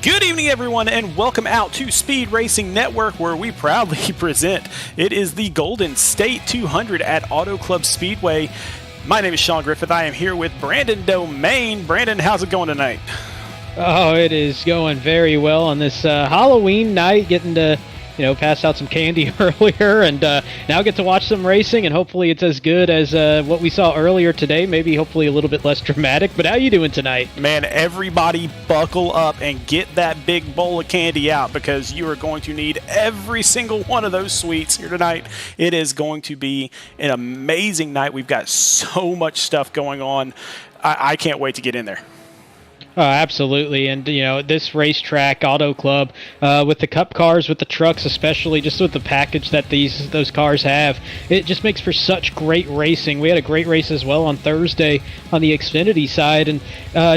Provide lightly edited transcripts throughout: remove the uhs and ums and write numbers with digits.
Good evening, everyone, and welcome out to Speed Racing Network, where we proudly present it is the Golden State 200 at Auto Club Speedway. My name is Sean Griffith. I am here with Brandon Domain. Brandon, how's it going tonight? Oh, it is going very well on this Halloween night, getting to pass out some candy earlier, and now get to watch some racing, and hopefully it's as good as what we saw earlier today, maybe hopefully a little bit less dramatic. But how you doing tonight? Man, everybody buckle up and get that big bowl of candy out, because you are going to need every single one of those sweets here tonight. It is going to be an amazing night. We've got so much stuff going on. I can't wait to get in there. Oh, absolutely. And, this racetrack, Auto Club, with the cup cars, with the trucks, especially just with the package that those cars have, it just makes for such great racing. We had a great race as well on Thursday on the Xfinity side, and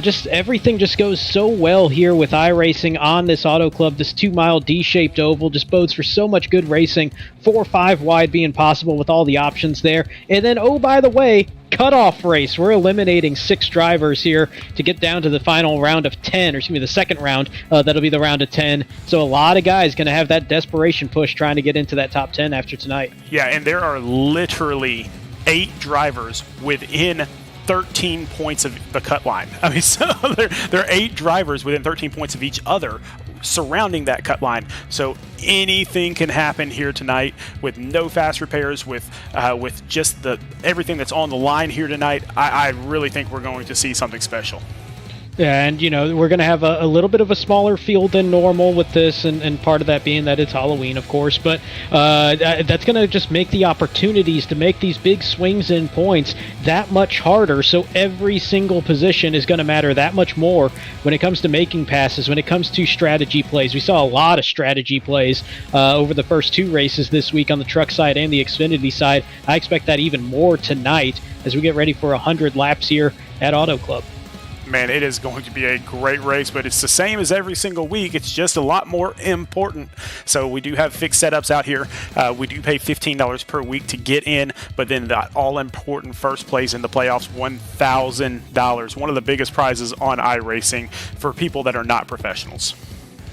just everything just goes so well here with iRacing on this Auto Club. This 2-mile D-shaped oval just bodes for so much good racing, 4 or 5 wide being possible with all the options there. And then, oh, by the way, cutoff race. We're eliminating 6 drivers here to get down to the final round of 10, or excuse me, the second round. That'll be the round of 10. So a lot of guys going to have that desperation push trying to get into that top 10 after tonight. Yeah, and there are literally 8 drivers within 13 points of the cut line. I mean, so there are 8 drivers within 13 points of each other surrounding that cut line. So anything can happen here tonight with no fast repairs, with just everything that's on the line here tonight. I really think we're going to see something special. Yeah, and we're going to have a little bit of a smaller field than normal with this, and part of that being that it's Halloween, of course, but that's going to just make the opportunities to make these big swings in points that much harder, so every single position is going to matter that much more when it comes to making passes, when it comes to strategy plays. We saw a lot of strategy plays over the first 2 races this week on the truck side and the Xfinity side. I expect that even more tonight as we get ready for 100 laps here at Auto Club. Man, it is going to be a great race, but it's the same as every single week. It's just a lot more important. So we do have fixed setups out here. We do pay $15 per week to get in, but then the all-important first place in the playoffs, $1,000. One of the biggest prizes on iRacing for people that are not professionals.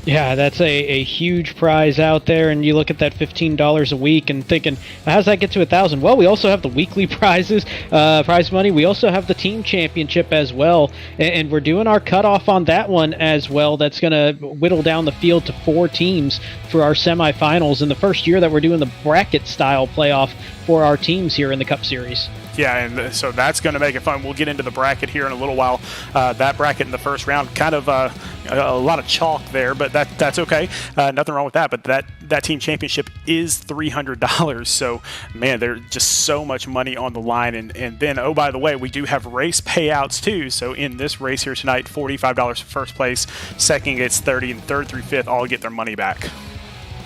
Yeah, that's a huge prize out there, and you look at that $15 a week and thinking, how does that get to $1,000? Well, we also have the weekly prizes, prize money. We also have the team championship as well, and we're doing our cutoff on that one as well. That's going to whittle down the field to 4 teams for our semifinals in the first year that we're doing the bracket-style playoff for our teams here in the Cup Series. Yeah, and so that's going to make it fun. We'll get into the bracket here in a little while. That bracket in the first round, kind of a lot of chalk there, but that's okay. Nothing wrong with that. But that team championship is $300. So, man, there's just so much money on the line. And then, oh, by the way, we do have race payouts too. So in this race here tonight, $45 for first place. Second gets $30, and third through fifth all get their money back.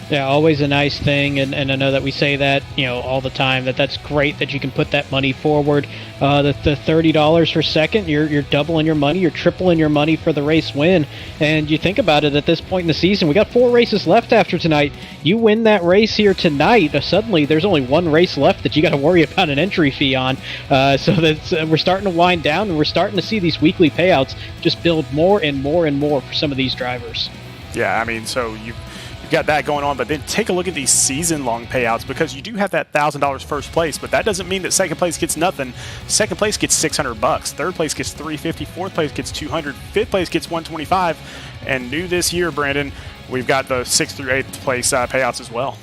Yeah, always a nice thing, and I know that we say that all the time, that's great that you can put that money forward. The $30 for second, you're doubling your money, you're tripling your money for the race win. And you think about it, at this point in the season, we got 4 races left after tonight. You win that race here tonight, suddenly there's only 1 race left that you got to worry about an entry fee on. So we're starting to wind down, and we're starting to see these weekly payouts just build more and more and more for some of these drivers. Yeah, I mean, so you've got that going on, but then take a look at these season-long payouts, because you do have that $1,000 first place, but that doesn't mean that second place gets nothing. Second place gets $600, third place gets $350, fourth place gets $200, fifth place gets $125, and new this year, Brandon, we've got the 6th through 8th place payouts as well.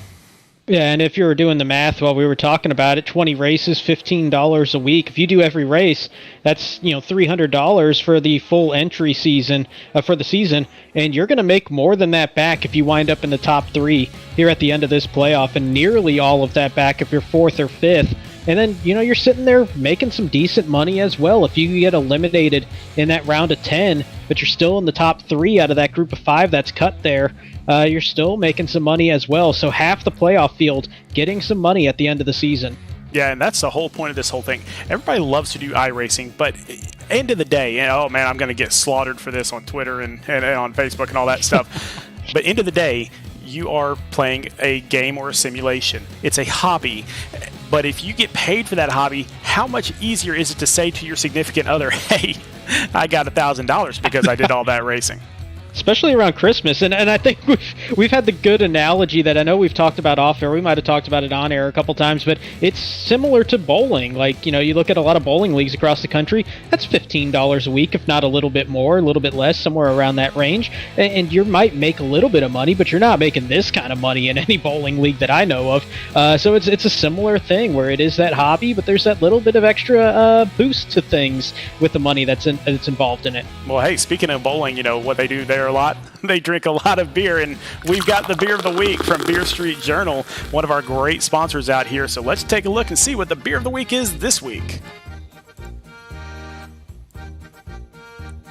Yeah, and if you were doing the math while we were talking about it, 20 races, $15 a week. If you do every race, that's $300 for the full entry season for the season, and you're going to make more than that back if you wind up in the top 3 here at the end of this playoff, and nearly all of that back if you're 4th or 5th. And then, you're sitting there making some decent money as well. If you get eliminated in that round of 10, but you're still in the top 3 out of that group of 5 that's cut there, you're still making some money as well. So half the playoff field getting some money at the end of the season. Yeah, and that's the whole point of this whole thing. Everybody loves to do iRacing, but end of the day, oh man, I'm going to get slaughtered for this on Twitter and on Facebook and all that stuff. But end of the day, you are playing a game or a simulation. It's a hobby. But if you get paid for that hobby, how much easier is it to say to your significant other, hey, I got $1,000 because I did all that racing? especially around Christmas. And I think we've had the good analogy that I know we've talked about off air. We might have talked about it on air a couple times, but it's similar to bowling. Like, you know, you look at a lot of bowling leagues across the country, that's $15 a week, if not a little bit more, a little bit less, somewhere around that range. And you might make a little bit of money, but you're not making this kind of money in any bowling league that I know of. So it's a similar thing where it is that hobby, but there's that little bit of extra boost to things with the money that's involved in it. Well, hey, speaking of bowling, you know what they do there a lot? They drink a lot of beer, and we've got the beer of the week from Beer Street Journal, one of our great sponsors out here. So let's take a look and see what the beer of the week is this week.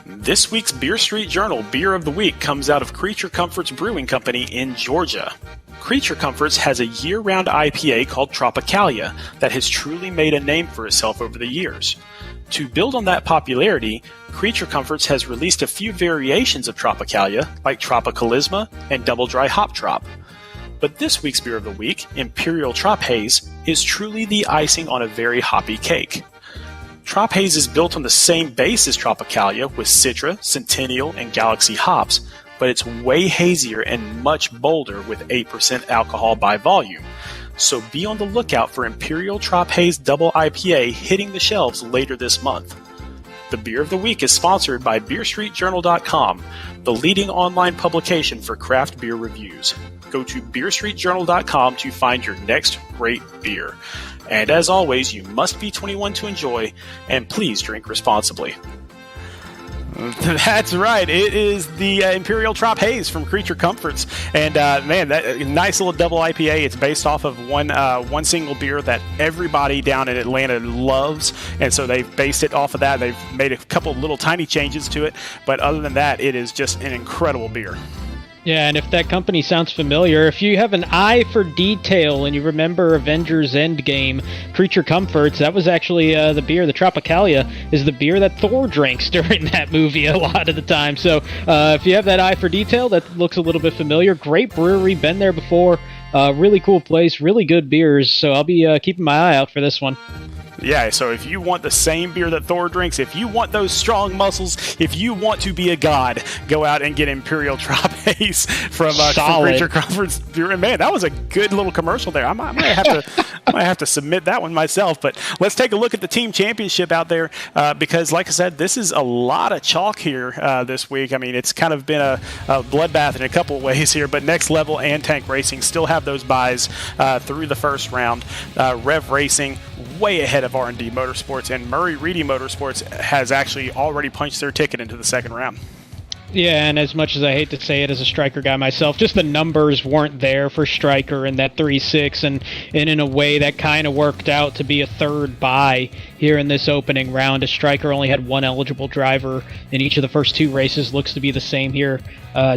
This week's Beer Street Journal Beer of the Week comes out of Creature Comforts Brewing Company in Georgia. Creature Comforts has a year-round IPA called Tropicalia that has truly made a name for itself over the years. To build on that popularity, Creature Comforts has released a few variations of Tropicalia, like Tropicalisma and Double Dry Hop Trop. But this week's Beer of the Week, Imperial Trop Haze, is truly the icing on a very hoppy cake. Trop Haze is built on the same base as Tropicalia with Citra, Centennial, and Galaxy hops, but it's way hazier and much bolder with 8% alcohol by volume. So be on the lookout for Imperial Trop Haze Double IPA hitting the shelves later this month. The Beer of the Week is sponsored by BeerStreetJournal.com, the leading online publication for craft beer reviews. Go to BeerStreetJournal.com to find your next great beer. And as always, you must be 21 to enjoy, and please drink responsibly. That's right. It is the Imperial Trop Haze from Creature Comforts. And, man, that nice little double IPA. It's based off of one single beer that everybody down in Atlanta loves. And so they've based it off of that. They've made a couple little tiny changes to it. But other than that, it is just an incredible beer. Yeah, and if that company sounds familiar, if you have an eye for detail and you remember Avengers Endgame, Creature Comforts, that was actually the beer, the Tropicalia, is the beer that Thor drinks during that movie a lot of the time. So if you have that eye for detail, that looks a little bit familiar. Great brewery, been there before. Really cool place, really good beers. So I'll be keeping my eye out for this one. Yeah, so if you want the same beer that Thor drinks, if you want those strong muscles, if you want to be a god, go out and get Imperial Trop Haze from Creature Comforts. Man, that was a good little commercial there. I might have to submit that one myself. But let's take a look at the team championship out there because, like I said, this is a lot of chalk here this week. I mean, it's kind of been a bloodbath in a couple of ways here, but Next Level and Tank Racing still have those buys through the first round. Rev Racing way ahead of R&D Motorsports, and Murray Reedy Motorsports has actually already punched their ticket into the second round. Yeah, and as much as I hate to say it as a Striker guy myself, just the numbers weren't there for Striker in that 3-6, and in a way that kind of worked out to be a third bye here in this opening round, as Striker only had one eligible driver in each of the first two races. Looks to be the same here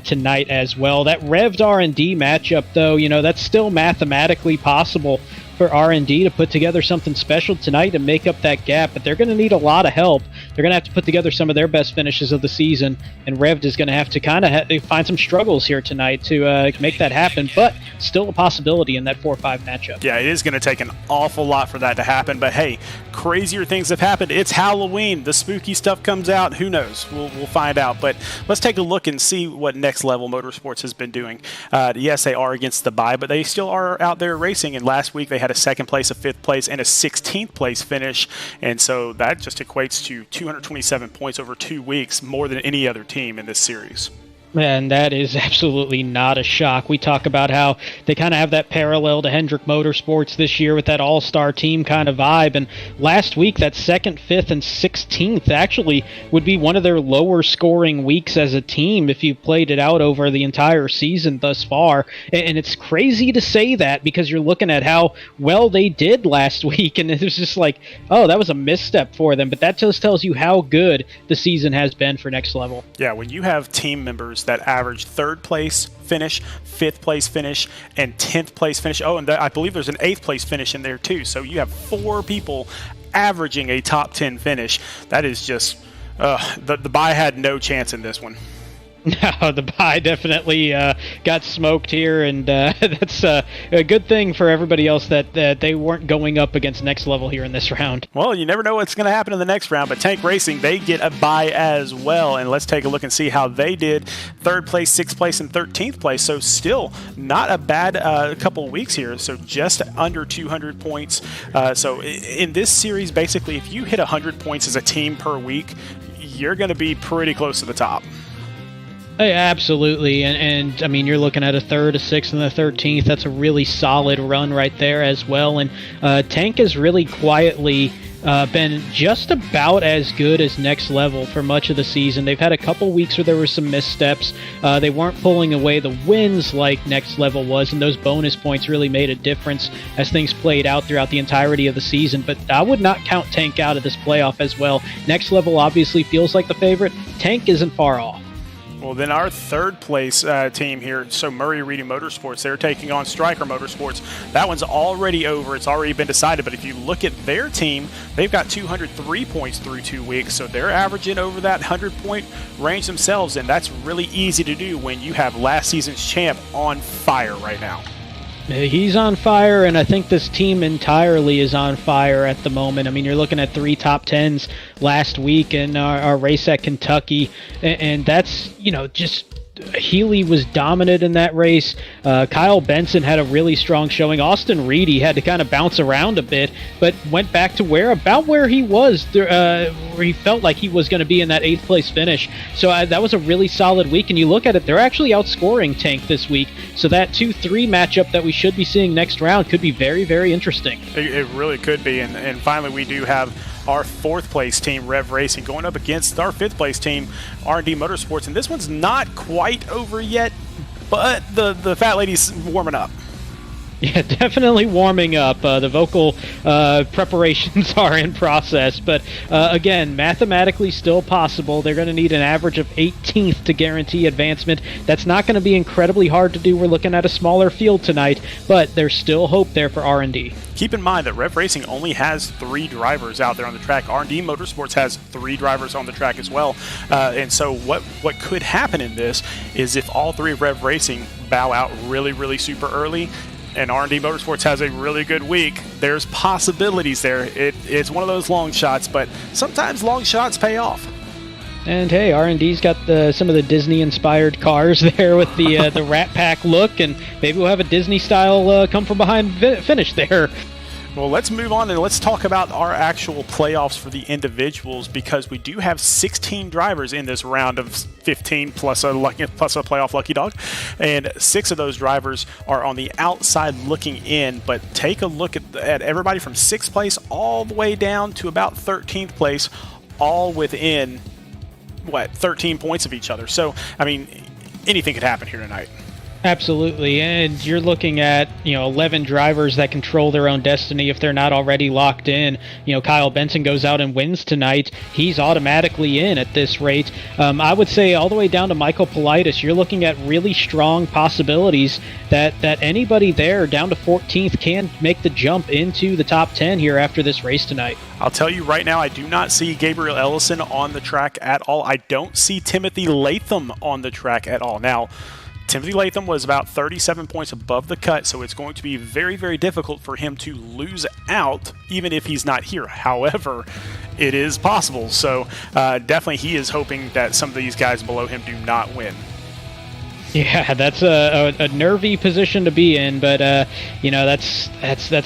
tonight as well. That Rev'd R&D matchup, though, you know, that's still mathematically possible for R&D to put together something special tonight and make up that gap, but they're going to need a lot of help. They're going to have to put together some of their best finishes of the season, and Rev'd is going to have to kind of find some struggles here tonight to make that happen, but still a possibility in that 4-5 matchup. Yeah, it is going to take an awful lot for that to happen, but hey, crazier things have happened. It's Halloween. The spooky stuff comes out. Who knows? We'll find out, but let's take a look and see what Next Level Motorsports has been doing. Yes, they are against the bye, but they still are out there racing, and last week they had a second place, a fifth place, and a 16th place finish, and so that just equates to 227 points over 2 weeks, more than any other team in this series. And that is absolutely not a shock. We talk about how they kind of have that parallel to Hendrick Motorsports this year with that all-star team kind of vibe. And last week, that 2nd, 5th, and 16th actually would be one of their lower scoring weeks as a team if you played it out over the entire season thus far. And it's crazy to say that because you're looking at how well they did last week. And it was just like, oh, that was a misstep for them. But that just tells you how good the season has been for Next Level. Yeah, when you have team members that average 3rd place finish, 5th place finish, and 10th place finish. Oh, and I believe there's an 8th place finish in there too. So you have 4 people averaging a top 10 finish. That is just the bye had no chance in this one. No, the bye definitely got smoked here, and that's a good thing for everybody else that they weren't going up against Next Level here in this round. Well, you never know what's going to happen in the next round, but Tank Racing, they get a bye as well, and let's take a look and see how they did. 3rd place, 6th place, and 13th place, so still not a bad couple of weeks here, so just under 200 points. So in this series, basically, if you hit 100 points as a team per week, you're going to be pretty close to the top. Absolutely, and I mean, you're looking at a 3rd, a 6th, and a 13th. That's a really solid run right there as well. And Tank has really quietly been just about as good as Next Level for much of the season. They've had a couple weeks where there were some missteps. They weren't pulling away the wins like Next Level was, and those bonus points really made a difference as things played out throughout the entirety of the season. But I would not count Tank out of this playoff as well. Next Level obviously feels like the favorite. Tank isn't far off. Well, then our 3rd place team here, so Murray Reedy Motorsports, they're taking on Stryker Motorsports. That one's already over. It's already been decided. But if you look at their team, they've got 203 points through 2 weeks. So they're averaging over that 100-point range themselves. And that's really easy to do when you have last season's champ on fire right now. He's on fire, and I think this team entirely is on fire at the moment. I mean, you're looking at 3 top 10s last week in our race at Kentucky, and that's, just Healy was dominant in that race. Kyle Benson had a really strong showing. Austin Reedy had to kind of bounce around a bit, but went back to where he was, where he felt like he was going to be in that 8th place finish. So that was a really solid week. And you look at it, they're actually outscoring Tank this week. So that 2-3 matchup that we should be seeing next round could be very, very interesting. It really could be. And finally, we do have our 4th place team, Rev Racing, going up against our 5th place team, R&D Motorsports. And this one's not quite over yet, but the fat lady's warming up. Yeah, definitely warming up. The vocal preparations are in process, but again, mathematically still possible. They're going to need an average of 18th to guarantee advancement. That's not going to be incredibly hard to do. We're looking at a smaller field tonight, but there's still hope there for R&D. Keep in mind that Rev Racing only has 3 drivers out there on the track. R&D Motorsports has 3 drivers on the track as well. And so what could happen in this is if all 3 of Rev Racing bow out really, really super early, and R&D Motorsports has a really good week, there's possibilities there. It's one of those long shots, but sometimes long shots pay off. And hey, R&D's got some of the Disney-inspired cars there with the Rat Pack look, and maybe we'll have a Disney-style come-from-behind finish there. Well, let's move on and let's talk about our actual playoffs for the individuals, because we do have 16 drivers in this round of 15 plus a playoff lucky dog, and 6 of those drivers are on the outside looking in. But take a look at everybody from 6th place all the way down to about 13th place, all within 13 points of each other. So, I mean, anything could happen here tonight. Absolutely, and you're looking at 11 drivers that control their own destiny if they're not already locked in. Kyle Benson goes out and wins tonight. He's automatically in at this rate. I would say all the way down to Michael Politis. You're looking at really strong possibilities that anybody there down to 14th can make the jump into the top 10 here after this race tonight. I'll tell you right now, I do not see Gabriel Ellison on the track at all. I don't see Timothy Latham on the track at all. Now, Timothy Latham was about 37 points above the cut, so it's going to be very, very difficult for him to lose out, even if he's not here. However, it is possible. So definitely he is hoping that some of these guys below him do not win. Yeah, that's a nervy position to be in, but that's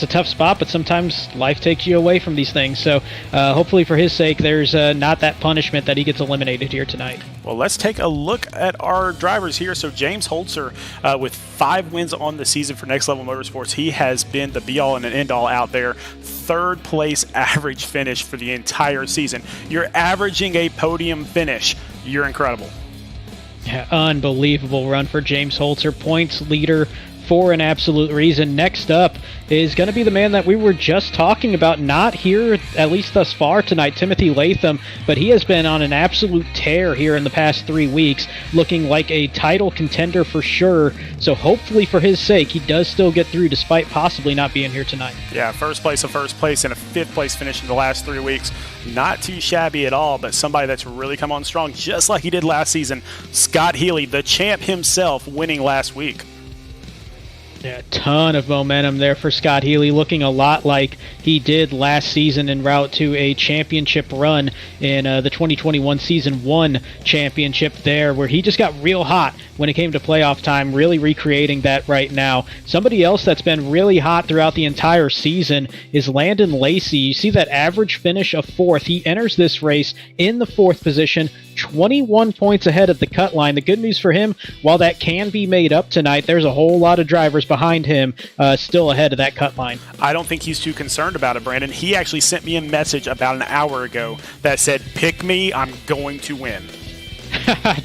a tough spot. But sometimes life takes you away from these things. So hopefully, for his sake, there's not that punishment that he gets eliminated here tonight. Well, let's take a look at our drivers here. So James Holtzer, with 5 wins on the season for Next Level Motorsports, he has been the be-all and an end-all out there. 3rd place average finish for the entire season. You're averaging a podium finish. You're incredible. Yeah, unbelievable run for James Holtzer, points leader for an absolute reason. Next up is going to be the man that we were just talking about, not here, at least thus far tonight, Timothy Latham, but he has been on an absolute tear here in the past 3 weeks, looking like a title contender for sure. So hopefully for his sake, he does still get through despite possibly not being here tonight. Yeah, first place and a fifth place finish in the last 3 weeks. Not too shabby at all, but somebody that's really come on strong, just like he did last season. Scott Healy, the champ himself, winning last week. Yeah, a ton of momentum there for Scott Healy, looking a lot like he did last season en route to a championship run in the 2021 Season 1 championship there, where he just got real hot when it came to playoff time, really recreating that right now. Somebody else that's been really hot throughout the entire season is Landon Lacy. You see that average finish of 4th. He enters this race in the 4th position, 21 points ahead of the cut line. The good news for him, while that can be made up tonight, there's a whole lot of drivers behind him still ahead of that cut line. I don't think he's too concerned about it, Brandon. He actually sent me a message about an hour ago that said, "Pick me, I'm going to win."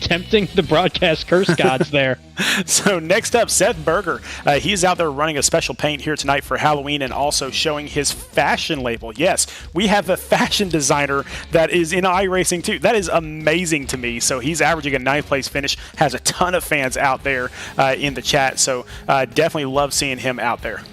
Tempting the broadcast curse gods there. So next up, Seth Berger. He's out there running a special paint here tonight for Halloween and also showing his fashion label. Yes, we have a fashion designer that is in iRacing too. That is amazing to me. So he's averaging a 9th place finish, has a ton of fans out there in the chat. So definitely love seeing him out there.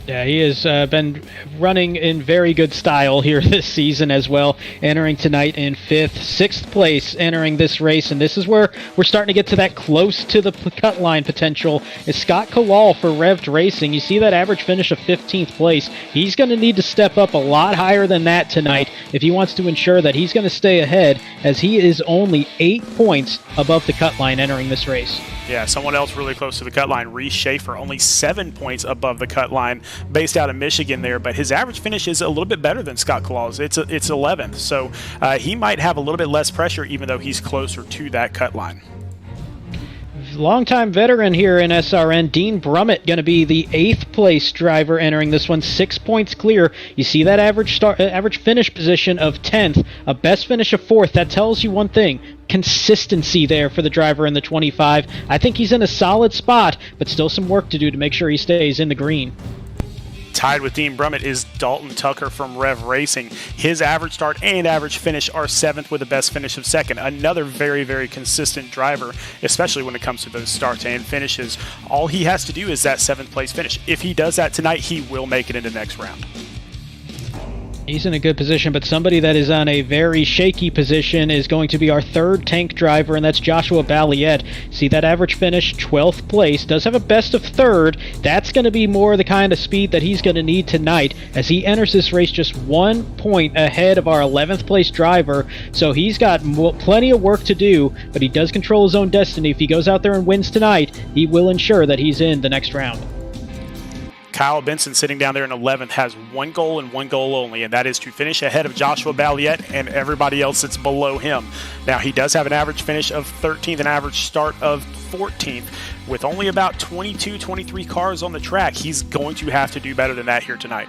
Yeah, he has been running in very good style here this season as well, entering tonight in 5th, 6th place entering this race, and this is where we're starting to get to that close to the cut line potential, is Scott Kalal for Revved Racing. You see that average finish of 15th place. He's going to need to step up a lot higher than that tonight if he wants to ensure that he's going to stay ahead, as he is only 8 points above the cut line entering this race. Yeah, someone else really close to the cut line, Reese Schaefer, only 7 points above the cut line, based out of Michigan there, but his average finish is a little bit better than Scott Kalal's. It's 11th, so he might have a little bit less pressure even though he's closer to that cut line. Longtime veteran here in SRN, Dean Brummett, going to be the 8th place driver entering this one, 6 points clear. You see that average finish position of 10th, a best finish of 4th. That tells you one thing: consistency there for the driver in the 25. I think he's in a solid spot, but still some work to do to make sure he stays in the green. Tied with Dean Brummett is Dalton Tucker from Rev Racing. His average start and average finish are 7th with a best finish of 2nd. Another very, very consistent driver, especially when it comes to those starts and finishes. All he has to do is that 7th place finish. If he does that tonight, he will make it into next round. He's in a good position, but somebody that is on a very shaky position is going to be our 3rd tank driver, and that's Joshua Balliet. See that average finish, 12th place, does have a best of 3rd. That's going to be more the kind of speed that he's going to need tonight, as he enters this race just 1 point ahead of our 11th place driver. So he's got plenty of work to do, but he does control his own destiny. If he goes out there and wins tonight, he will ensure that he's in the next round. Kyle Benson, sitting down there in 11th, has 1 goal and 1 goal only, and that is to finish ahead of Joshua Balliet and everybody else that's below him. Now, he does have an average finish of 13th, an average start of 14th. With only about 22, 23 cars on the track, he's going to have to do better than that here tonight.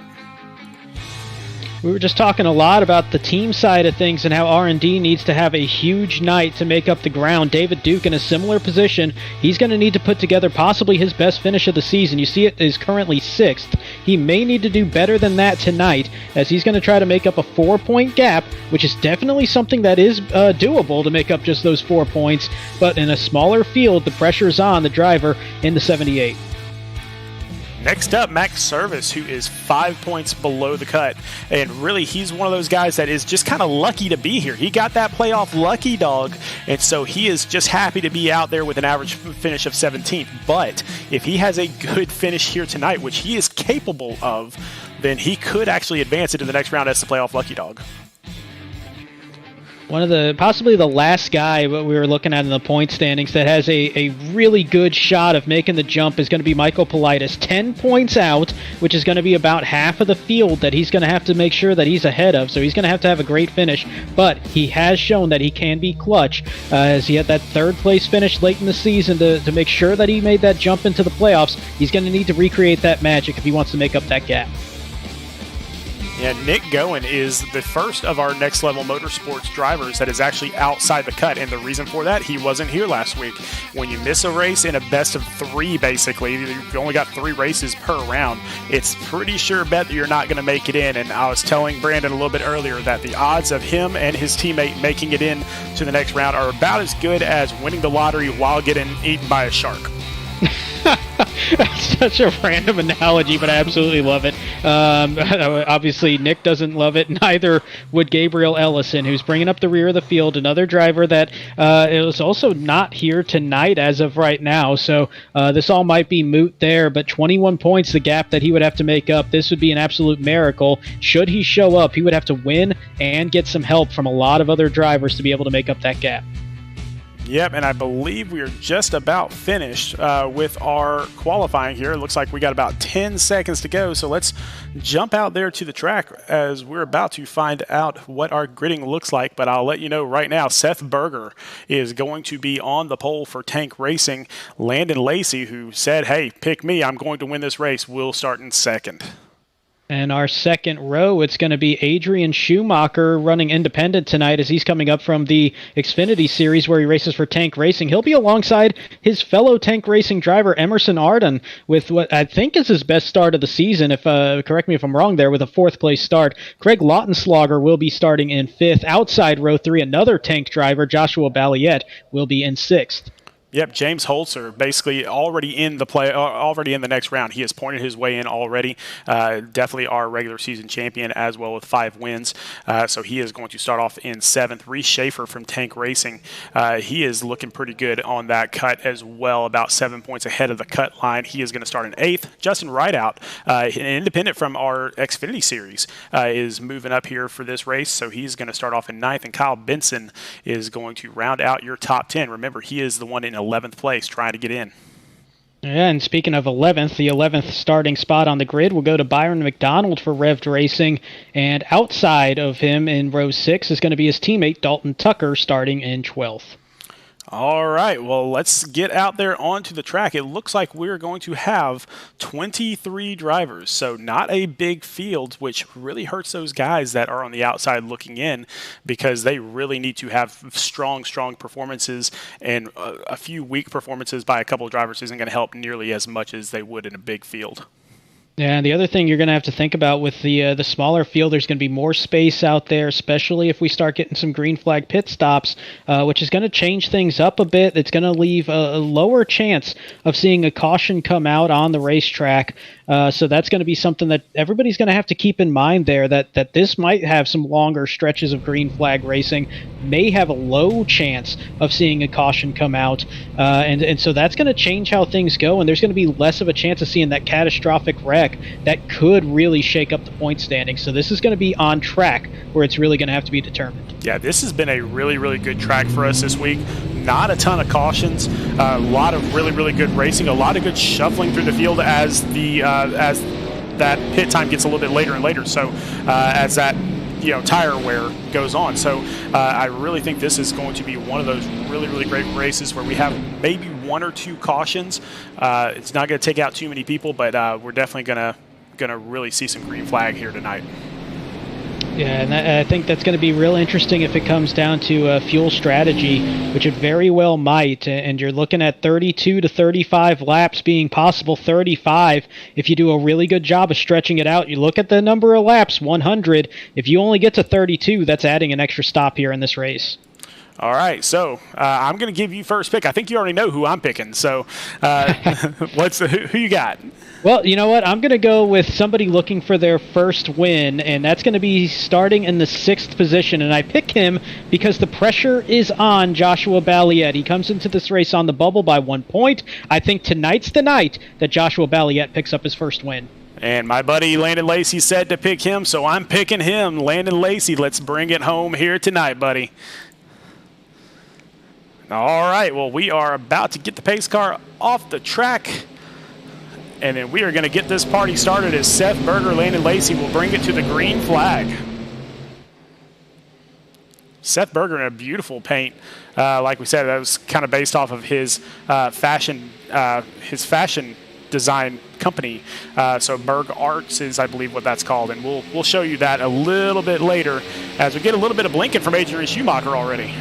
We were just talking a lot about the team side of things and how R&D needs to have a huge night to make up the ground. David Duke in a similar position. He's going to need to put together possibly his best finish of the season. You see it is currently 6th. He may need to do better than that tonight, as he's going to try to make up a 4-point gap, which is definitely something that is doable to make up just those 4 points. But in a smaller field, the pressure is on the driver in the 78. Next up, Max Service, who is 5 points below the cut. And really, he's one of those guys that is just kind of lucky to be here. He got that playoff lucky dog, and so he is just happy to be out there with an average finish of 17th. But if he has a good finish here tonight, which he is capable of, then he could actually advance into the next round as the playoff lucky dog. One of the, possibly the last guy we were looking at in the point standings that has a really good shot of making the jump is going to be Michael Politis. 10 points out, which is going to be about half of the field that he's going to have to make sure that he's ahead of. So he's going to have a great finish. But he has shown that he can be clutch, as he had that 3rd place finish late in the season to make sure that he made that jump into the playoffs. He's going to need to recreate that magic if he wants to make up that gap. Yeah, Nick Goen is the first of our Next Level Motorsports drivers that is actually outside the cut, and the reason for that, he wasn't here last week. When you miss a race in a best of 3, basically, you've only got 3 races per round, it's pretty sure bet that you're not going to make it in, and I was telling Brandon a little bit earlier that the odds of him and his teammate making it in to the next round are about as good as winning the lottery while getting eaten by a shark. That's such a random analogy, but I absolutely love it. Obviously, Nick doesn't love it. Neither would Gabriel Ellison, who's bringing up the rear of the field. Another driver that is also not here tonight as of right now. So this all might be moot there, but 21 points, the gap that he would have to make up. This would be an absolute miracle. Should he show up, he would have to win and get some help from a lot of other drivers to be able to make up that gap. Yep, and I believe we are just about finished with our qualifying here. It looks like we got about 10 seconds to go, so let's jump out there to the track as we're about to find out what our gridding looks like. But I'll let you know right now, Seth Berger is going to be on the pole for Tank Racing. Landon Lacy, who said, hey, pick me, I'm going to win this race, will start in second. And our second row, it's going to be Adrian Schumacher running independent tonight as he's coming up from the Xfinity Series where he races for Tank Racing. He'll be alongside his fellow Tank Racing driver, Emerson Arden, with what I think is his best start of the season, if correct me if I'm wrong there, with a 4th-place start. Craig Lautenschlager will be starting in 5th. Outside row 3, another Tank driver, Joshua Balliet, will be in 6th. Yep, James Holtzer basically already in the next round. He has pointed his way in already. Definitely our regular season champion as well with 5 wins. So he is going to start off in 7th. Reese Schaefer from Tank Racing. He is looking pretty good on that cut as well, about 7 points ahead of the cut line. He is going to start in 8th. Justin Rideout, an independent from our Xfinity Series, is moving up here for this race. So he's going to start off in 9th. And Kyle Benson is going to round out your top 10. Remember, he is the one in 11th place trying to get in. Yeah, and speaking of 11th, the 11th starting spot on the grid will go to Byron McDonald for Rev'd Racing, and outside of him in row 6 is going to be his teammate Dalton Tucker starting in 12th. All right, well, let's get out there onto the track. It looks like we're going to have 23 drivers, so not a big field, which really hurts those guys that are on the outside looking in because they really need to have strong performances, and a few weak performances by a couple of drivers isn't going to help nearly as much as they would in a big field. Yeah, and the other thing you're going to have to think about with the smaller field, there's going to be more space out there, especially if we start getting some green flag pit stops, which is going to change things up a bit. It's going to leave a lower chance of seeing a caution come out on the racetrack. So that's going to be something that everybody's going to have to keep in mind there, that this might have some longer stretches of green flag racing, may have a low chance of seeing a caution come out. And so that's going to change how things go, and there's going to be less of a chance of seeing that catastrophic wreck that could really shake up the point standing. So this is going to be on track where it's really going to have to be determined. Yeah, this has been a really good track for us this week. Not a ton of cautions, a lot of really good racing, a lot of good shuffling through the field as that pit time gets a little bit later and later. So as that tire wear goes on. So I really think this is going to be one of those really great races where we have maybe 1 or 2 cautions. It's not going to take out too many people, but we're definitely gonna really see some green flag here tonight. Yeah, and I think that's going to be real interesting if it comes down to fuel strategy, which it very well might. And you're looking at 32 to 35 laps being possible, 35 if you do a really good job of stretching it out. You look at the number of laps, 100. If you only get to 32, that's adding an extra stop here in this race. All right, so I'm going to give you first pick. I think you already know who I'm picking. So who you got? Well, you know what? I'm going to go with somebody looking for their first win, and that's going to be starting in the 6th position. And I pick him because the pressure is on Joshua Balliet. He comes into this race on the bubble by 1 point. I think tonight's the night that Joshua Balliet picks up his first win. And my buddy Landon Lacy said to pick him, so I'm picking him. Landon Lacy, let's bring it home here tonight, buddy. All right, well, we are about to get the pace car off the track. And then we are going to get this party started as Seth Berger, Landon Lacy will bring it to the green flag. Seth Berger in a beautiful paint. Like we said, that was kind of based off of his fashion design company. So Berg Arts is, I believe, what that's called, and we'll show you that a little bit later as we get a little bit of blinking from Adrian Schumacher already.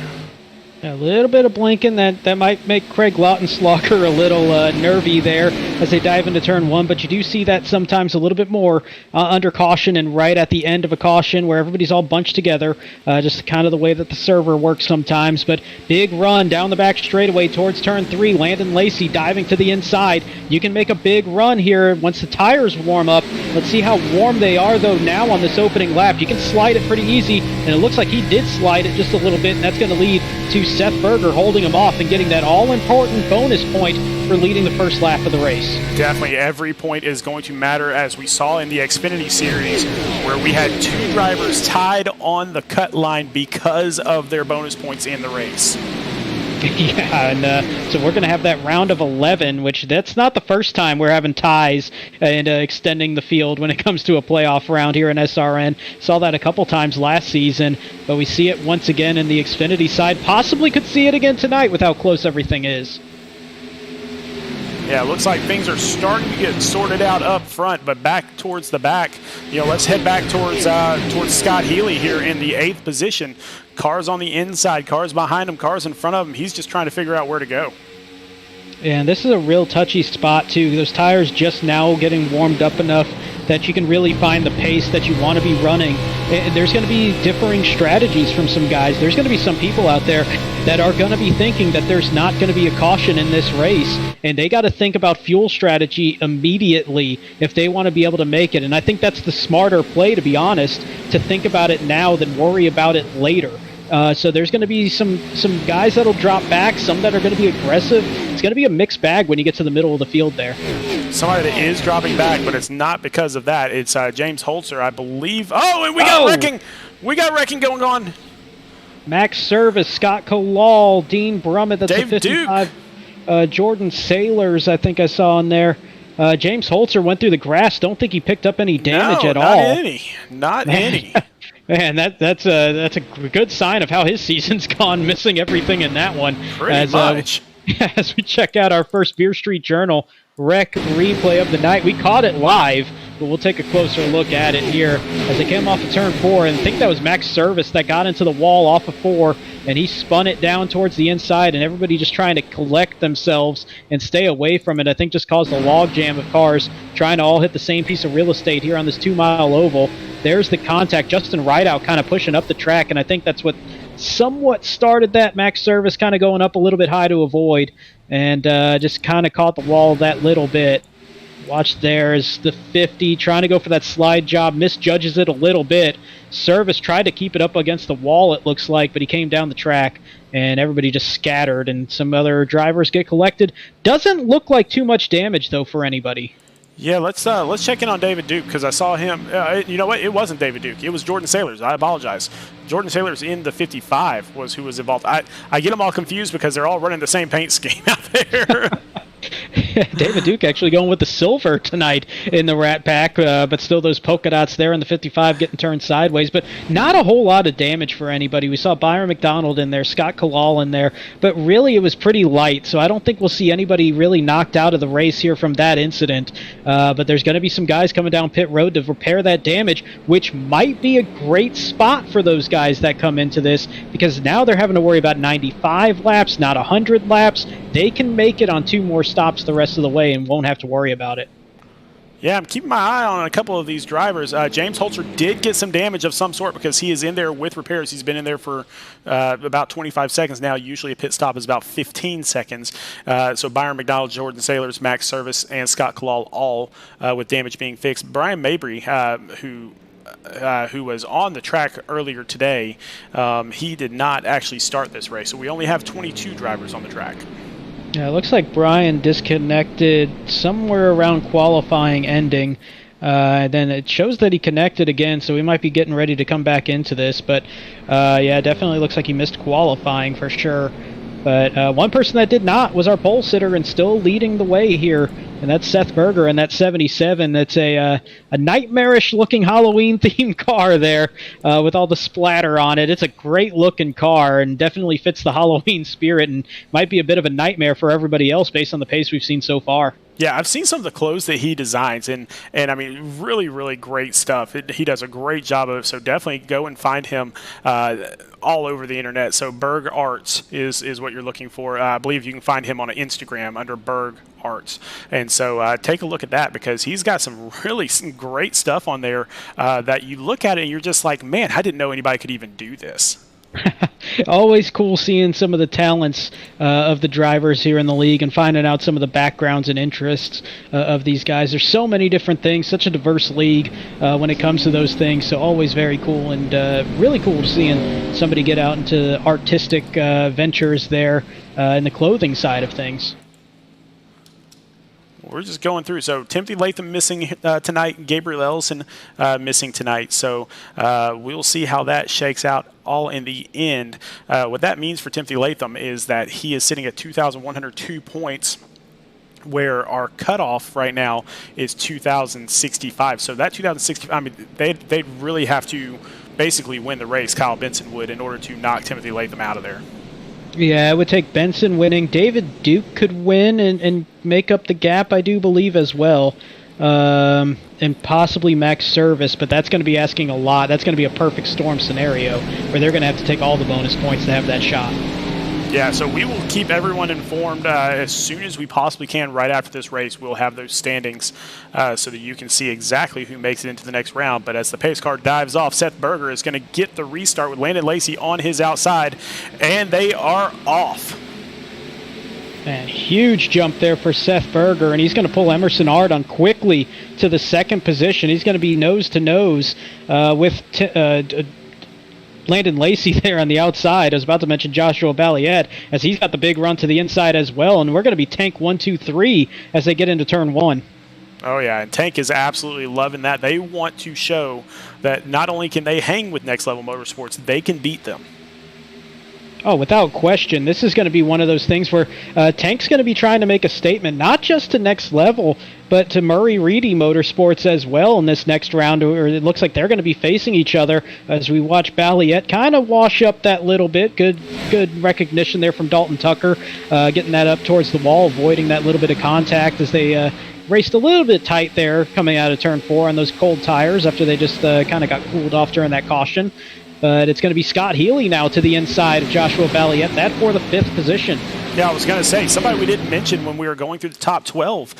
A little bit of blinking that might make Craig Lautenschlager a little nervy there as they dive into turn one, but you do see that sometimes a little bit more under caution and right at the end of a caution where everybody's all bunched together, just kind of the way that the server works sometimes. But big run down the back straightaway towards turn three. Landon Lacy diving to the inside. You can make a big run here once the tires warm up. Let's see how warm they are, though, now on this opening lap. You can slide it pretty easy, and it looks like he did slide it just a little bit, and that's going to lead to Seth Berger holding him off and getting that all-important bonus point for leading the first lap of the race. Definitely every point is going to matter, as we saw in the Xfinity Series where we had two drivers tied on the cut line because of their bonus points in the race. Yeah, and so we're going to have that round of 11, which that's not the first time we're having ties and extending the field when it comes to a playoff round here in SRN. Saw that a couple times last season, but we see it once again in the Xfinity side. Possibly could see it again tonight with how close everything is. Yeah, it looks like things are starting to get sorted out up front, but back towards the back, let's head back towards Scott Healy here in the 8th position. Cars on the inside, cars behind him, cars in front of him. He's just trying to figure out where to go. And this is a real touchy spot, too. Those tires just now getting warmed up enough that you can really find the pace that you want to be running. And there's going to be differing strategies from some guys. There's going to be some people out there that are going to be thinking that there's not going to be a caution in this race. And they got to think about fuel strategy immediately if they want to be able to make it. And I think that's the smarter play, to be honest, to think about it now than worry about it later. So there's going to be some guys that'll drop back, some that are going to be aggressive. It's going to be a mixed bag when you get to the middle of the field there. Somebody that is dropping back, but it's not because of that. It's James Holtzer, I believe. Oh, and we got wrecking. We got wrecking going on. Max Service, Scott Colal, Dean Brummett, that's Dave a 55. Jordan Sailors, I think I saw in there. James Holtzer went through the grass. Don't think he picked up any damage at all. Not any. Man, that's a good sign of how his season's gone, missing everything in that one. Pretty much. As we check out our first Beer Street Journal wreck replay of the night. We caught it live, but we'll take a closer look at it here as it came off of turn 4. And I think that was Max Service that got into the wall off of 4, and he spun it down towards the inside, and everybody just trying to collect themselves and stay away from it. I think just caused a log jam of cars trying to all hit the same piece of real estate here on this 2-mile oval. There's the contact. Justin Rideout kind of pushing up the track, and I think that's what somewhat started that. Max Service kind of going up a little bit high to avoid, and just kind of caught the wall that little bit. Watch there is the 50 trying to go for that slide job, misjudges it a little bit. Service tried to keep it up against the wall, it looks like, but he came down the track, and everybody just scattered, and some other drivers get collected. Doesn't look like too much damage, though, for anybody. Yeah, let's check in on David Duke, because I saw him. You know what? It wasn't David Duke. It was Jordan Sailors. I apologize. Jordan Sailors in the 55 was who was involved. I get them all confused because they're all running the same paint scheme out there. David Duke actually going with the silver tonight in the Rat Pack, but still those polka dots there in the 55 getting turned sideways, but not a whole lot of damage for anybody. We saw Byron McDonald in there, Scott Kalal in there, but really it was pretty light, so I don't think we'll see anybody really knocked out of the race here from that incident, but there's going to be some guys coming down pit road to repair that damage, which might be a great spot for those guys that come into this, because now they're having to worry about 95 laps, not 100 laps. They can make it on 2 more stops the rest of the way and won't have to worry about it. Yeah, I'm keeping my eye on a couple of these drivers. James Holtzer did get some damage of some sort because he is in there with repairs. He's been in there for about 25 seconds now. Usually a pit stop is about 15 seconds. So Byron McDonald, Jordan Sailors, Max Service, and Scott Kalal all with damage being fixed. Brian Mabry, who was on the track earlier today, he did not actually start this race. So we only have 22 drivers on the track. Yeah, it looks like Brian disconnected somewhere around qualifying ending. Then it shows that he connected again, so we might be getting ready to come back into this. But, yeah, definitely looks like he missed qualifying for sure. But one person that did not was our pole sitter and still leading the way here, and that's Seth Berger in that 77. That's a nightmarish-looking Halloween-themed car there with all the splatter on it. It's a great-looking car and definitely fits the Halloween spirit and might be a bit of a nightmare for everybody else based on the pace we've seen so far. Yeah, I've seen some of the clothes that he designs, and I mean, really, really great stuff. He does a great job of it, so definitely go and find him all over the internet. So Berg Arts is what you're looking for. I believe you can find him on Instagram under Berg Arts. And so take a look at that, because he's got some great stuff on there that you look at it and you're just like, man, I didn't know anybody could even do this. Always cool seeing some of the talents of the drivers here in the league and finding out some of the backgrounds and interests of these guys. There's so many different things, such a diverse league when it comes to those things, so always very cool, and really cool seeing somebody get out into artistic ventures there in the clothing side of things. We're just going through. So Timothy Latham missing tonight, Gabriel Ellison missing tonight. So we'll see how that shakes out all in the end. What that means for Timothy Latham is that he is sitting at 2,102 points, where our cutoff right now is 2,065. So that 2,065, I mean, they'd really have to basically win the race, Kyle Benson would, in order to knock Timothy Latham out of there. Yeah, it would take Benson winning. David Duke could win and make up the gap, I do believe, as well. And possibly Max Service, but that's going to be asking a lot. That's going to be a perfect storm scenario where they're going to have to take all the bonus points to have that shot. Yeah, so we will keep everyone informed as soon as we possibly can. Right after this race, we'll have those standings so that you can see exactly who makes it into the next round. But as the pace car dives off, Seth Berger is going to get the restart with Landon Lacy on his outside, and they are off. And huge jump there for Seth Berger, and he's going to pull Emerson Ardon quickly to the second position. He's going to be nose-to-nose with Landon Lacy there on the outside. I was about to mention Joshua Balliet, as he's got the big run to the inside as well, and we're going to be tank 1, 2, 3 as they get into turn 1. Oh, yeah, and Tank is absolutely loving that. They want to show that not only can they hang with Next Level Motorsports, they can beat them. Oh, without question. This is going to be one of those things where Tank's going to be trying to make a statement, not just to Next Level, but to Murray Reedy Motorsports as well in this next round, or it looks like they're going to be facing each other as we watch Balliet kind of wash up that little bit. Good recognition there from Dalton Tucker, getting that up towards the wall, avoiding that little bit of contact as they raced a little bit tight there coming out of turn 4 on those cold tires after they just kind of got cooled off during that caution. But it's going to be Scott Healy now to the inside of Joshua Balliet, that for the 5th position. Yeah, I was going to say, somebody we didn't mention when we were going through the top 12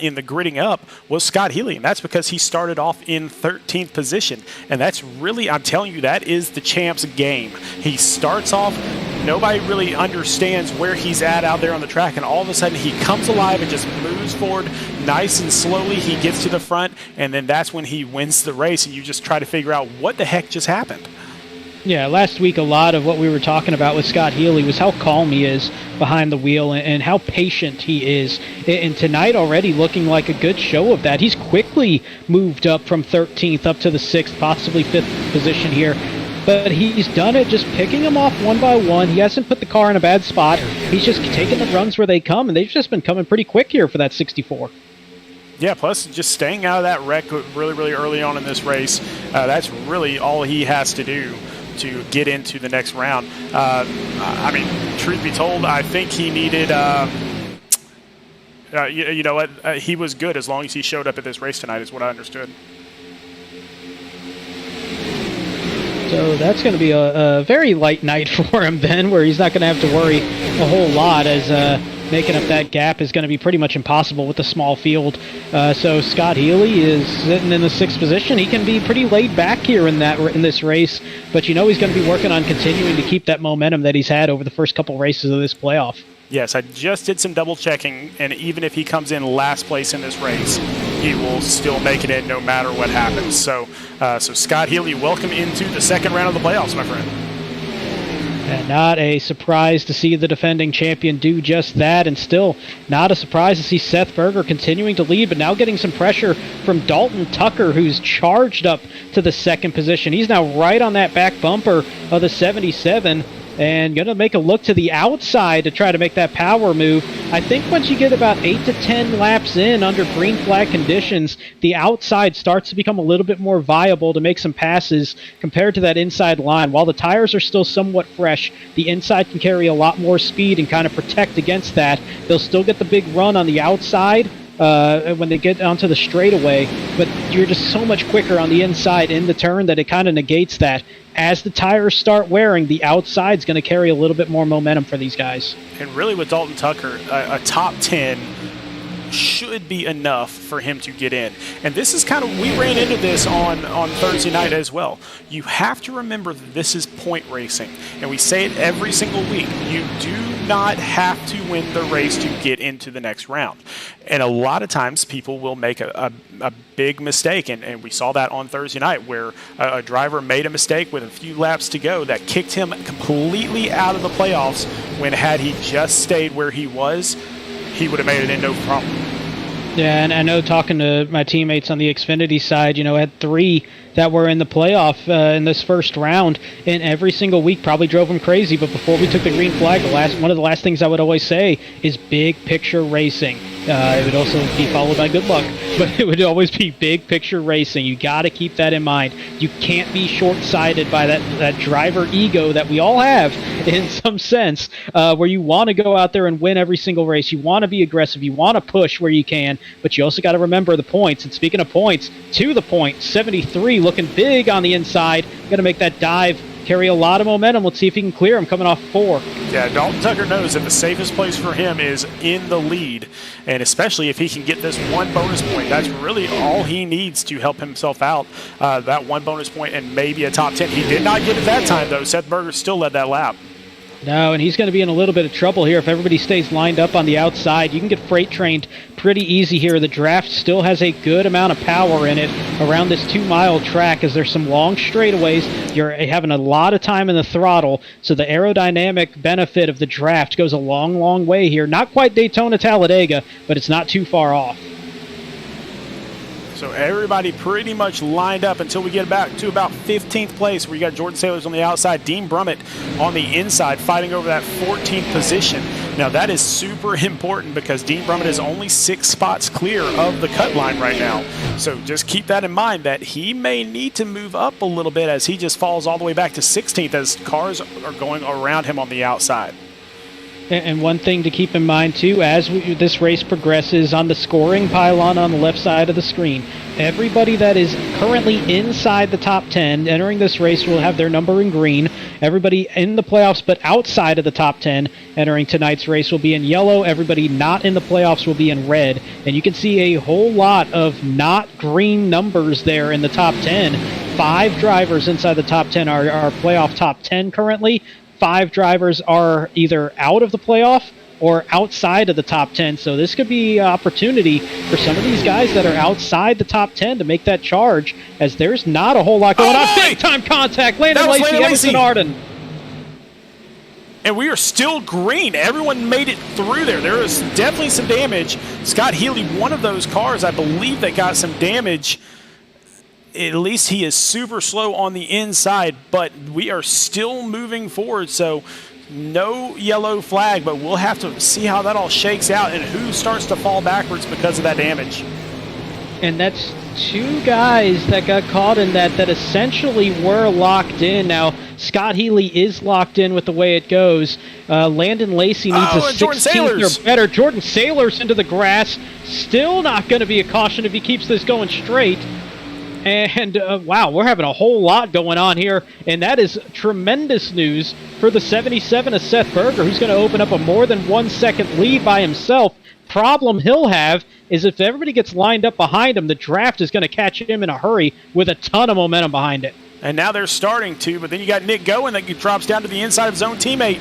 in the gridding up was Scott Healy, and that's because he started off in 13th position. And that's really, I'm telling you, that is the champ's game. He starts off, nobody really understands where he's at out there on the track, and all of a sudden he comes alive and just moves forward nice and slowly. He gets to the front, and then that's when he wins the race, and you just try to figure out what the heck just happened. Yeah, last week a lot of what we were talking about with Scott Healy was how calm he is behind the wheel and how patient he is. And tonight already looking like a good show of that. He's quickly moved up from 13th up to the 6th, possibly 5th position here. But he's done it just picking them off one by one. He hasn't put the car in a bad spot. He's just taking the runs where they come, and they've just been coming pretty quick here for that 64. Yeah, plus just staying out of that wreck really, really early on in this race, that's really all he has to do to get into the next round. I mean, truth be told, I think he needed, you know what, he was good as long as he showed up at this race tonight is what I understood. So that's going to be a very light night for him then, where he's not going to have to worry a whole lot, as making up that gap is going to be pretty much impossible with the small field. So Scott Healy is sitting in the 6th position. He can be pretty laid back here in this race, but you know he's going to be working on continuing to keep that momentum that he's had over the first couple races of this playoff. Yes, I just did some double checking, and even if he comes in last place in this race, he will still make it in no matter what happens. So Scott Healy, welcome into the second round of the playoffs, my friend. And not a surprise to see the defending champion do just that, and still not a surprise to see Seth Berger continuing to lead, but now getting some pressure from Dalton Tucker, who's charged up to the 2nd position. He's now right on that back bumper of the 77, and going to make a look to the outside to try to make that power move. I think once you get about 8 to 10 laps in under green flag conditions, the outside starts to become a little bit more viable to make some passes compared to that inside line. While the tires are still somewhat fresh, the inside can carry a lot more speed and kind of protect against that. They'll still get the big run on the outside, when they get onto the straightaway, but you're just so much quicker on the inside in the turn that it kind of negates that. As the tires start wearing, the outside's going to carry a little bit more momentum for these guys. And really with Dalton Tucker, a top 10 should be enough for him to get in. And this is kind of, we ran into this on Thursday night as well. You have to remember that this is point racing, and we say it every single week. You do not have to win the race to get into the next round. And a lot of times people will make a big mistake, and we saw that on Thursday night where a driver made a mistake with a few laps to go that kicked him completely out of the playoffs, when had he just stayed where he was, he would have made it in no problem. Yeah, and I know, talking to my teammates on the Xfinity side, I had 3 that were in the playoff in this first round, and every single week probably drove them crazy. But before we took the green flag, one of the last things I would always say is big picture racing. It would also be followed by good luck, but it would always be big picture racing. You got to keep that in mind. You can't be short-sighted by that driver ego that we all have in some sense, where you want to go out there and win every single race. You want to be aggressive. You want to push where you can, but you also got to remember the points. And speaking of points, to the point, 73 looking big on the inside. Got to make that dive carry a lot of momentum. Let's see if he can clear him coming off 4. Yeah, Dalton Tucker knows that the safest place for him is in the lead, and especially if he can get this 1 bonus point. That's really all he needs to help himself out, that 1 bonus point and maybe a top 10. He did not get it that time, though. Seth Berger still led that lap. No, and he's going to be in a little bit of trouble here if everybody stays lined up on the outside. You can get freight trained pretty easy here. The draft still has a good amount of power in it around this 2-mile track, as there's some long straightaways. You're having a lot of time in the throttle, so the aerodynamic benefit of the draft goes a long, long way here. Not quite Daytona Talladega, but it's not too far off. So everybody pretty much lined up until we get back to about 15th place, where you got Jordan Sailors on the outside, Dean Brummett on the inside, fighting over that 14th position. Now that is super important, because Dean Brummett is only 6 spots clear of the cut line right now. So just keep that in mind, that he may need to move up a little bit as he just falls all the way back to 16th as cars are going around him on the outside. And one thing to keep in mind, too, as this race progresses, on the scoring pylon on the left side of the screen, everybody that is currently inside the top 10 entering this race will have their number in green. Everybody in the playoffs but outside of the top 10 entering tonight's race will be in yellow. Everybody not in the playoffs will be in red. And you can see a whole lot of not green numbers there in the top 10. 5 drivers inside the top 10 are playoff top 10 currently. 5 drivers are either out of the playoff or outside of the top 10. So this could be an opportunity for some of these guys that are outside the top 10 to make that charge, as there's not a whole lot going on. Big time contact. Landon Lacy, Emerson Arden. And we are still green. Everyone made it through there. There is definitely some damage. Scott Healy, one of those cars, I believe, that got some damage. At least he is super slow on the inside, but we are still moving forward. So no yellow flag, but we'll have to see how that all shakes out and who starts to fall backwards because of that damage. And that's 2 guys that got caught in that essentially were locked in. Now, Scott Healy is locked in with the way it goes. Landon Lacy needs a 16th or better. Jordan Sailors into the grass. Still not going to be a caution if he keeps this going straight. And, wow, we're having a whole lot going on here, and that is tremendous news for the 77 of Seth Berger, who's going to open up a more than 1 second lead by himself. Problem he'll have is if everybody gets lined up behind him, the draft is going to catch him in a hurry with a ton of momentum behind it. And now they're starting to, but then you got Nick Gowen that drops down to the inside of his own teammate.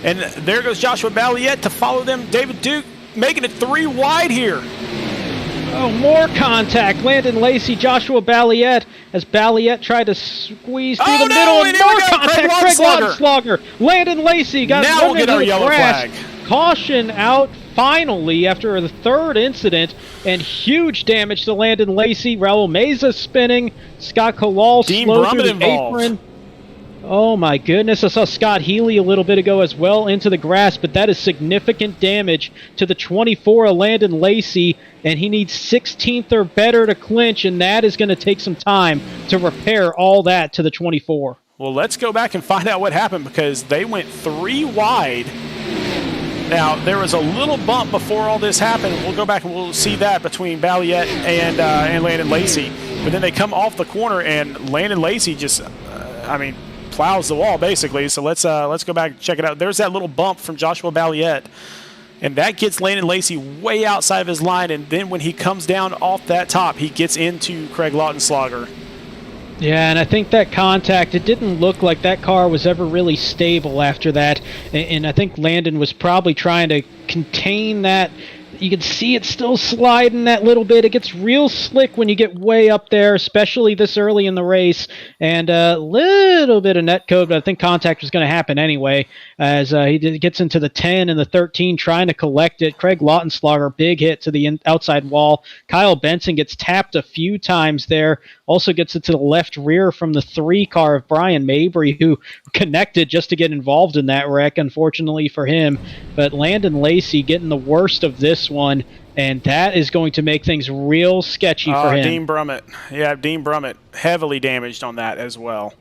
And there goes Joshua Balliet to follow them. David Duke making it 3 wide here. Oh, more contact. Landon Lacy, Joshua Balliet, as Balliet tried to squeeze through the middle, and more contact. Craig Ladenslogger. Landon Lacy got now we'll get our yellow flag. Caution out finally after the 3rd incident, and huge damage to Landon Lacy. Raul Meza spinning. Scott Kalal slowed through the apron. Oh my goodness, I saw Scott Healy a little bit ago as well into the grass, but that is significant damage to the 24 of Landon Lacy, and he needs 16th or better to clinch, and that is going to take some time to repair all that to the 24. Well, let's go back and find out what happened, because they went 3 wide Now, there was a little bump before all this happened. We'll go back and we'll see that between Balliet and Landon Lacy. But then they come off the corner, and Landon Lacy just, plows the wall, basically. So let's go back and check it out. There's that little bump from Joshua Balliet. And that gets Landon Lacy way outside of his line. And then when he comes down off that top, he gets into Craig Lautenschlager. Yeah, and I think that contact, it didn't look like that car was ever really stable after that. And I think Landon was probably trying to contain that. You can see it still sliding that little bit. It gets real slick when you get way up there, especially this early in the race. And a little bit of netcode, but I think contact was going to happen anyway as he gets into the 10 and the 13 trying to collect it. Craig Lautenschlager, big hit to the outside wall. Kyle Benson gets tapped a few times there. Also gets it to the left rear from the 3 car of Brian Mabry, who connected just to get involved in that wreck, unfortunately for him. But Landon Lacy getting the worst of this one, and that is going to make things real sketchy for him. Dean Brummett. Yeah, Dean Brummett heavily damaged on that as well.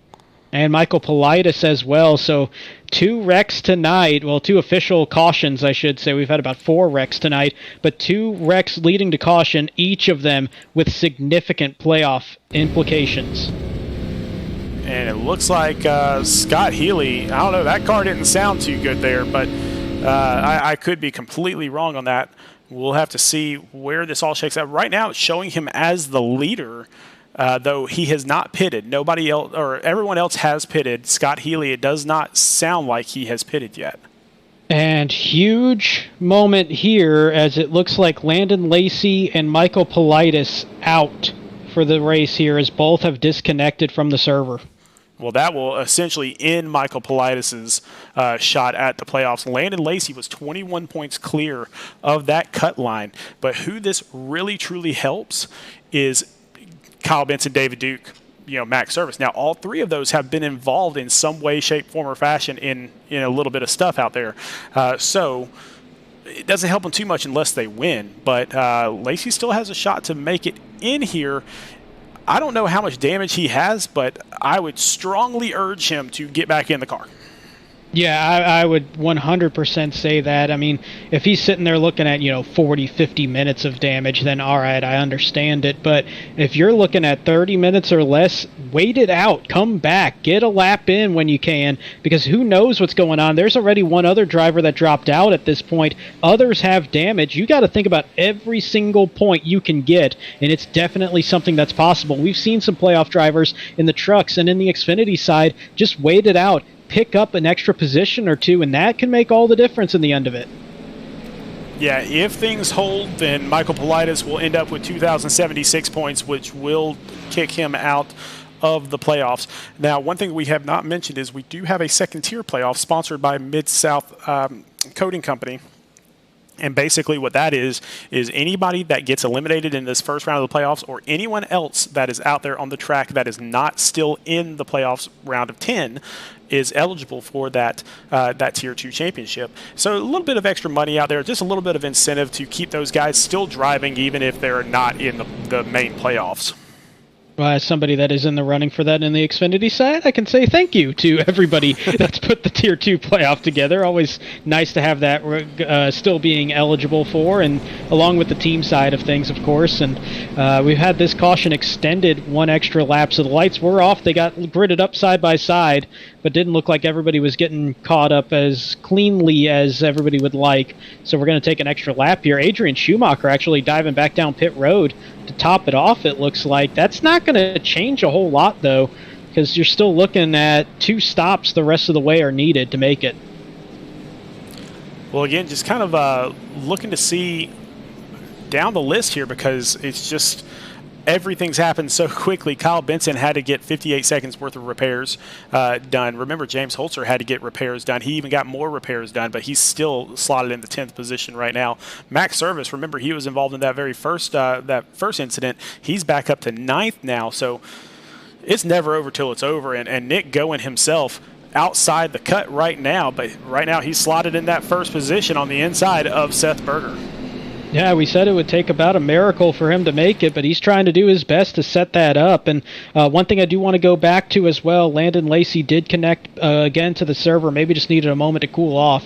And Michael Politis as well. So 2 wrecks tonight. Well, 2 official cautions, I should say. We've had about 4 wrecks tonight, but 2 wrecks leading to caution, each of them with significant playoff implications. And it looks like Scott Healy, I don't know, that car didn't sound too good there, but I could be completely wrong on that. We'll have to see where this all shakes out. Right now, it's showing him as the leader, though he has not pitted. Nobody else, or everyone else has pitted. Scott Healy, it does not sound like he has pitted yet. And huge moment here as it looks like Landon Lacy and Michael Politis out for the race here as both have disconnected from the server. Well, that will essentially end Michael Politis' shot at the playoffs. Landon Lacy was 21 points clear of that cut line. But who this really, truly helps is Kyle Benson, David Duke, Max Service. Now, all 3 of those have been involved in some way, shape, form, or fashion in a little bit of stuff out there. So it doesn't help them too much unless they win. But Lacy still has a shot to make it in here. I don't know how much damage he has, but I would strongly urge him to get back in the car. Yeah, I would 100% say that. I mean, if he's sitting there looking at, 40, 50 minutes of damage, then all right, I understand it. But if you're looking at 30 minutes or less, wait it out. Come back. Get a lap in when you can, because who knows what's going on. There's already one other driver that dropped out at this point. Others have damage. You got to think about every single point you can get, and it's definitely something that's possible. We've seen some playoff drivers in the trucks and in the Xfinity side just wait it out. Pick up an extra position or 2, and that can make all the difference in the end of it. Yeah, if things hold, then Michael Politis will end up with 2,076 points, which will kick him out of the playoffs. Now, one thing we have not mentioned is we do have a second-tier playoff sponsored by Mid-South Coating Company. And basically what that is anybody that gets eliminated in this first round of the playoffs, or anyone else that is out there on the track that is not still in the playoffs round of 10, is eligible for that Tier 2 championship. So a little bit of extra money out there, just a little bit of incentive to keep those guys still driving even if they're not in the main playoffs. Well, as somebody that is in the running for that in the Xfinity side, I can say thank you to everybody that's put the Tier 2 playoff together. Always nice to have that still being eligible for, and along with the team side of things, of course. And we've had this caution extended 1 extra lap, so the lights were off. They got gridded up side by side, but didn't look like everybody was getting caught up as cleanly as everybody would like. So we're going to take an extra lap here. Adrian Schumacher actually diving back down pit road to top it off, it looks like. That's not going to change a whole lot, though, because you're still looking at 2 stops the rest of the way are needed to make it. Well, again, just kind of looking to see down the list here, because it's just everything's happened so quickly. Kyle Benson had to get 58 seconds worth of repairs done. Remember, James Holtzer had to get repairs done. He even got more repairs done, but he's still slotted in the 10th position right now. Max Service, remember, he was involved in that very first incident. He's back up to 9th now, so it's never over till it's over. And Nick Goen himself outside the cut right now, but right now he's slotted in that first position on the inside of Seth Berger. Yeah, we said it would take about a miracle for him to make it, but he's trying to do his best to set that up. And one thing I do want to go back to as well, Landon Lacy did connect again to the server, maybe just needed a moment to cool off.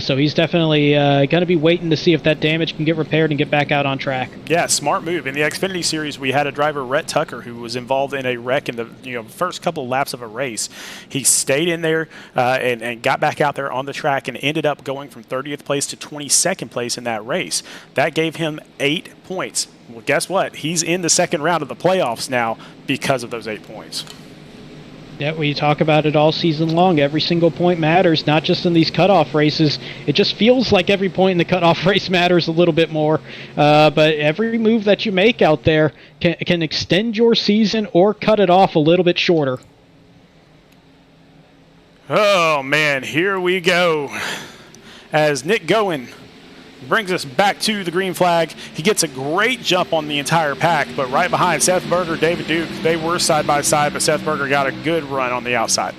So he's definitely going to be waiting to see if that damage can get repaired and get back out on track. Yeah, smart move. In the Xfinity Series, we had a driver, Rhett Tucker, who was involved in a wreck in the first couple of laps of a race. He stayed in there and got back out there on the track and ended up going from 30th place to 22nd place in that race. That gave him 8 points. Well, guess what? He's in the second round of the playoffs now because of those 8 points. Yeah, we talk about it all season long. Every single point matters, not just in these cutoff races. It just feels like every point in the cutoff race matters a little bit more. But every move that you make out there can extend your season or cut it off a little bit shorter. Oh, man, here we go. As Nick Gowen brings us back to the green flag. He gets a great jump on the entire pack, but right behind Seth Berger, David Duke, they were side by side, but Seth Berger got a good run on the outside.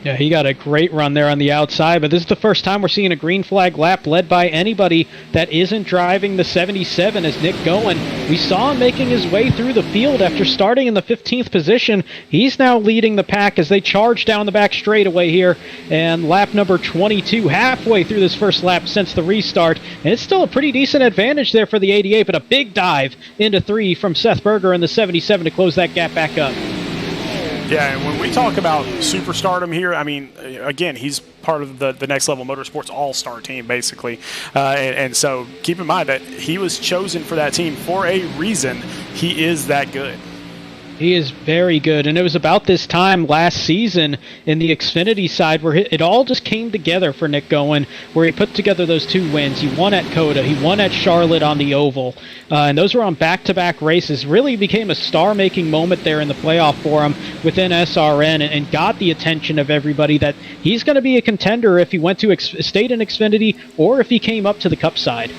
Yeah, he got a great run there on the outside, but this is the first time we're seeing a green flag lap led by anybody that isn't driving the 77 as Nick Gowen. We saw him making his way through the field after starting in the 15th position. He's now leading the pack as they charge down the back straightaway here, and lap number 22, halfway through this first lap since the restart, and it's still a pretty decent advantage there for the 88, but a big dive into 3 from Seth Berger in the 77 to close that gap back up. Yeah, and when we talk about superstardom here, I mean, again, he's part of the Next Level Motorsports all-star team, basically. And so keep in mind that he was chosen for that team for a reason. He is that good. He is very good, and it was about this time last season in the Xfinity side where it all just came together for Nick Gowen, where he put together those 2 wins. He won at COTA, he won at Charlotte on the Oval, and those were on back-to-back races. Really became a star-making moment there in the playoff for him within SRN and got the attention of everybody that he's going to be a contender if he went to stayed in Xfinity or if he came up to the Cup side.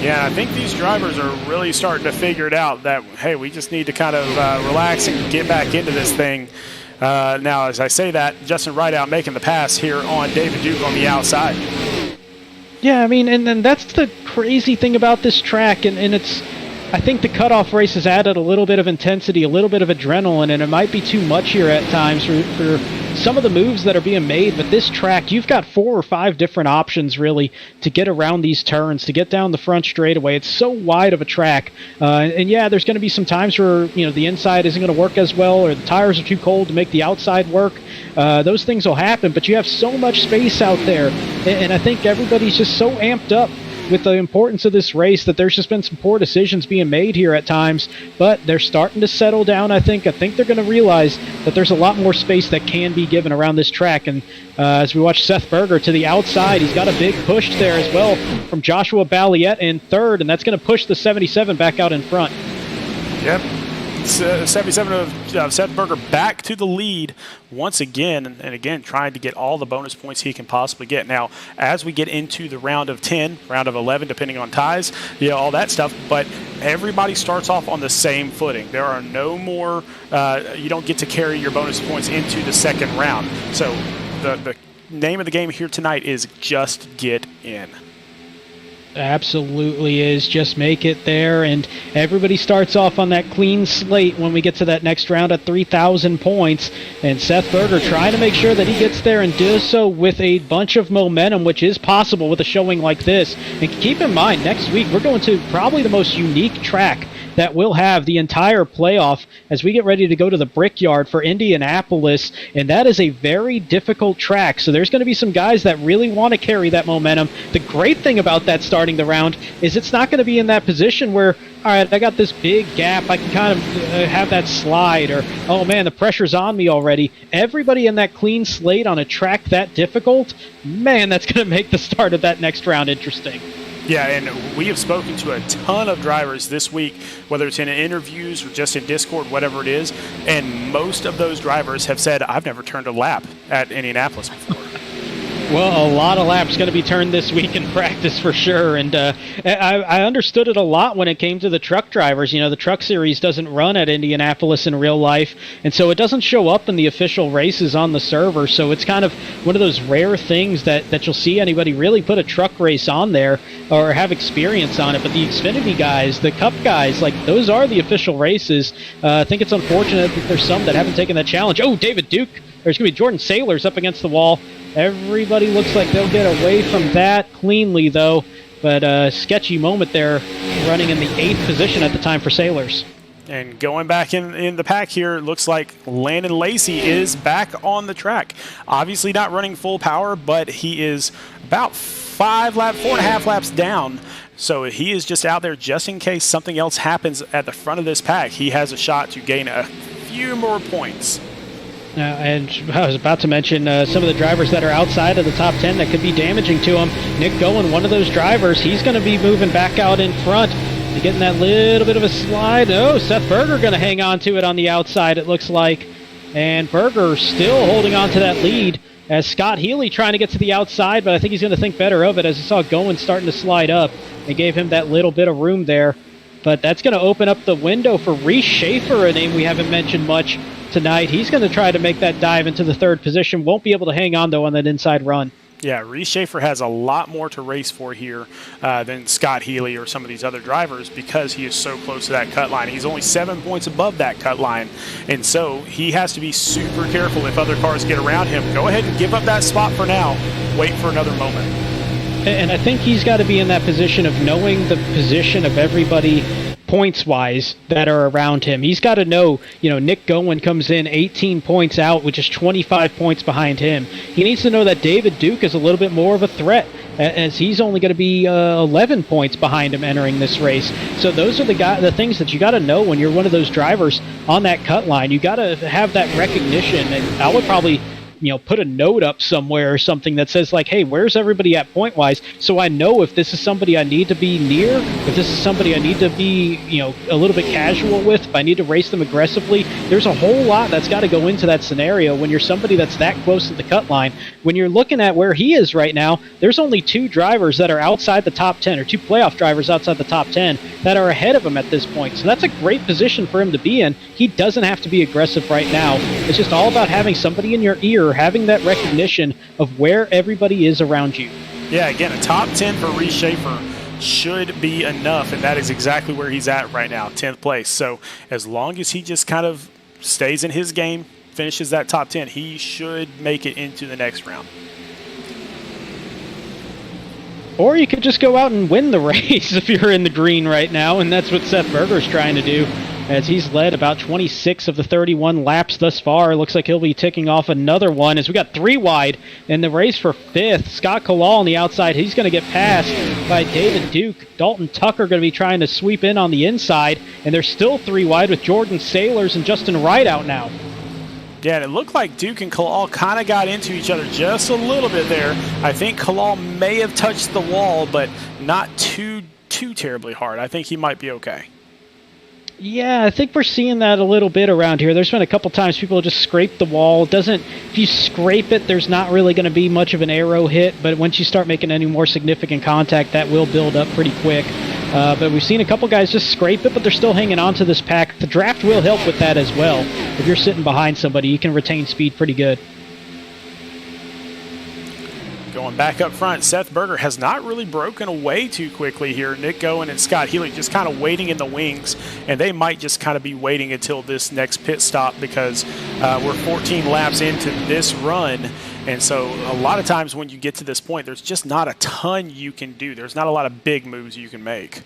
Yeah, I think these drivers are really starting to figure it out that, hey, we just need to kind of relax and get back into this thing. Now, as I say that, Justin Rideout making the pass here on David Duke on the outside. Yeah, I mean, and that's the crazy thing about this track, and it's, I think the cutoff race has added a little bit of intensity, a little bit of adrenaline, and it might be too much here at times for some of the moves that are being made, but this track, you've got 4 or 5 different options, really, to get around these turns, to get down the front straightaway. It's so wide of a track, and yeah, there's going to be some times where, the inside isn't going to work as well, or the tires are too cold to make the outside work. Those things will happen, but you have so much space out there, and I think everybody's just so amped up with the importance of this race that there's just been some poor decisions being made here at times, but they're starting to settle down, I think. I think they're going to realize that there's a lot more space that can be given around this track, and as we watch Seth Berger to the outside, he's got a big push there as well from Joshua Balliet in third, and that's going to push the 77 back out in front. Yep. 77 of Seth Berger back to the lead once again, and again trying to get all the bonus points he can possibly get. Now, as we get into the round of 10, round of 11, depending on ties, all that stuff, but everybody starts off on the same footing. There are no more, you don't get to carry your bonus points into the second round. So the name of the game here tonight is just get in. Absolutely is. Just make it there, and everybody starts off on that clean slate when we get to that next round at 3,000 points, and Seth Berger trying to make sure that he gets there and does so with a bunch of momentum, which is possible with a showing like this. And keep in mind, next week we're going to probably the most unique track that will have the entire playoff as we get ready to go to the Brickyard for Indianapolis, and that is a very difficult track, so there's going to be some guys that really want to carry that momentum. The great thing about that starting the round is it's not going to be in that position where, all right, I got this big gap, I can kind of have that slide, or, oh man, the pressure's on me already. Everybody in that clean slate on a track that difficult, man, that's going to make the start of that next round interesting. Yeah, and we have spoken to a ton of drivers this week, whether it's in interviews or just in Discord, whatever it is, and most of those drivers have said, I've never turned a lap at Indianapolis before. Well, a lot of laps going to be turned this week in practice for sure, and I understood it a lot when it came to the truck drivers. You know, the truck series doesn't run at Indianapolis in real life, and so it doesn't show up in the official races on the server, so it's kind of one of those rare things that you'll see anybody really put a truck race on there or have experience on it. But the Xfinity guys, the Cup guys, like, those are the official races. I think it's unfortunate that there's some that haven't taken that challenge. Oh, David Duke. There's going to be Jordan Sailors up against the wall. Everybody looks like they'll get away from that cleanly, though. But a sketchy moment there, running in the 8th position at the time for Sailors. And going back in the pack here, it looks like Landon Lacy is back on the track. Obviously not running full power, but he is about 4.5 laps down. So he is just out there just in case something else happens at the front of this pack. He has a shot to gain a few more points. And I was about to mention some of the drivers that are outside of the top 10 that could be damaging to him. Nick Gowen, one of those drivers, he's going to be moving back out in front. Getting that little bit of a slide. Oh, Seth Berger going to hang on to it on the outside, it looks like. And Berger still holding on to that lead as Scott Healy trying to get to the outside, but I think he's going to think better of it as he saw Gowen starting to slide up. It gave him that little bit of room there. But that's going to open up the window for Reese Schaefer, a name we haven't mentioned much tonight. He's going to try to make that dive into the 3rd position. Won't be able to hang on, though, on that inside run. Yeah, Reese Schaefer has a lot more to race for here than Scott Healy or some of these other drivers because he is so close to that cut line. He's only 7 points above that cut line, and so he has to be super careful if other cars get around him. Go ahead and give up that spot for now. Wait for another moment. And I think he's got to be in that position of knowing the position of everybody points-wise that are around him. He's got to know, Nick Gowen comes in 18 points out, which is 25 points behind him. He needs to know that David Duke is a little bit more of a threat, as he's only going to be 11 points behind him entering this race. So those are the things that you got to know when you're one of those drivers on that cut line. You got to have that recognition, and I would probably put a note up somewhere or something that says, like, hey, where's everybody at point-wise, so I know if this is somebody I need to be near, if this is somebody I need to be, a little bit casual with, if I need to race them aggressively. There's a whole lot that's got to go into that scenario when you're somebody that's that close to the cut line. When you're looking at where he is right now, there's only 2 drivers that are outside the top 10, or 2 playoff drivers outside the top 10 that are ahead of him at this point. So that's a great position for him to be in. He doesn't have to be aggressive right now. It's just all about having somebody in your ear, having that recognition of where everybody is around you. Yeah, again, a top 10 for Reese Schaefer should be enough, and that is exactly where he's at right now, 10th place. So as long as he just kind of stays in his game, finishes that top 10, he should make it into the next round. Or you could just go out and win the race if you're in the green right now, and that's what Seth Berger's trying to do, as he's led about 26 of the 31 laps thus far. Looks like he'll be ticking off another one, as we got 3 wide in the race for 5th. Scott Kalal on the outside, he's going to get passed by David Duke. Dalton Tucker going to be trying to sweep in on the inside, and they're still 3 wide with Jordan Sailors and Justin Wright out now. Yeah, and it looked like Duke and Kalal kind of got into each other just a little bit there. I think Kalal may have touched the wall, but not too terribly hard. I think he might be okay. Yeah, I think we're seeing that a little bit around here. There's been a couple times people just scrape the wall. If you scrape it, there's not really going to be much of an arrow hit, but once you start making any more significant contact, that will build up pretty quick. But we've seen a couple guys just scrape it, but they're still hanging on to this pack. The draft will help with that as well. If you're sitting behind somebody, you can retain speed pretty good. Going back up front, Seth Berger has not really broken away too quickly here. Nick Gowen and Scott Healy just kind of waiting in the wings, and they might just kind of be waiting until this next pit stop because we're 14 laps into this run. And so a lot of times when you get to this point, there's just not a ton you can do. There's not a lot of big moves you can make.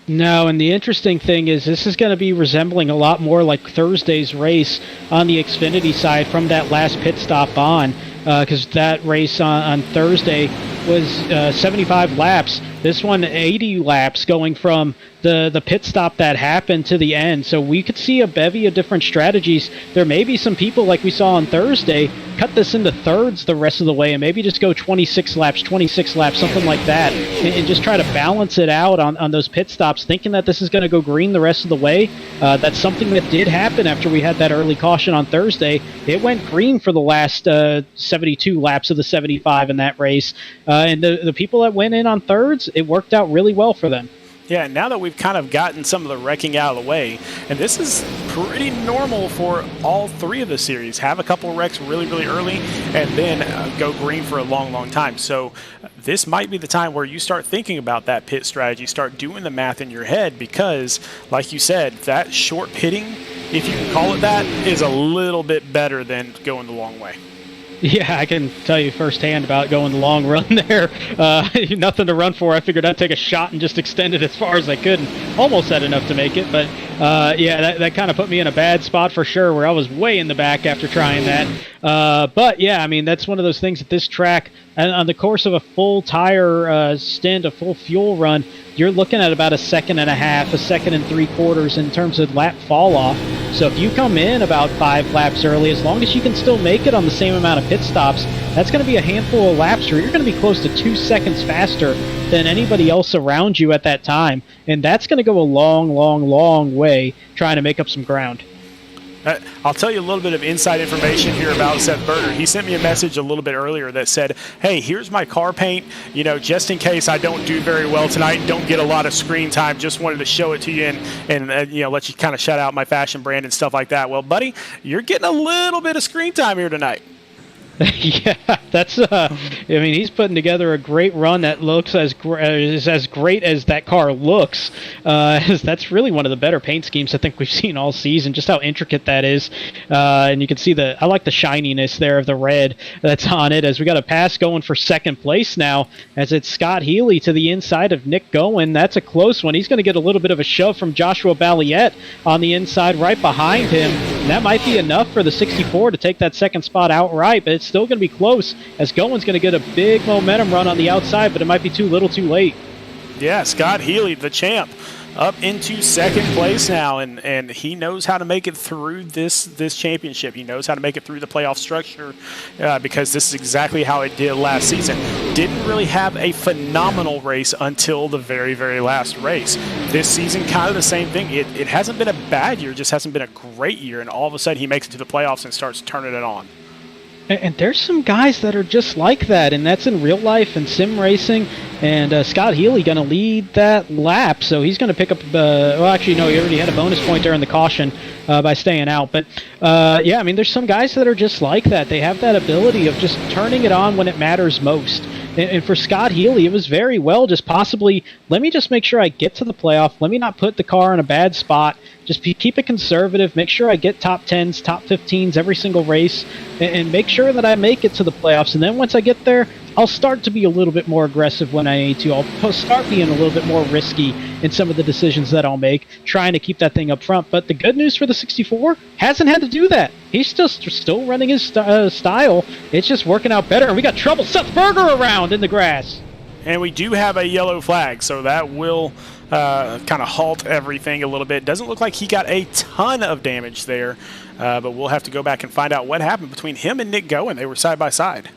No, and the interesting thing is this is going to be resembling a lot more like Thursday's race on the Xfinity side from that last pit stop on, because that race on Thursday was 75 laps. This one 80 laps going from the pit stop that happened to the end. So we could see a bevy of different strategies. There may be some people, like we saw on Thursday, cut this into thirds the rest of the way and maybe just go 26 laps, something like that, and just try to balance it out on those pit stops, thinking that this is going to go green the rest of the way. That's something that did happen after we had that early caution on Thursday. It went green for the last 72 laps of the 75 in that race. And the people that went in on thirds, it worked out really well for them. Yeah, now that we've kind of gotten some of the wrecking out of the way, and this is pretty normal for all three of the series, have a couple wrecks really, really early, and then go green for a long, long time. So this might be the time where you start thinking about that pit strategy, start doing the math in your head, because, like you said, that short pitting, if you can call it that, is a little bit better than going the long way. Yeah, I can tell you firsthand about going the long run there. Nothing to run for. I figured I'd take a shot and just extend it as far as I could, and almost had enough to make it. But yeah, that kind of put me in a bad spot for sure, where I was way in the back after trying that. But yeah, I mean, that's one of those things at this track, on the course of a full tire stint, a full fuel run, you're looking at about a second and a half, a second and 3/4 in terms of lap fall off. So if you come in about 5 laps early, as long as you can still make it on the same amount of pit stops, that's going to be a handful of laps where you're going to be close to 2 seconds faster than anybody else around you at that time. And that's going to go a long, long, long way trying to make up some ground. I'll tell you a little bit of inside information here about Seth Berger. He sent me a message a little bit earlier that said, hey, here's my car paint, just in case I don't do very well tonight, don't get a lot of screen time, just wanted to show it to you and let you kind of shout out my fashion brand and stuff like that. Well, buddy, you're getting a little bit of screen time here tonight. Yeah, that's. I mean, he's putting together a great run that looks is as great as that car looks. That's really one of the better paint schemes I think we've seen all season. Just how intricate that is, and you can see I like the shininess there of the red that's on it. As we got a pass going for second place now, as it's Scott Healy to the inside of Nick Gowen. That's a close one. He's going to get a little bit of a shove from Joshua Balliet on the inside, right behind him. And that might be enough for the 64 to take that second spot outright, but it's still going to be close, as Gowen's going to get a big momentum run on the outside, but it might be too little too late. Yeah, Scott Healy, the champ, up into second place now, and he knows how to make it through this championship. He knows how to make it through the playoff structure, because this is exactly how it did last season. Didn't really have a phenomenal race until the very, very last race. This season, kind of the same thing. It hasn't been a bad year, just hasn't been a great year, and all of a sudden he makes it to the playoffs and starts turning it on. And there's some guys that are just like that, and that's in real life and sim racing. And Scott Healy going to lead that lap, so he's going to pick up. Well, actually, no, he already had a bonus point during the caution by staying out. But yeah, I mean, there's some guys that are just like that. They have that ability of just turning it on when it matters most. And for Scott Healy, it was very well just possibly, let me just make sure I get to the playoff. Let me not put the car in a bad spot. Just keep it conservative. Make sure I get top 10s, top 15s every single race, and make sure that I make it to the playoffs. And then once I get there, I'll start to be a little bit more aggressive when I need to. I'll start being a little bit more risky in some of the decisions that I'll make, trying to keep that thing up front. But the good news for the 64, hasn't had to do that. He's still running his style. It's just working out better. And we got trouble. Seth Berger around in the grass. And we do have a yellow flag, so that will kind of halt everything a little bit. Doesn't look like he got a ton of damage there, but we'll have to go back and find out what happened between him and Nick Gowen. They were side by side.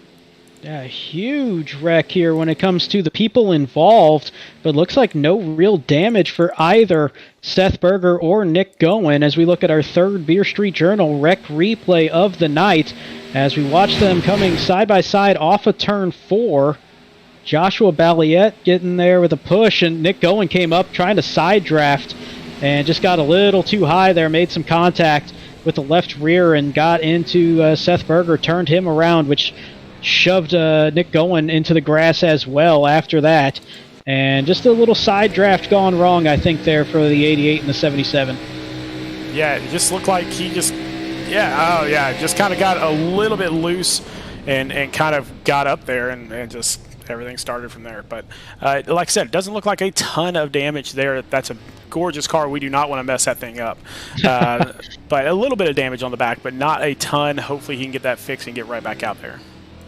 Yeah, huge wreck here when it comes to the people involved, but looks like no real damage for either Seth Berger or Nick Gowen as we look at our third Beer Street Journal wreck replay of the night as we watch them coming side by side off of turn 4. Joshua Balliet getting there with a push, and Nick Gowen came up trying to side draft and just got a little too high there, made some contact with the left rear and got into Seth Berger, turned him around, which shoved Nick Gowen into the grass as well after that. And just a little side draft gone wrong, I think, there for the 88 and the 77. Yeah, it just looked like he just, just kind of got a little bit loose and kind of got up there and just everything started from there. But like I said, it doesn't look like a ton of damage there. That's a gorgeous car. We do not want to mess that thing up. But a little bit of damage on the back, but not a ton. Hopefully he can get that fixed and get right back out there.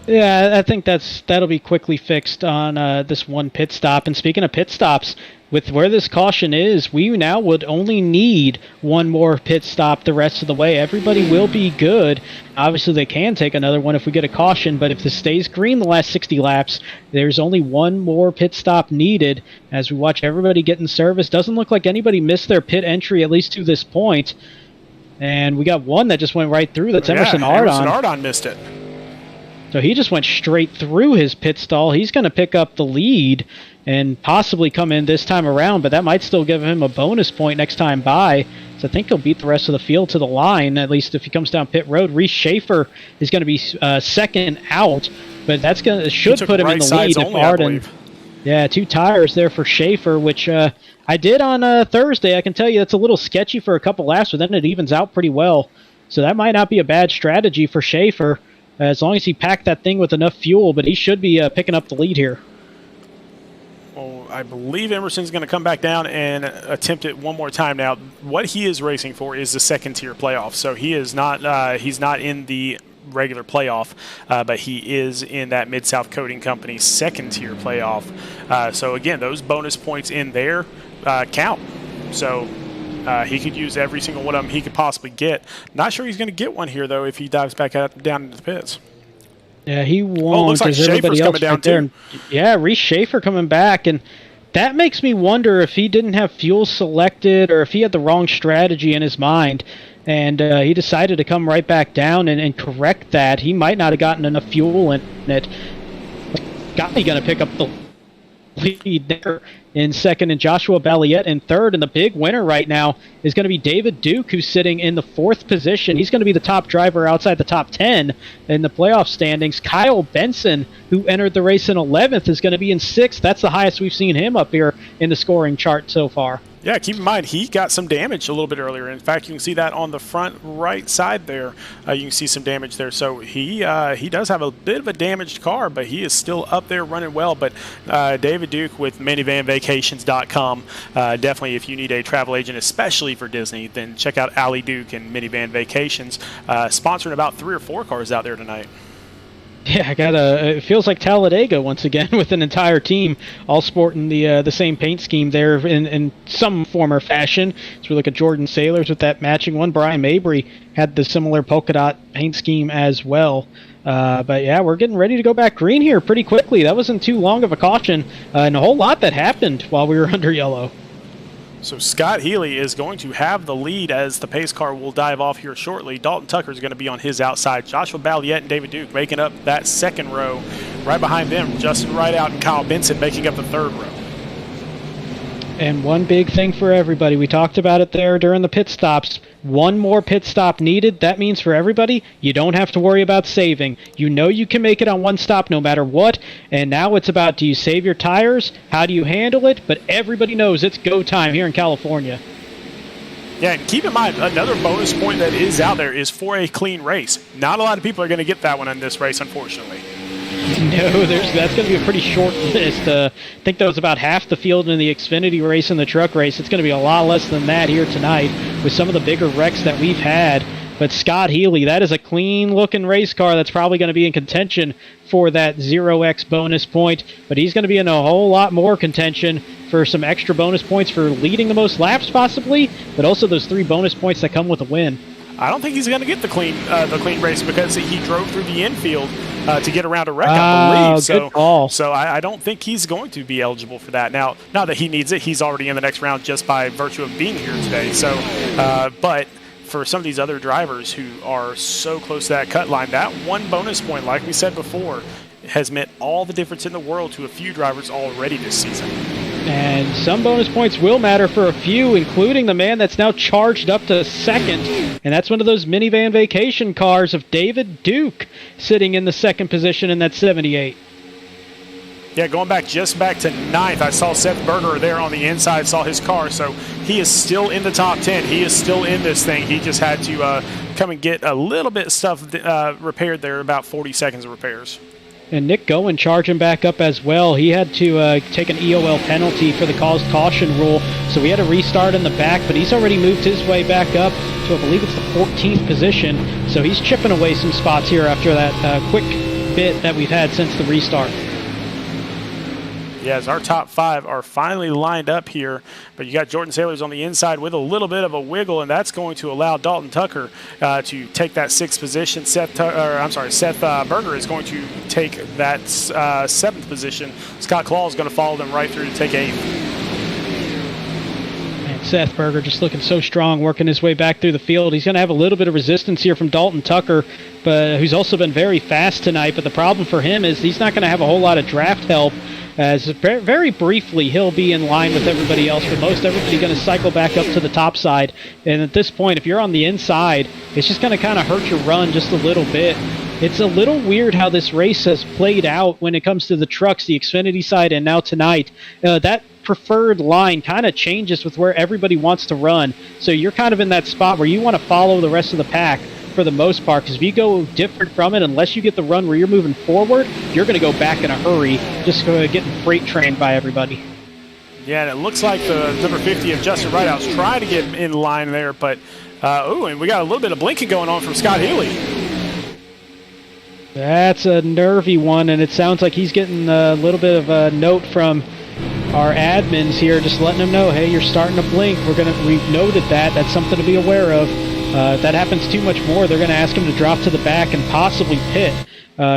Yeah, I think that'll be quickly fixed on this one pit stop. And speaking of pit stops, with where this caution is, we now would only need one more pit stop the rest of the way. Everybody will be good. Obviously, they can take another one if we get a caution, but if this stays green the last 60 laps, there's only one more pit stop needed as we watch everybody get in service. Doesn't look like anybody missed their pit entry, at least to this point. And we got one that just went right through. That's Emerson Ardon. Emerson Ardon missed it. So he just went straight through his pit stall. He's going to pick up the lead and possibly come in this time around, but that might still give him a bonus point next time by. So I think he'll beat the rest of the field to the line, at least if he comes down pit road. Reese Schaefer is going to be second out, but should put him in the lead if Ardon. Yeah, 2 tires there for Schaefer, which I did on Thursday. I can tell you that's a little sketchy for a couple laps, but then it evens out pretty well. So that might not be a bad strategy for Schaefer, as long as he packed that thing with enough fuel, but he should be picking up the lead here. Well, I believe Emerson's going to come back down and attempt it one more time. Now, what he is racing for is the second-tier playoff, so he is not he's not in the regular playoff, but he is in that Mid-South Coating Company second-tier playoff. So, again, those bonus points in there count. So he could use every single one of them he could possibly get. Not sure he's going to get one here, though, if he dives back down into the pits. Yeah, he won't. Oh, looks like Schaefer's coming down, too. Yeah, Reese Schaefer coming back, and that makes me wonder if he didn't have fuel selected or if he had the wrong strategy in his mind, and he decided to come right back down and correct that. He might not have gotten enough fuel in it. Got me going to pick up the lead there in second, and Joshua Balliet in third, and the big winner right now is going to be David Duke, who's sitting in the 4th position. He's going to be the top driver outside the top 10 in the playoff standings. Kyle Benson, who entered the race in 11th, is going to be in 6th. That's the highest we've seen him up here in the scoring chart so far. Yeah, keep in mind, he got some damage a little bit earlier. In fact, you can see that on the front right side there. You can see some damage there. So he does have a bit of a damaged car, but he is still up there running well. But David Duke with minivanvacations.com, definitely if you need a travel agent, especially for Disney, then check out Allie Duke and Minivan Vacations, sponsoring about 3 or 4 cars out there tonight. Yeah, it feels like Talladega once again with an entire team all sporting the same paint scheme there in some form or fashion. So we look at Jordan Sailors with that matching one. Brian Mabry had the similar polka dot paint scheme as well. But yeah, we're getting ready to go back green here pretty quickly. That wasn't too long of a caution, and a whole lot that happened while we were under yellow. So Scott Healy is going to have the lead as the pace car will dive off here shortly. Dalton Tucker is going to be on his outside. Joshua Balliet and David Duke making up that second row. Right behind them, Justin Rideout and Kyle Benson making up the third row. And one big thing for everybody, we talked about it there during the pit stops. One more pit stop needed. That means for everybody, you don't have to worry about saving. You know you can make it on one stop no matter what. And now it's about, do you save your tires? How do you handle it? But everybody knows it's go time here in California. Yeah, and keep in mind, another bonus point that is out there is for a clean race. Not a lot of people are going to get that one in this race, unfortunately. No, that's going to be a pretty short list. I think that was about half the field in the Xfinity race and the truck race. It's going to be a lot less than that here tonight with some of the bigger wrecks that we've had. But Scott Healy, that is a clean-looking race car that's probably going to be in contention for that 0x bonus point. But he's going to be in a whole lot more contention for some extra bonus points for leading the most laps possibly, but also those 3 bonus points that come with a win. I don't think he's going to get the clean race because he drove through the infield to get around a wreck, I believe. Good call. So I don't think he's going to be eligible for that. Now, not that he needs it. He's already in the next round just by virtue of being here today. So, but for some of these other drivers who are so close to that cut line, that one bonus point, like we said before, has meant all the difference in the world to a few drivers already this season. And some bonus points will matter for a few, including the man that's now charged up to second. And that's one of those minivan vacation cars of David Duke sitting in the second position in that 78. Yeah, going back to ninth. I saw Seth Berger there on the inside, saw his car. So he is still in the top 10. He is still in this thing. He just had to come and get a little bit of stuff repaired there, about 40 seconds of repairs. And Nick Gowen charging back up as well. He had to take an EOL penalty for the caused caution rule, so we had to restart in the back, but he's already moved his way back up to, I believe it's the 14th position, so he's chipping away some spots here after that quick bit that we've had since the restart. Yeah, as our top 5 are finally lined up here, but you got Jordan Sailors on the inside with a little bit of a wiggle, and that's going to allow Dalton Tucker to take that 6th position. Seth Berger is going to take that 7th position. Scott Claw is going to follow them right through to take 8th. And Seth Berger just looking so strong, working his way back through the field. He's going to have a little bit of resistance here from Dalton Tucker, but who's also been very fast tonight. But the problem for him is he's not going to have a whole lot of draft help. As very briefly, he'll be in line with everybody else, but most everybody going to cycle back up to the top side. And at this point, if you're on the inside, it's just going to kind of hurt your run just a little bit. It's a little weird how this race has played out when it comes to the trucks, the Xfinity side, and now tonight. That preferred line kind of changes with where everybody wants to run. So you're kind of in that spot where you want to follow the rest of the pack for the most part, because if you go different from it, unless you get the run where you're moving forward, you're going to go back in a hurry, just getting freight trained by everybody. Yeah, and it looks like the number 50 of Justin Ridehouse trying to get in line there, but and we got a little bit of blinking going on from Scott Healy. That's a nervy one, and it sounds like he's getting a little bit of a note from our admins here, just letting them know, hey, you're starting to blink. We've noted that. That's something to be aware of. If that happens too much more, they're going to ask him to drop to the back and possibly pit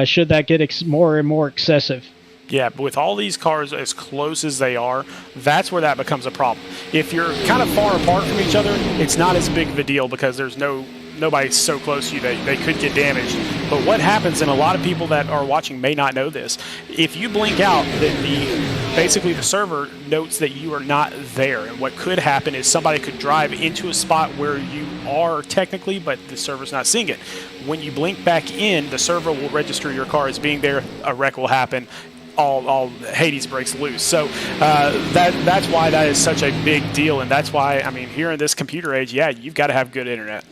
should that get more and more excessive. Yeah, but with all these cars as close as they are, that's where that becomes a problem. If you're kind of far apart from each other, it's not as big of a deal because there's nobody so close to you they could get damaged. But what happens, and a lot of people that are watching may not know this, if you blink out, basically the server notes that you are not there. And what could happen is somebody could drive into a spot where you are technically, but the server's not seeing it. When you blink back in, the server will register your car as being there. A wreck will happen. All Hades breaks loose. So that's why that is such a big deal. And that's why, I mean, here in this computer age, yeah, you've got to have good internet.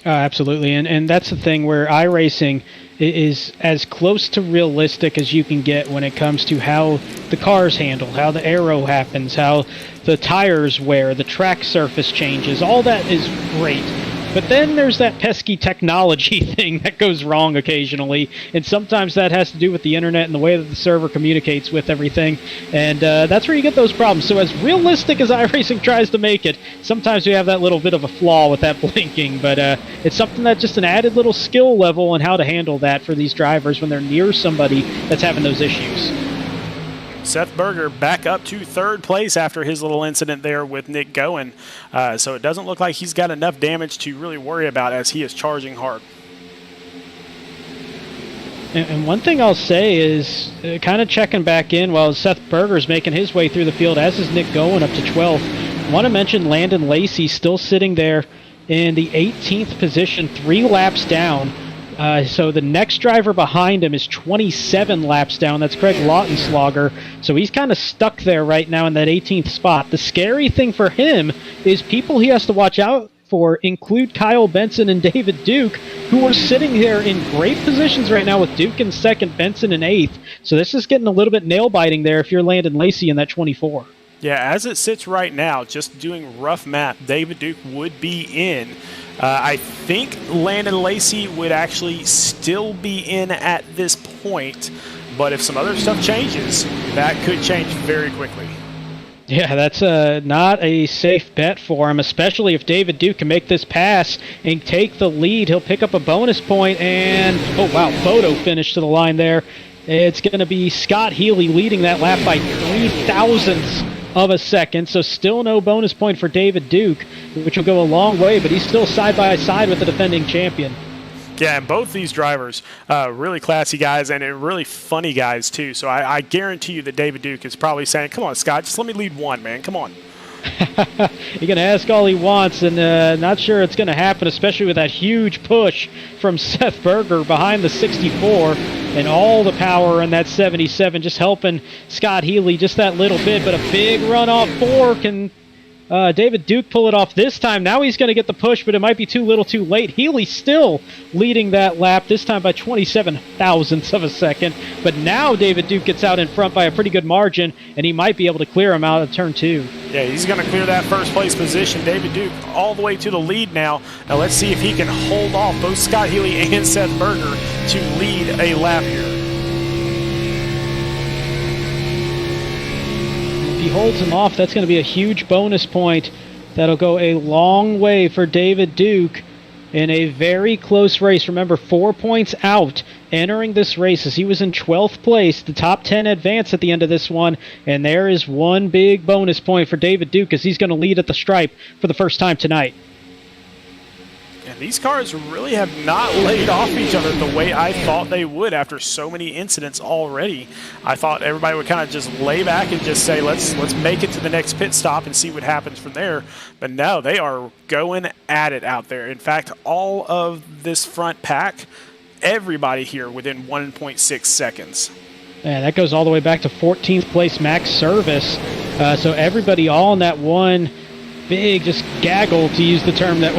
Absolutely, and that's the thing where iRacing is as close to realistic as you can get when it comes to how the cars handle, how the aero happens, how the tires wear, the track surface changes. All that is great. But then there's that pesky technology thing that goes wrong occasionally, and sometimes that has to do with the internet and the way that the server communicates with everything, and that's where you get those problems. So as realistic as iRacing tries to make it, sometimes you have that little bit of a flaw with that blinking, but it's something that's just an added little skill level on how to handle that for these drivers when they're near somebody that's having those issues. Seth Berger back up to 3rd place after his little incident there with Nick Goen. So it doesn't look like he's got enough damage to really worry about as he is charging hard. And one thing I'll say is kind of checking back in while Seth Berger's making his way through the field, as is Nick Goen up to 12th. I want to mention Landon Lacy still sitting there in the 18th position, 3 laps down. So the next driver behind him is 27 laps down. That's Craig Lautenschlager. So he's kind of stuck there right now in that 18th spot. The scary thing for him is people he has to watch out for include Kyle Benson and David Duke, who are sitting there in great positions right now with Duke in 2nd, Benson in 8th. So this is getting a little bit nail-biting there if you're Landon Lacy in that 24. Yeah, as it sits right now, just doing rough math, David Duke would be in. I think Landon Lacy would actually still be in at this point, but if some other stuff changes, that could change very quickly. Yeah, that's not a safe bet for him, especially if David Duke can make this pass and take the lead. He'll pick up a bonus point, and, oh wow, photo finish to the line there. It's going to be Scott Healy leading that lap by 0.003 of a second, so still no bonus point for David Duke, which will go a long way, but he's still side by side with the defending champion. Yeah, and both these drivers, really classy guys and really funny guys too. So I guarantee you that David Duke is probably saying, come on, Scott, just let me lead one, man, come on. You're going to ask all he wants, and not sure it's going to happen, especially with that huge push from Seth Berger behind the 64 and all the power in that 77, just helping Scott Healy just that little bit, but a big run off 4 can David Duke pull it off this time. Now he's going to get the push, but it might be too little too late. Healy still leading that lap, this time by 27 thousandths of a second. But now David Duke gets out in front by a pretty good margin, and he might be able to clear him out of turn 2. Yeah, he's going to clear that first place position. David Duke all the way to the lead now. Now let's see if he can hold off both Scott Healy and Seth Berger to lead a lap here. If he holds him off, that's going to be a huge bonus point. That'll go a long way for David Duke in a very close race. Remember, 4 points out entering this race as he was in 12th place. The top 10 advance at the end of this one, and there is one big bonus point for David Duke as he's going to lead at the stripe for the first time tonight. And these cars really have not laid off each other the way I thought they would after so many incidents already. I thought everybody would kind of just lay back and just say, let's make it to the next pit stop and see what happens from there. But no, they are going at it out there. In fact, all of this front pack, everybody here within 1.6 seconds. Yeah, that goes all the way back to 14th place Max Service. So everybody all in that one big just gaggle, to use the term that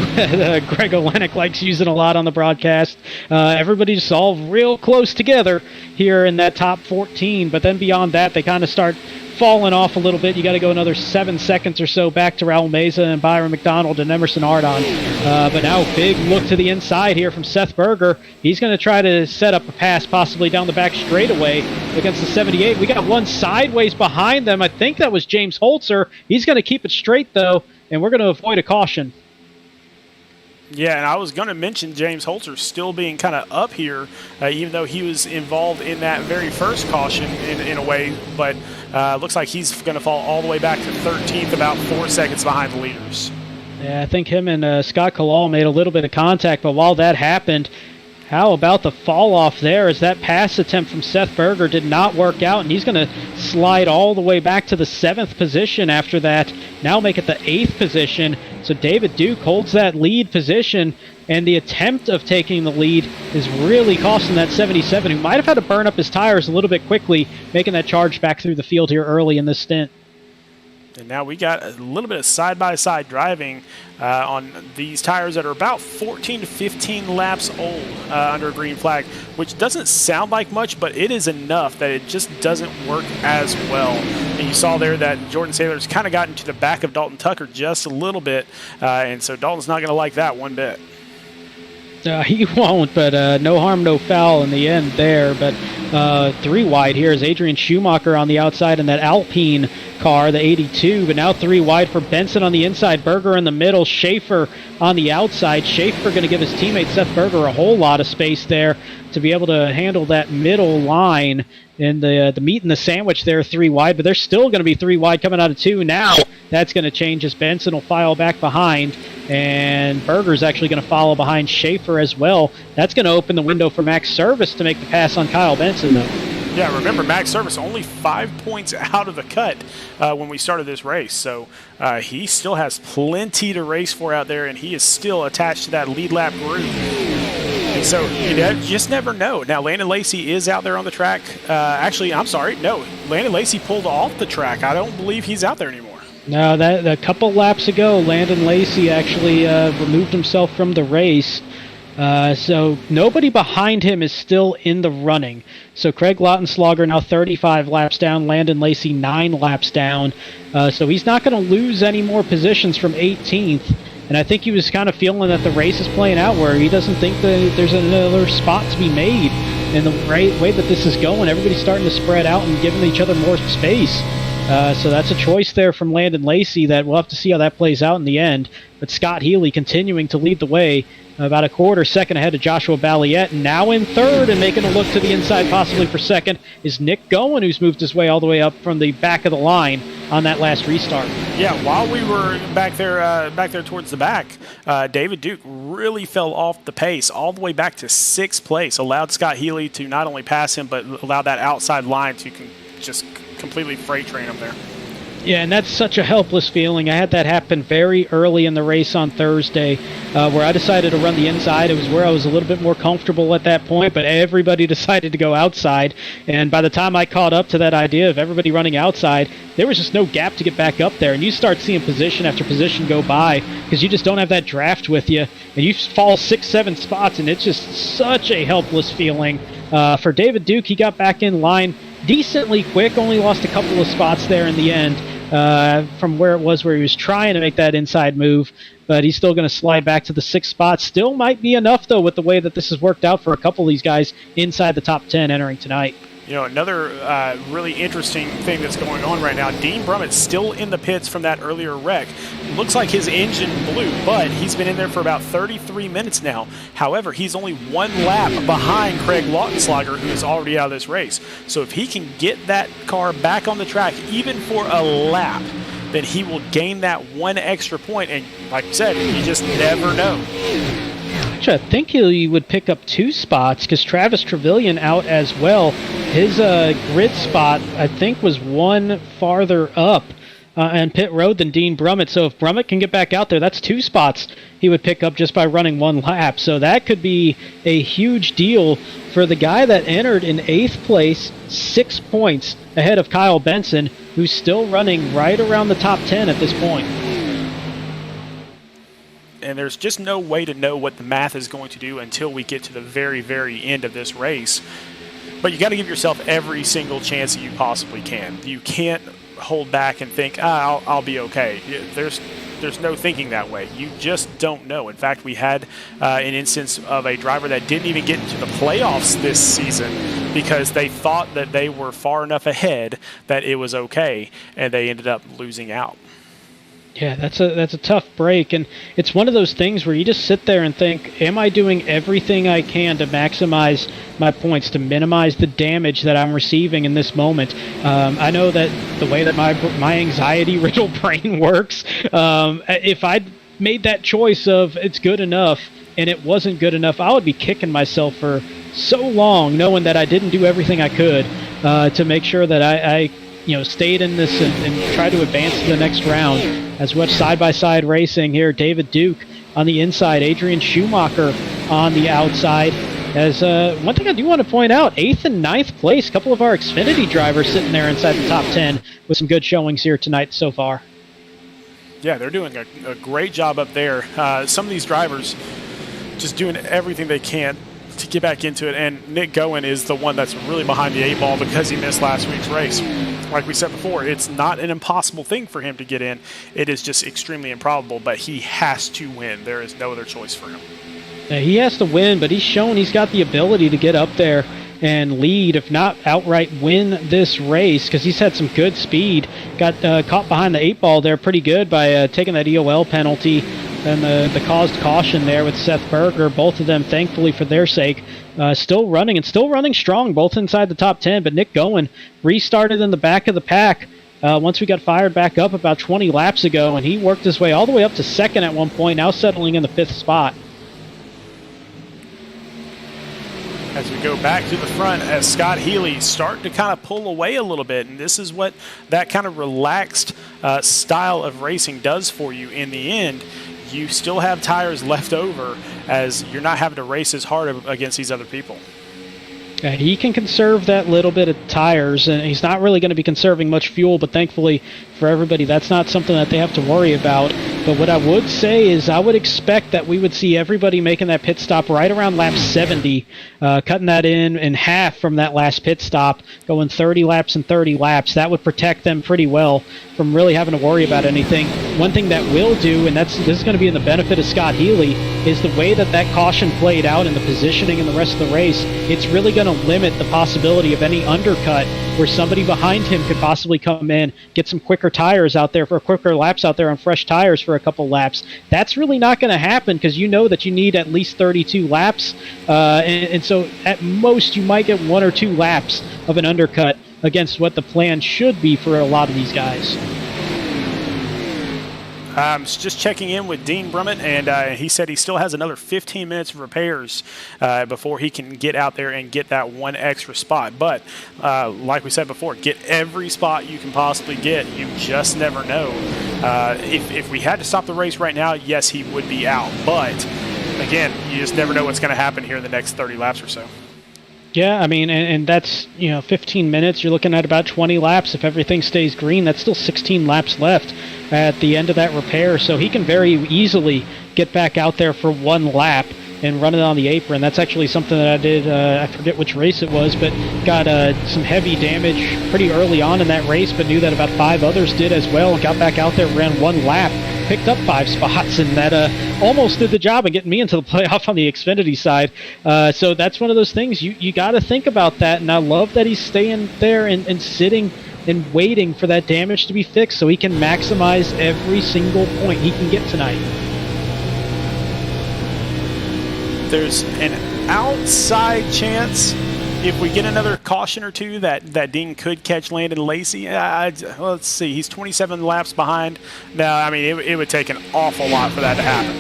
Greg Olenek likes using a lot on the broadcast. Everybody just all real close together here in that top 14, but then beyond that they kind of start falling off a little bit. You got to go another 7 seconds or so back to Raul Meza and Byron McDonald and Emerson Ardon. But now big look to the inside here from Seth Berger. He's going to try to set up a pass possibly down the back straightaway against the 78. We got one sideways behind them. I think that was James Holtzer. He's going to keep it straight though, and we're going to avoid a caution. Yeah, and I was going to mention James Holtzer still being kind of up here, even though he was involved in that very first caution in a way. But looks like he's going to fall all the way back to 13th, about 4 seconds behind the leaders. Yeah, I think him and Scott Kalal made a little bit of contact, but while that happened, how about the fall off there as that pass attempt from Seth Berger did not work out, and he's going to slide all the way back to the 7th position after that, now make it the 8th position. So David Duke holds that lead position, and the attempt of taking the lead is really costing that 77, who might have had to burn up his tires a little bit quickly, making that charge back through the field here early in this stint. And now we got a little bit of side-by-side driving on these tires that are about 14 to 15 laps old under a green flag, which doesn't sound like much, but it is enough that it just doesn't work as well. And you saw there that Jordan Saylor's kind of got into the back of Dalton Tucker just a little bit, and so Dalton's not going to like that one bit. He won't, but no harm, no foul in the end there. But 3 wide here is Adrian Schumacher on the outside in that Alpine car, the 82. But now 3 wide for Benson on the inside, Berger in the middle, Schaefer on the outside. Schaefer going to give his teammate Seth Berger a whole lot of space there to be able to handle that middle line. And the meat and the sandwich there, 3 wide, but there's still going to be 3 wide coming out of 2. Now that's going to change as Benson will file back behind, and Berger's actually going to follow behind Schaefer as well. That's going to open the window for Max Service to make the pass on Kyle Benson, though. Yeah, remember, Max Service only 5 points out of the cut when we started this race, so he still has plenty to race for out there, and he is still attached to that lead lap group. And so you just never know. Now, Landon Lacy is out there on the track. Actually, I'm sorry. No, Landon Lacy pulled off the track. I don't believe he's out there anymore. No, that a couple laps ago, Landon Lacy actually removed himself from the race. So nobody behind him is still in the running. So Craig Lautenschlager now 35 laps down, Landon Lacy 9 laps down. So he's not going to lose any more positions from 18th. And I think he was kind of feeling that the race is playing out where he doesn't think that there's another spot to be made. And the way that this is going, everybody's starting to spread out and giving each other more space. So that's a choice there from Landon Lacy that we'll have to see how that plays out in the end. But Scott Healy continuing to lead the way, about a quarter second ahead of Joshua Balliette. Now in third and making a look to the inside possibly for second is Nick Gowen, who's moved his way all the way up from the back of the line on that last restart. Yeah, while we were back there towards the back, David Duke really fell off the pace all the way back to 6th place, allowed Scott Healy to not only pass him, but allow that outside line to just completely freight train him there. Yeah, and that's such a helpless feeling. I had that happen very early in the race on Thursday, where I decided to run the inside. It was where I was a little bit more comfortable at that point, but everybody decided to go outside. And by the time I caught up to that idea of everybody running outside, there was just no gap to get back up there. And you start seeing position after position go by because you just don't have that draft with you. And you fall 6-7 spots, and it's just such a helpless feeling. For David Duke, he got back in line decently quick, only lost a couple of spots there in the end. From where it was where he was trying to make that inside move, but he's still going to slide back to the 6th spot. Still might be enough, though, with the way that this has worked out for a couple of these guys inside the top 10 entering tonight. You know, another really interesting thing that's going on right now, Dean Brummett's still in the pits from that earlier wreck. Looks like his engine blew, but he's been in there for about 33 minutes now. However, he's only 1 lap behind Craig Lautenschlager, who is already out of this race. So if he can get that car back on the track, even for a lap, then he will gain that 1 extra point. And like I said, you just never know. Actually, I think he would pick up 2 spots because Travis Trevelyan out as well. His grid spot, I think, was 1 farther up on pit road than Dean Brummett. So if Brummett can get back out there, that's 2 spots he would pick up just by running 1 lap. So that could be a huge deal for the guy that entered in 8th place, 6 points ahead of Kyle Benson, who's still running right around the top 10 at this point. And there's just no way to know what the math is going to do until we get to the very, very end of this race. But you got to give yourself every single chance that you possibly can. You can't hold back and think, I'll be okay. There's no thinking that way. You just don't know. In fact, we had an instance of a driver that didn't even get into the playoffs this season because they thought that they were far enough ahead that it was okay, and they ended up losing out. Yeah, that's a tough break, and it's one of those things where you just sit there and think, am I doing everything I can to maximize my points, to minimize the damage that I'm receiving in this moment? I know that the way that my anxiety-riddled brain works, if I'd made that choice of it's good enough and it wasn't good enough, I would be kicking myself for so long knowing that I didn't do everything I could to make sure that I stayed in this and tried to advance to the next round. As much side-by-side racing here, David Duke on the inside, Adrian Schumacher on the outside. As one thing I do want to point out, 8th and 9th place, a couple of our Xfinity drivers sitting there inside the top 10 with some good showings here tonight so far. Yeah, they're doing a great job up there. Some of these drivers just doing everything they can to get back into it, and Nick Gowen is the one that's really behind the 8 ball because he missed last week's race. Like we said before, it's not an impossible thing for him to get in. It is just extremely improbable, but he has to win. There is no other choice for him. Yeah, he has to win, but he's shown he's got the ability to get up there and lead, if not outright win this race, because he's had some good speed. Got caught behind the 8 ball there pretty good by taking that EOL penalty and the caused caution there with Seth Berger. Both of them, thankfully for their sake, still running strong, both inside the top 10. But Nick Gowen restarted in the back of the pack once we got fired back up about 20 laps ago, and he worked his way all the way up to 2nd at one point, now settling in the 5th spot. As we go back to the front, as Scott Healy starting to kind of pull away a little bit, and this is what that kind of relaxed style of racing does for you in the end. You still have tires left over as you're not having to race as hard against these other people. He can conserve that little bit of tires, and he's not really going to be conserving much fuel, but thankfully for everybody, that's not something that they have to worry about. But what I would say is I would expect that we would see everybody making that pit stop right around lap 70, cutting that in half from that last pit stop, going 30 laps and 30 laps. That would protect them pretty well from really having to worry about anything. One thing that will do, and this is going to be in the benefit of Scott Healy, is the way that caution played out and the positioning in the rest of the race. It's really going to limit the possibility of any undercut where somebody behind him could possibly come in, get some quicker tires out there for quicker laps out there on fresh tires for a couple laps. That's really not going to happen because you know that you need at least 32 laps, and so at most you might get 1 or 2 laps of an undercut against what the plan should be for a lot of these guys. Just checking in with Dean Brummett, and he said he still has another 15 minutes of repairs before he can get out there and get that one extra spot. But like we said before, get every spot you can possibly get. You just never know. If we had to stop the race right now, yes, he would be out. But again, you just never know what's going to happen here in the next 30 laps or so. Yeah, I mean, and that's, 15 minutes. You're looking at about 20 laps. If everything stays green, that's still 16 laps left at the end of that repair. So he can very easily get back out there for one lap and run it on the apron. That's actually something that I did, I forget which race it was, but got some heavy damage pretty early on in that race, but knew that about 5 others did as well, and got back out there, ran one lap, picked up 5 spots, and that almost did the job of getting me into the playoff on the Xfinity side. So that's one of those things, you got to think about that, and I love that he's staying there and sitting and waiting for that damage to be fixed so he can maximize every single point he can get tonight. There's an outside chance if we get another caution or two that Dean could catch Landon Lacy. Let's see, he's 27 laps behind. No, I mean, it would take an awful lot for that to happen.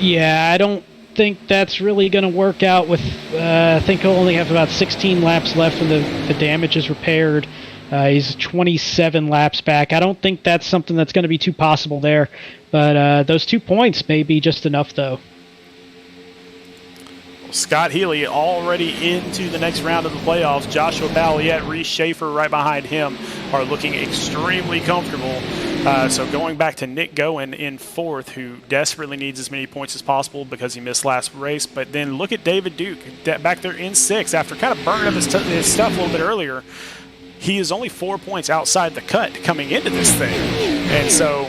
Yeah, I don't think that's really going to work out with, I think he'll only have about 16 laps left when the damage is repaired. He's 27 laps back. I don't think that's something that's going to be too possible there. But those 2 points may be just enough, though. Scott Healy already into the next round of the playoffs. Joshua Balliet, Reese Schaefer right behind him are looking extremely comfortable. So going back to Nick Goen in 4th, who desperately needs as many points as possible because he missed last race. But then look at David Duke back there in 6th after kind of burning up his stuff a little bit earlier. He is only 4 points outside the cut coming into this thing. And so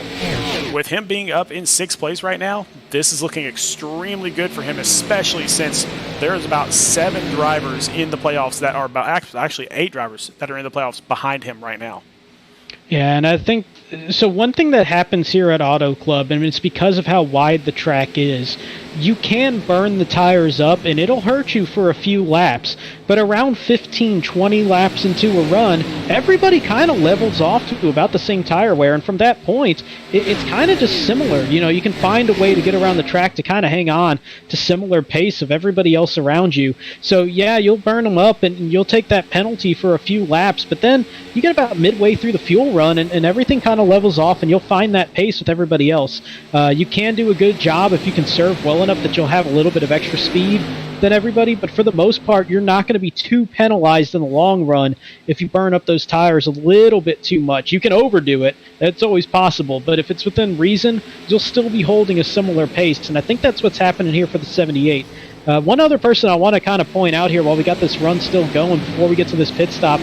with him being up in 6th place right now, this is looking extremely good for him, especially since there's about 7 drivers in the playoffs that are actually 8 drivers that are in the playoffs behind him right now. Yeah, and I think, so one thing that happens here at Auto Club, and it's because of how wide the track is, you can burn the tires up and it'll hurt you for a few laps. But around 15, 20 laps into a run, everybody kind of levels off to about the same tire wear. And from that point, it's kind of just similar. You can find a way to get around the track to kind of hang on to similar pace of everybody else around you. So yeah, you'll burn them up and you'll take that penalty for a few laps. But then you get about midway through the fuel run and everything kind of levels off and you'll find that pace with everybody else. You can do a good job if you can serve well enough that you'll have a little bit of extra speed than everybody, but for the most part, you're not going to be too penalized in the long run if you burn up those tires a little bit too much. You can overdo it. That's always possible, but if it's within reason, you'll still be holding a similar pace, and I think that's what's happening here for the 78. One other person I want to kind of point out here while we got this run still going before we get to this pit stop,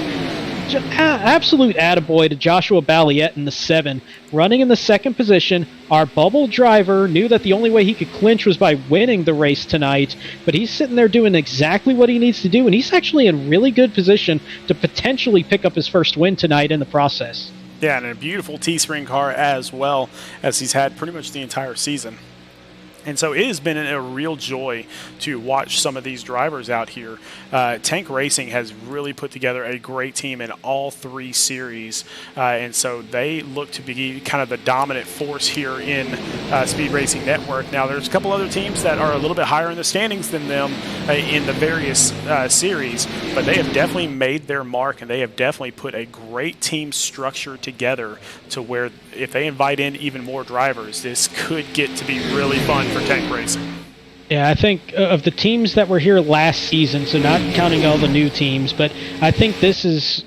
absolute attaboy to Joshua Balliet in the 7. Running in the 2nd position, our bubble driver knew that the only way he could clinch was by winning the race tonight, but he's sitting there doing exactly what he needs to do, and he's actually in really good position to potentially pick up his first win tonight in the process. Yeah, and a beautiful Teespring car as well, as he's had pretty much the entire season. And so it has been a real joy to watch some of these drivers out here. Tank Racing has really put together a great team in all 3 series. And so they look to be kind of the dominant force here in Speed Racing Network. Now, there's a couple other teams that are a little bit higher in the standings than them in the various series, but they have definitely made their mark, and they have definitely put a great team structure together to where if they invite in even more drivers, this could get to be really fun for Tank Racing. Yeah, I think of the teams that were here last season, so not counting all the new teams, but I think this is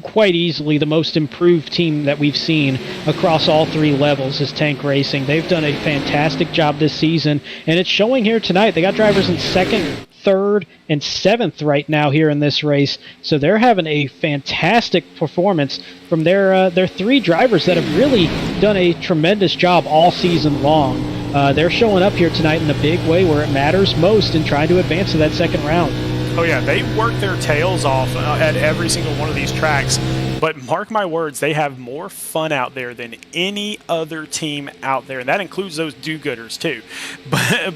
quite easily the most improved team that we've seen across all 3 levels is Tank Racing. They've done a fantastic job this season, and it's showing here tonight. They got drivers in 2nd, 3rd, and 7th right now here in this race, so they're having a fantastic performance from their 3 drivers that have really done a tremendous job all season long. They're showing up here tonight in a big way where it matters most in trying to advance to that 2nd round. Oh yeah, they work their tails off at every single one of these tracks But mark my words, they have more fun out there than any other team out there, and that includes those do-gooders too.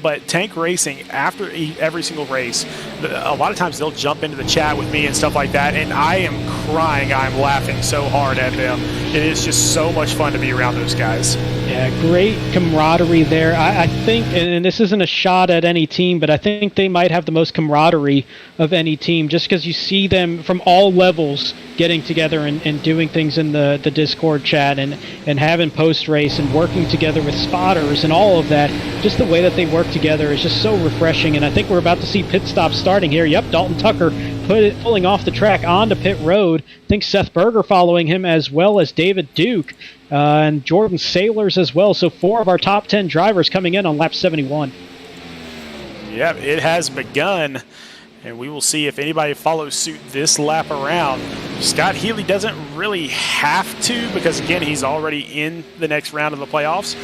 But Tank Racing, after every single race, a lot of times they'll jump into the chat with me and stuff like that, and I am crying. I'm laughing so hard at them. It is just so much fun to be around those guys. Yeah, great camaraderie there. I think, and this isn't a shot at any team, but I think they might have the most camaraderie of any team, just because you see them from all levels getting together and doing things in the Discord chat and having post-race and working together with spotters and all of that. Just the way that they work together is just so refreshing, and I think we're about to see pit stops starting here. Yep, Dalton Tucker pulling off the track onto pit road. I think Seth Berger following him, as well as David Duke and Jordan Sailors as well. So 4 of our top 10 drivers coming in on lap 71. Yep, it has begun, and we will see if anybody follows suit this lap around. Scott Healy doesn't really have to, because again, he's already in the next round of the playoffs.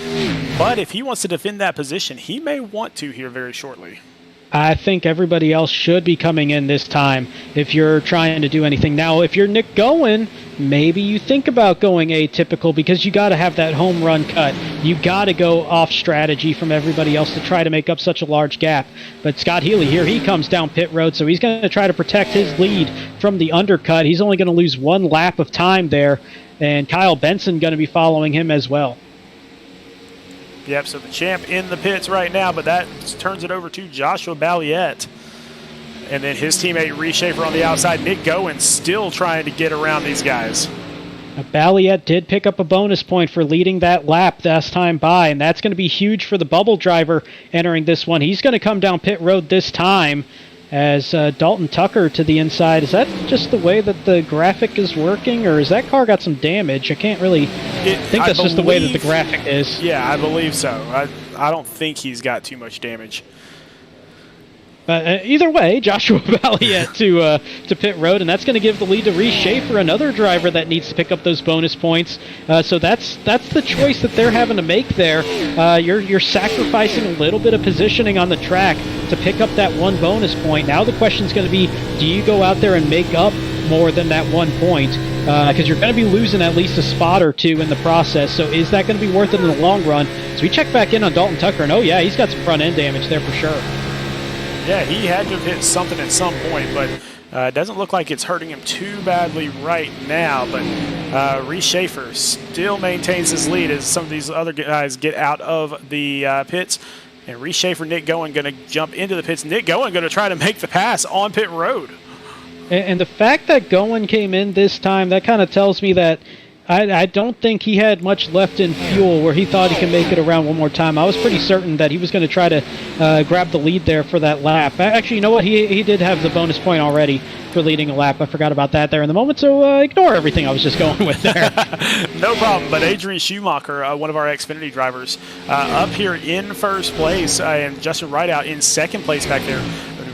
But if he wants to defend that position, he may want to here very shortly. I think everybody else should be coming in this time if you're trying to do anything. Now, if you're Nick Gowen, maybe you think about going atypical, because you got to have that home run cut. You got to go off strategy from everybody else to try to make up such a large gap. But Scott Healy, here he comes down pit road, so he's going to try to protect his lead from the undercut. He's only going to lose 1 lap of time there, and Kyle Benson going to be following him as well. Yep, so the champ in the pits right now, but that turns it over to Joshua Balliet. And then his teammate, Reese Schaefer, on the outside. Nick Gowen still trying to get around these guys. Balliet did pick up a bonus point for leading that lap last time by, and that's going to be huge for the bubble driver entering this one. He's going to come down pit road this time as Dalton Tucker to the inside. Is that just the way that the graphic is working, or has that car got some damage? I can't really think that's just the way that the graphic is. Yeah, I believe so. I don't think he's got too much damage. But either way, Joshua Balliet to pit road, and that's going to give the lead to Reese Schaefer, another driver that needs to pick up those bonus points. So that's the choice that they're having to make there. You're sacrificing a little bit of positioning on the track to pick up that 1 bonus point. Now the question is going to be, do you go out there and make up more than that 1 point? Because you're going to be losing at least a spot or 2 in the process. So is that going to be worth it in the long run? So we check back in on Dalton Tucker, and oh yeah, he's got some front end damage there for sure. Yeah, he had to have hit something at some point, but it doesn't look like it's hurting him too badly right now. But Reese Schaefer still maintains his lead as some of these other guys get out of the pits. And Reese Schaefer, Nick Gowen going to jump into the pits. Nick Gowen going to try to make the pass on pit road. And the fact that Gowen came in this time, that kind of tells me that I don't think he had much left in fuel where he thought he could make it around one more time. I was pretty certain that he was going to try to grab the lead there for that lap. Actually, you know what? He did have the bonus point already for leading a lap. I forgot about that there in the moment, so ignore everything I was just going with there. No problem. But Adrian Schumacher, one of our Xfinity drivers, up here in first place, and Justin Rideout in second place back there.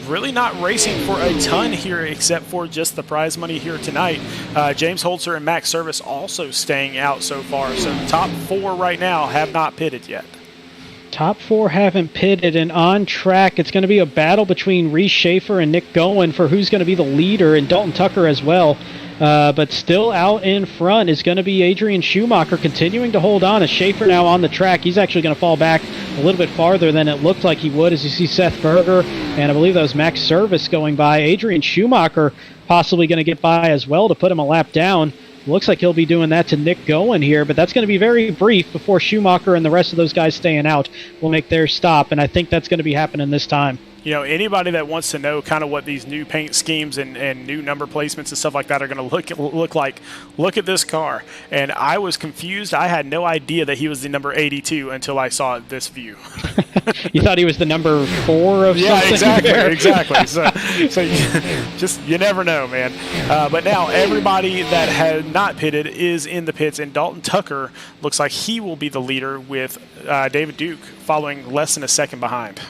Really not racing for a ton here except for just the prize money here tonight. James Holtzer and Max Service also staying out so far. So the top 4 right now have not pitted yet. Top 4 haven't pitted, and on track it's going to be a battle between Reese Schaefer and Nick Gowen for who's going to be the leader, and Dalton Tucker as well. But still out in front is going to be Adrian Schumacher continuing to hold on as Schaefer now on the track. He's actually going to fall back a little bit farther than it looked like he would as you see Seth Berger, and I believe that was Max Service going by. Adrian Schumacher possibly going to get by as well to put him a lap down. Looks like he'll be doing that to Nick Gowen here, but that's going to be very brief before Schumacher and the rest of those guys staying out will make their stop, and I think that's going to be happening this time. You know, anybody that wants to know kind of what these new paint schemes and new number placements and stuff like that are going to look like, look at this car. And I was confused. I had no idea that he was the number 82 until I saw this view. You thought he was the number 4 of something? Yeah, exactly, there. Exactly. So you never know, man. But now everybody that had not pitted is in the pits, and Dalton Tucker looks like he will be the leader with David Duke following less than a second behind.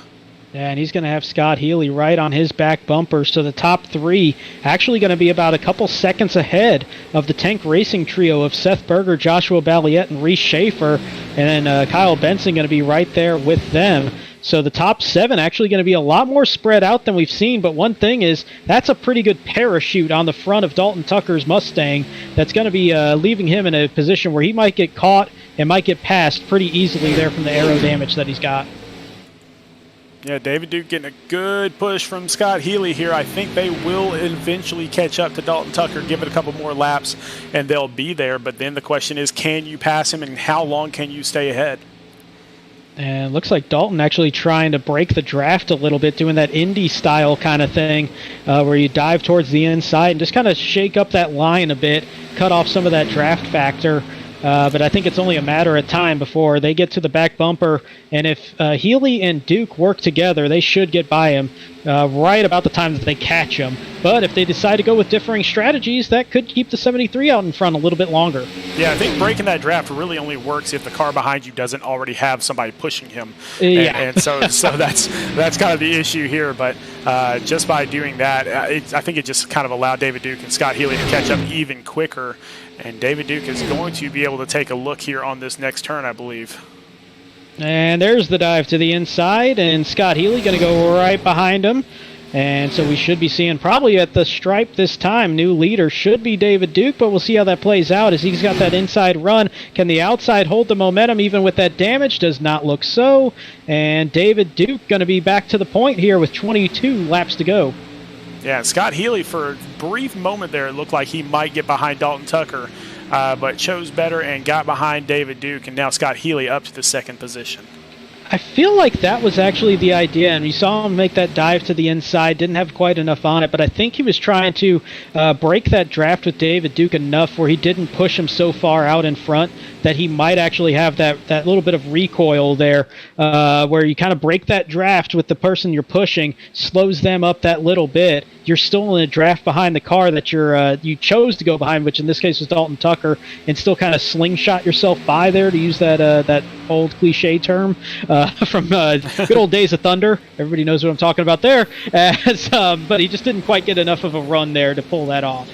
Yeah, and he's going to have Scott Healy right on his back bumper. So the top 3 actually going to be about a couple seconds ahead of the Tank Racing trio of Seth Berger, Joshua Balliet, and Reese Schaefer. And then Kyle Benson going to be right there with them. So the top 7 actually going to be a lot more spread out than we've seen. But one thing is, that's a pretty good parachute on the front of Dalton Tucker's Mustang that's going to be leaving him in a position where he might get caught and might get passed pretty easily there from the aero damage that he's got. Yeah, David Duke getting a good push from Scott Healy here. I think they will eventually catch up to Dalton Tucker, give it a couple more laps, and they'll be there. But then the question is, can you pass him, and how long can you stay ahead? And it looks like Dalton actually trying to break the draft a little bit, doing that Indy style kind of thing where you dive towards the inside and just kind of shake up that line a bit, cut off some of that draft factor. But I think it's only a matter of time before they get to the back bumper. And if Healy and Duke work together, they should get by him right about the time that they catch him. But if they decide to go with differing strategies, that could keep the 73 out in front a little bit longer. Yeah, I think breaking that draft really only works if the car behind you doesn't already have somebody pushing him. Yeah. And so that's kind of the issue here. But just by doing that, I think it just kind of allowed David Duke and Scott Healy to catch up even quicker. And David Duke is going to be able to take a look here on this next turn, I believe. And there's the dive to the inside, and Scott Healy going to go right behind him. And so we should be seeing probably at the stripe this time, new leader should be David Duke, but we'll see how that plays out as he's got that inside run. Can the outside hold the momentum even with that damage? Does not look so. And David Duke going to be back to the point here with 22 laps to go. Yeah, Scott Healy, for a brief moment there, it looked like he might get behind Dalton Tucker, but chose better and got behind David Duke, and now Scott Healy up to the second position. I feel like that was actually the idea, and we saw him make that dive to the inside, didn't have quite enough on it, but I think he was trying to break that draft with David Duke enough where he didn't push him so far out in front that he might actually have that little bit of recoil there where you kind of break that draft with the person you're pushing, slows them up that little bit. You're still in a draft behind the car that you chose to go behind, which in this case was Dalton Tucker, and still kind of slingshot yourself by there, to use that old cliche term from good old Days of Thunder. Everybody knows what I'm talking about there. But he just didn't quite get enough of a run there to pull that off.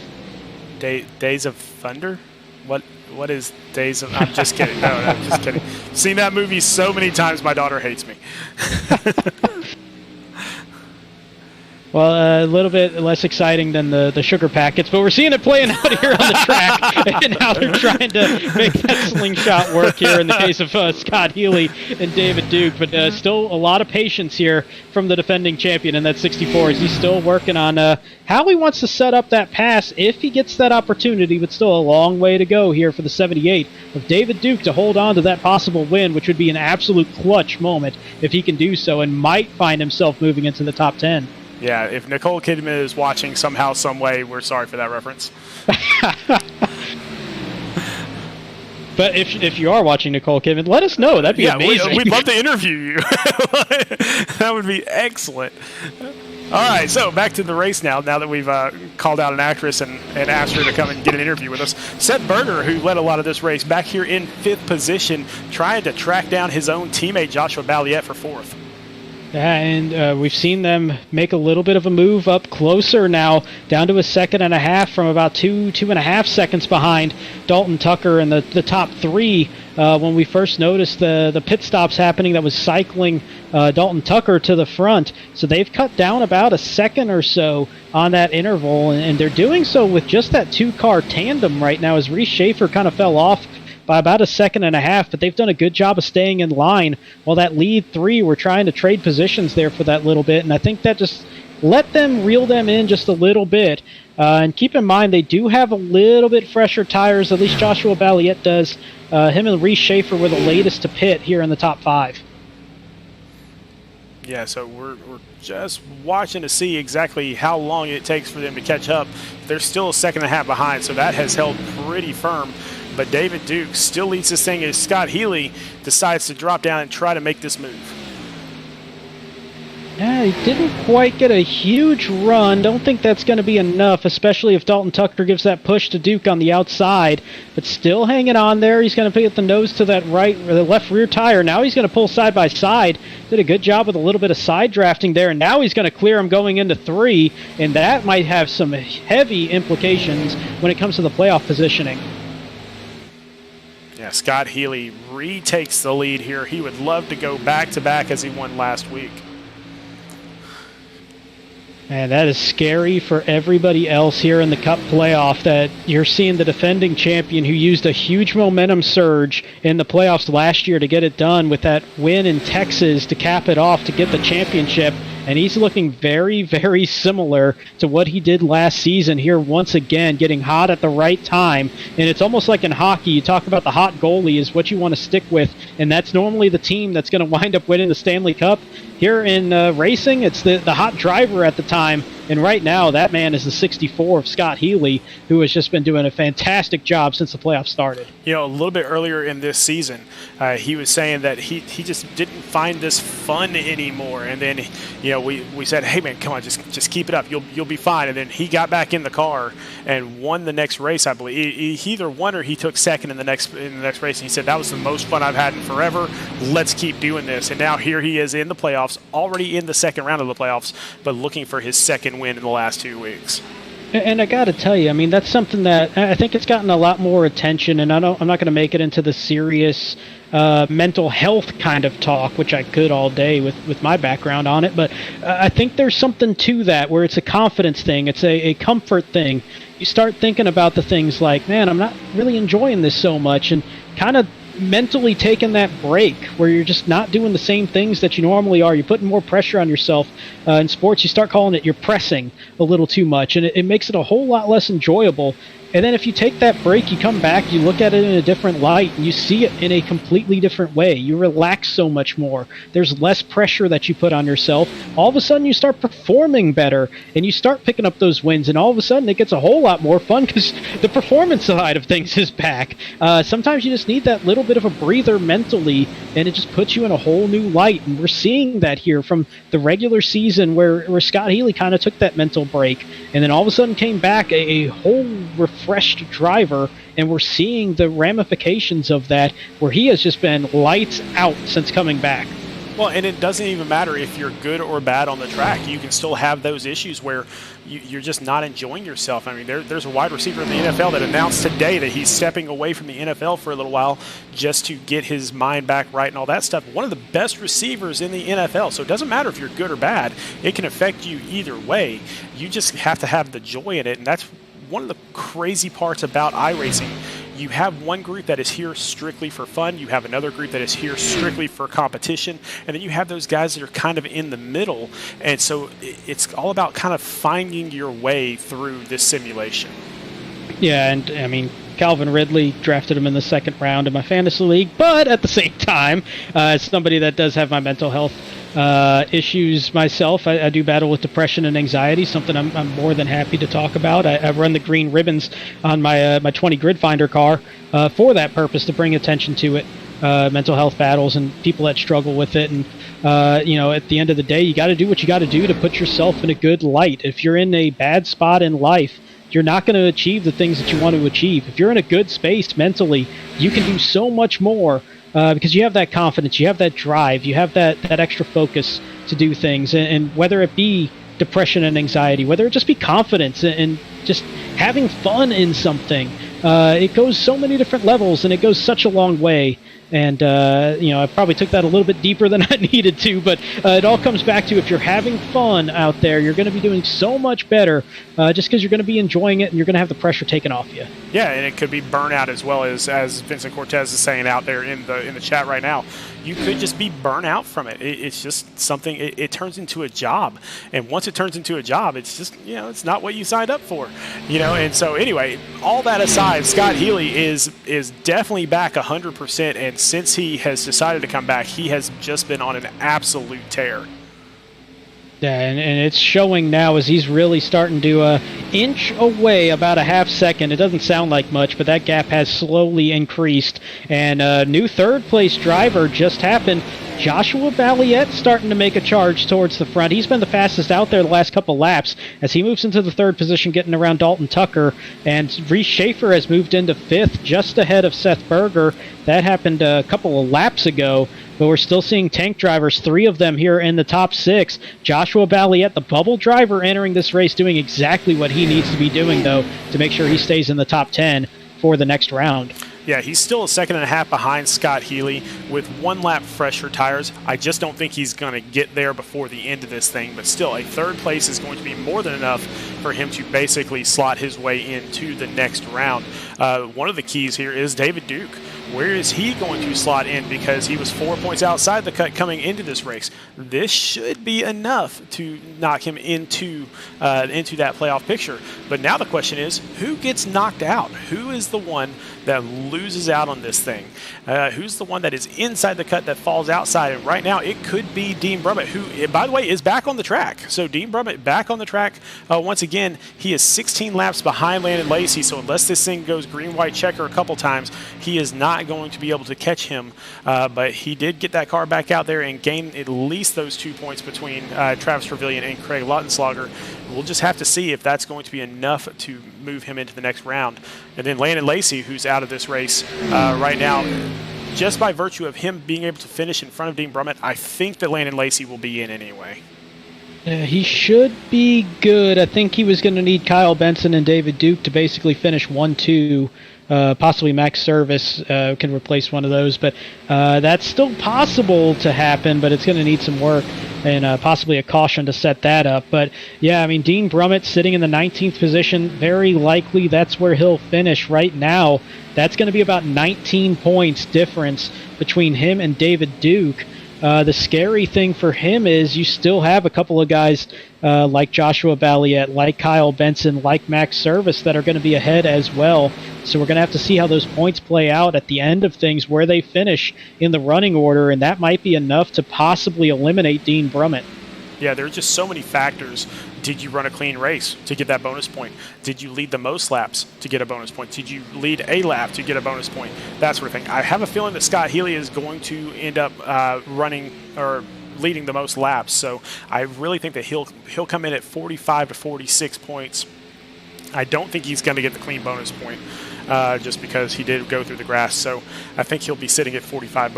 Days of Thunder? What is Days of... I'm just kidding. No, I'm just kidding. Seen that movie so many times, my daughter hates me. Well, a little bit less exciting than the sugar packets, but we're seeing it playing out here on the track, and now they're trying to make that slingshot work here in the case of Scott Healy and David Duke, but still a lot of patience here from the defending champion in that 64 as he's still working on how he wants to set up that pass if he gets that opportunity, but still a long way to go here for the 78 of David Duke to hold on to that possible win, which would be an absolute clutch moment if he can do so and might find himself moving into the top 10. Yeah, if Nicole Kidman is watching somehow, some way, we're sorry for that reference. But if you are watching Nicole Kidman, let us know. That'd be amazing. We'd love to interview you. That would be excellent. All right, so back to the race now that we've called out an actress and asked her to come and get an interview with us. Seth Berger, who led a lot of this race, back here in 5th position, trying to track down his own teammate, Joshua Balliet, for 4th. Yeah, and we've seen them make a little bit of a move up closer now, down to a second and a half from about 2.5 seconds behind Dalton Tucker in the top 3 when we first noticed the pit stops happening that was cycling Dalton Tucker to the front. So they've cut down about a second or so on that interval, and they're doing so with just that 2-car tandem right now as Reese Schaefer kind of fell off by about a second and a half, but they've done a good job of staying in line while that lead 3 were trying to trade positions there for that little bit, and I think that just let them reel them in just a little bit. And keep in mind, they do have a little bit fresher tires, at least Joshua Balliet does. Him and Reese Schaefer were the latest to pit here in the top 5. Yeah, so we're just watching to see exactly how long it takes for them to catch up. They're still a second and a half behind, so that has held pretty firm. But David Duke still leads this thing as Scott Healy decides to drop down and try to make this move. Yeah, he didn't quite get a huge run. Don't think that's going to be enough, especially if Dalton Tucker gives that push to Duke on the outside. But still hanging on there. He's going to put the nose to that right or the left rear tire. Now he's going to pull side by side. Did a good job with a little bit of side drafting there. And now he's going to clear him going into 3. And that might have some heavy implications when it comes to the playoff positioning. Yeah, Scott Healy retakes the lead here. He would love to go back-to-back as he won last week. And that is scary for everybody else here in the Cup playoff, that you're seeing the defending champion who used a huge momentum surge in the playoffs last year to get it done with that win in Texas to cap it off to get the championship. And he's looking very, very similar to what he did last season here once again, getting hot at the right time. And it's almost like in hockey, you talk about the hot goalie is what you want to stick with, and that's normally the team that's going to wind up winning the Stanley Cup. Here in racing, it's the hot driver at the time, and right now that man is the 64 of Scott Healy, who has just been doing a fantastic job since the playoffs started. You know, a little bit earlier in this season, he was saying that he just didn't find this fun anymore, and then we said, hey man, come on, just keep it up, you'll be fine. And then he got back in the car and won the next race, I believe. He either won or he took second in the next race, and he said that was the most fun I've had in forever. Let's keep doing this. And now here he is in the playoffs, already in the second round of the playoffs, but looking for his second win in the last 2 weeks. And I got to tell you, I mean, that's something that I think it's gotten a lot more attention, and I'm not going to make it into the serious mental health kind of talk, which I could all day with my background on it, but I think there's something to that where it's a confidence thing, it's a comfort thing. You start thinking about the things like, man, I'm not really enjoying this so much, and kind of mentally taking that break where you're just not doing the same things that you normally are. You're putting more pressure on yourself. In sports, you start calling it you're pressing a little too much, and it makes it a whole lot less enjoyable. And then if you take that break, you come back, you look at it in a different light, and you see it in a completely different way. You relax so much more. There's less pressure that you put on yourself. All of a sudden, you start performing better, and you start picking up those wins, and all of a sudden, it gets a whole lot more fun because the performance side of things is back. Sometimes you just need that little bit of a breather mentally, and it just puts you in a whole new light. And we're seeing that here from the regular season where Scott Healy kind of took that mental break, and then all of a sudden came back a whole refreshed driver, and we're seeing the ramifications of that where he has just been lights out since coming back. Well, and it doesn't even matter if you're good or bad on the track. You can still have those issues where you're just not enjoying yourself. I mean, there's a wide receiver in the NFL that announced today that he's stepping away from the NFL for a little while just to get his mind back right and all that stuff. One of the best receivers in the NFL. So it doesn't matter if you're good or bad. It can affect you either way. You just have to have the joy in it, and that's one of the crazy parts about iRacing. You have one group that is here strictly for fun. You have another group that is here strictly for competition. And then you have those guys that are kind of in the middle. And so it's all about kind of finding your way through this simulation. Yeah, and I mean, Calvin Ridley, drafted him in the second round in my fantasy league. But at the same time, as somebody that does have my mental health issues myself, I do battle with depression and anxiety, something I'm more than happy to talk about. I run the green ribbons on my 20 Grid Finder car for that purpose, to bring attention to it, mental health battles and people that struggle with it. And at the end of the day, you got to do what you got to do to put yourself in a good light. If you're in a bad spot in life, you're not going to achieve the things that you want to achieve. If you're in a good space mentally, you can do so much more because you have that confidence, you have that drive, you have that extra focus to do things. And whether it be depression and anxiety, whether it just be confidence and just having fun in something, it goes so many different levels, and it goes such a long way. And, I probably took that a little bit deeper than I needed to, but it all comes back to, if you're having fun out there, you're going to be doing so much better just because you're going to be enjoying it, and you're going to have the pressure taken off you. Yeah, and it could be burnout as well, as Vincent Cortez is saying out there in the chat right now. You could just be burnt out from it. It's just something, it turns into a job. And once it turns into a job, it's just, it's not what you signed up for. And so anyway, all that aside, Scott Healy is definitely back 100%, and since he has decided to come back, he has just been on an absolute tear. Yeah, and it's showing now as he's really starting to inch away about a half second. It doesn't sound like much, but that gap has slowly increased. And a new third-place driver just happened. Joshua Balliet starting to make a charge towards the front. He's been the fastest out there the last couple laps as he moves into the third position, getting around Dalton Tucker. And Reese Schaefer has moved into fifth, just ahead of Seth Berger. That happened a couple of laps ago, but we're still seeing tank drivers, 3 of them here in the top 6. Joshua Balliet, the bubble driver, entering this race, doing exactly what he needs to be doing, though, to make sure he stays in the top 10 for the next round. Yeah, he's still a second and a half behind Scott Healy with 1 lap fresher tires. I just don't think he's going to get there before the end of this thing, but still, a 3rd place is going to be more than enough for him to basically slot his way into the next round. One of the keys here is David Duke. Where is he going to slot in? Because he was 4 points outside the cut coming into this race. This should be enough to knock him into that playoff picture. But now the question is, who gets knocked out? Who is the one that loses out on this thing? Who's the one that is inside the cut that falls outside? And right now it could be Dean Brummett, who, by the way, is back on the track. So Dean Brummett back on the track once again. He is 16 laps behind Landon Lacy, so unless this thing goes green-white checker a couple times, he is not going to be able to catch him. But he did get that car back out there and gain at least those 2 points between Travis Trevelyan and Craig Lautenschlager. We'll just have to see if that's going to be enough to move him into the next round. And then Landon Lacy, who's out of this race right now, just by virtue of him being able to finish in front of Dean Brummett, I think that Landon Lacy will be in anyway. He should be good. I think he was going to need Kyle Benson and David Duke to basically finish 1-2. Possibly Max Service can replace one of those, but that's still possible to happen, but it's going to need some work and possibly a caution to set that up. But yeah, I mean, Dean Brummett sitting in the 19th position, very likely that's where he'll finish right now. That's going to be about 19 points difference between him and David Duke. The scary thing for him is you still have a couple of guys like Joshua Balliet, like Kyle Benson, like Max Service that are going to be ahead as well. So we're going to have to see how those points play out at the end of things, where they finish in the running order, and that might be enough to possibly eliminate Dean Brummett. Yeah, there are just so many factors. Did you run a clean race to get that bonus point? Did you lead the most laps to get a bonus point? Did you lead a lap to get a bonus point? That sort of thing. I have a feeling that Scott Healy is going to end up running or leading the most laps. So I really think that he'll come in at 45 to 46 points. I don't think he's going to get the clean bonus point just because he did go through the grass. So I think he'll be sitting at 45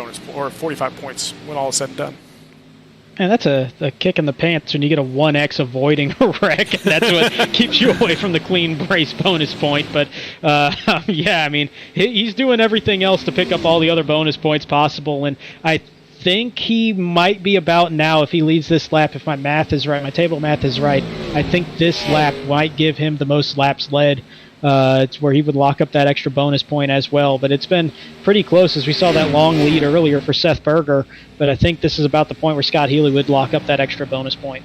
points when all is said and done. And that's a kick in the pants when you get a 1x avoiding a wreck, and that's what keeps you away from the clean race bonus point. But, yeah, I mean, he's doing everything else to pick up all the other bonus points possible, and I think he might be about now, if he leads this lap, if my math is right, my table math is right, I think this lap might give him the most laps led. It's where he would lock up that extra bonus point as well. But it's been pretty close, as we saw that long lead earlier for Seth Berger. But I think this is about the point where Scott Healy would lock up that extra bonus point.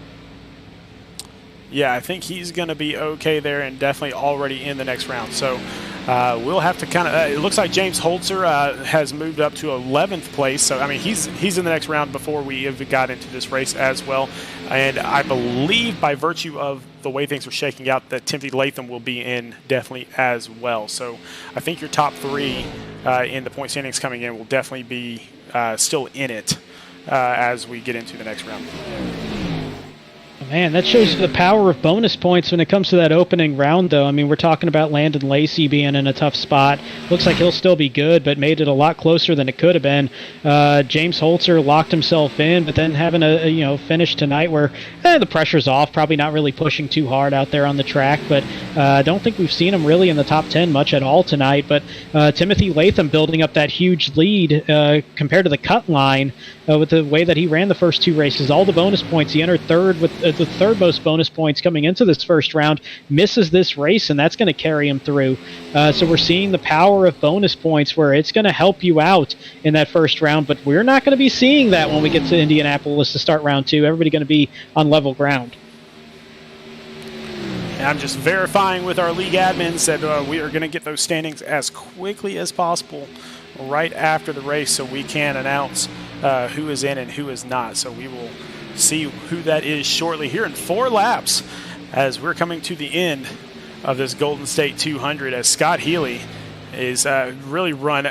Yeah, I think he's going to be okay there and definitely already in the next round. So we'll have to kind of it looks like James Holtzer has moved up to 11th place. So, I mean, he's in the next round before we even got into this race as well. And I believe by virtue of the way things are shaking out that Timothy Latham will be in definitely as well. So I think your top 3 in the point standings coming in will definitely be still in it as we get into the next round. Man, that shows you the power of bonus points when it comes to that opening round, though. I mean, we're talking about Landon Lacy being in a tough spot. Looks like he'll still be good, but made it a lot closer than it could have been. James Holtzer locked himself in, but then having a finish tonight where the pressure's off, probably not really pushing too hard out there on the track. But I don't think we've seen him really in the top 10 much at all tonight. But Timothy Latham building up that huge lead compared to the cut line with the way that he ran the first 2 races. All the bonus points, he entered third with the third most bonus points coming into this first round, misses this race, and that's going to carry him through. So we're seeing the power of bonus points where it's going to help you out in that first round, but we're not going to be seeing that when we get to Indianapolis to start round 2. Everybody going to be on level ground. And I'm just verifying with our league admins that we are going to get those standings as quickly as possible right after the race so we can announce who is in and who is not. So we will see who that is shortly here in 4 laps as we're coming to the end of this Golden State 200 as Scott Healy is really run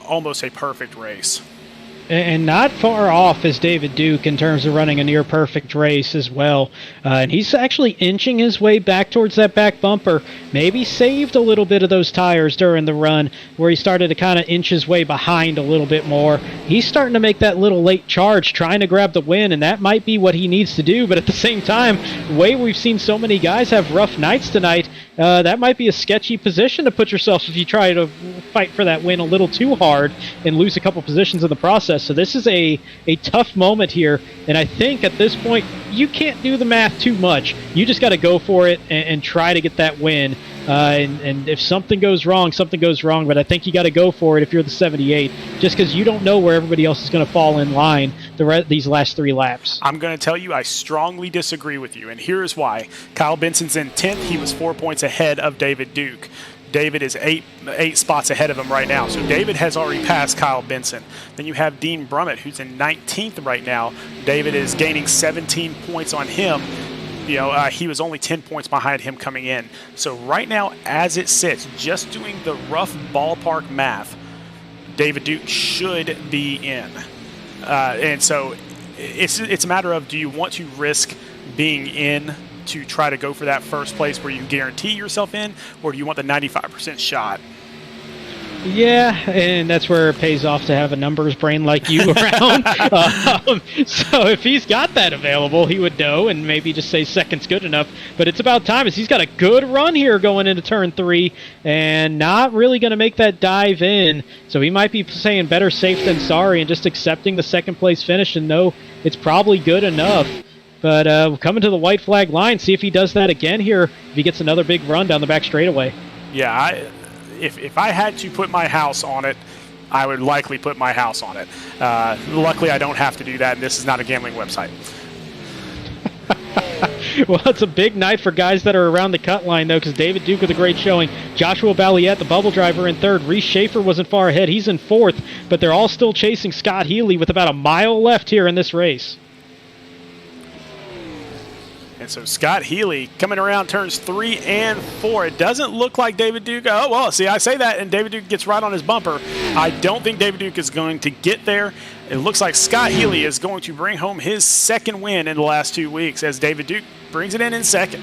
almost a perfect race. And not far off is David Duke in terms of running a near perfect race as well. And he's actually inching his way back towards that back bumper. Maybe saved a little bit of those tires during the run where he started to kind of inch his way behind a little bit more. He's starting to make that little late charge, trying to grab the win, and that might be what he needs to do. But at the same time, the way we've seen so many guys have rough nights tonight, that might be a sketchy position to put yourself if you try to fight for that win a little too hard and lose a couple positions in the process. So this is a tough moment here, and I think at this point you can't do the math too much. You just got to go for it and try to get that win. And if something goes wrong, something goes wrong. But I think you got to go for it if you're the 78, just because you don't know where everybody else is going to fall in line these last 3 laps. I'm going to tell you I strongly disagree with you, and here's why. Kyle Benson's in 10th. He was 4 points ahead of David Duke. David is eight spots ahead of him right now. So David has already passed Kyle Benson. Then you have Dean Brummett, who's in 19th right now. David is gaining 17 points on him. He was only 10 points behind him coming in. So right now, as it sits, just doing the rough ballpark math, David Duke should be in. And so it's a matter of, do you want to risk being in to try to go for that first place where you guarantee yourself in, or do you want the 95% shot? Yeah, and that's where it pays off to have a numbers brain like you around. So if he's got that available, he would know and maybe just say second's good enough. But it's about time, as he's got a good run here going into turn 3 and not really going to make that dive in. So he might be saying better safe than sorry and just accepting the second place finish and know it's probably good enough. But coming to the white flag line, see if he does that again here, if he gets another big run down the back straightaway. Yeah, if I had to put my house on it, I would likely put my house on it. Luckily, I don't have to do that, and this is not a gambling website. Well, it's a big night for guys that are around the cut line, though, because David Duke with a great showing. Joshua Balliette, the bubble driver, in 3rd. Reese Schaefer wasn't far ahead. He's in 4th, but they're all still chasing Scott Healy with about a mile left here in this race. And so Scott Healy coming around turns 3 and 4. It doesn't look like David Duke. Oh, well, see, I say that, and David Duke gets right on his bumper. I don't think David Duke is going to get there. It looks like Scott Healy is going to bring home his 2nd win in the last 2 weeks as David Duke brings it in 2nd.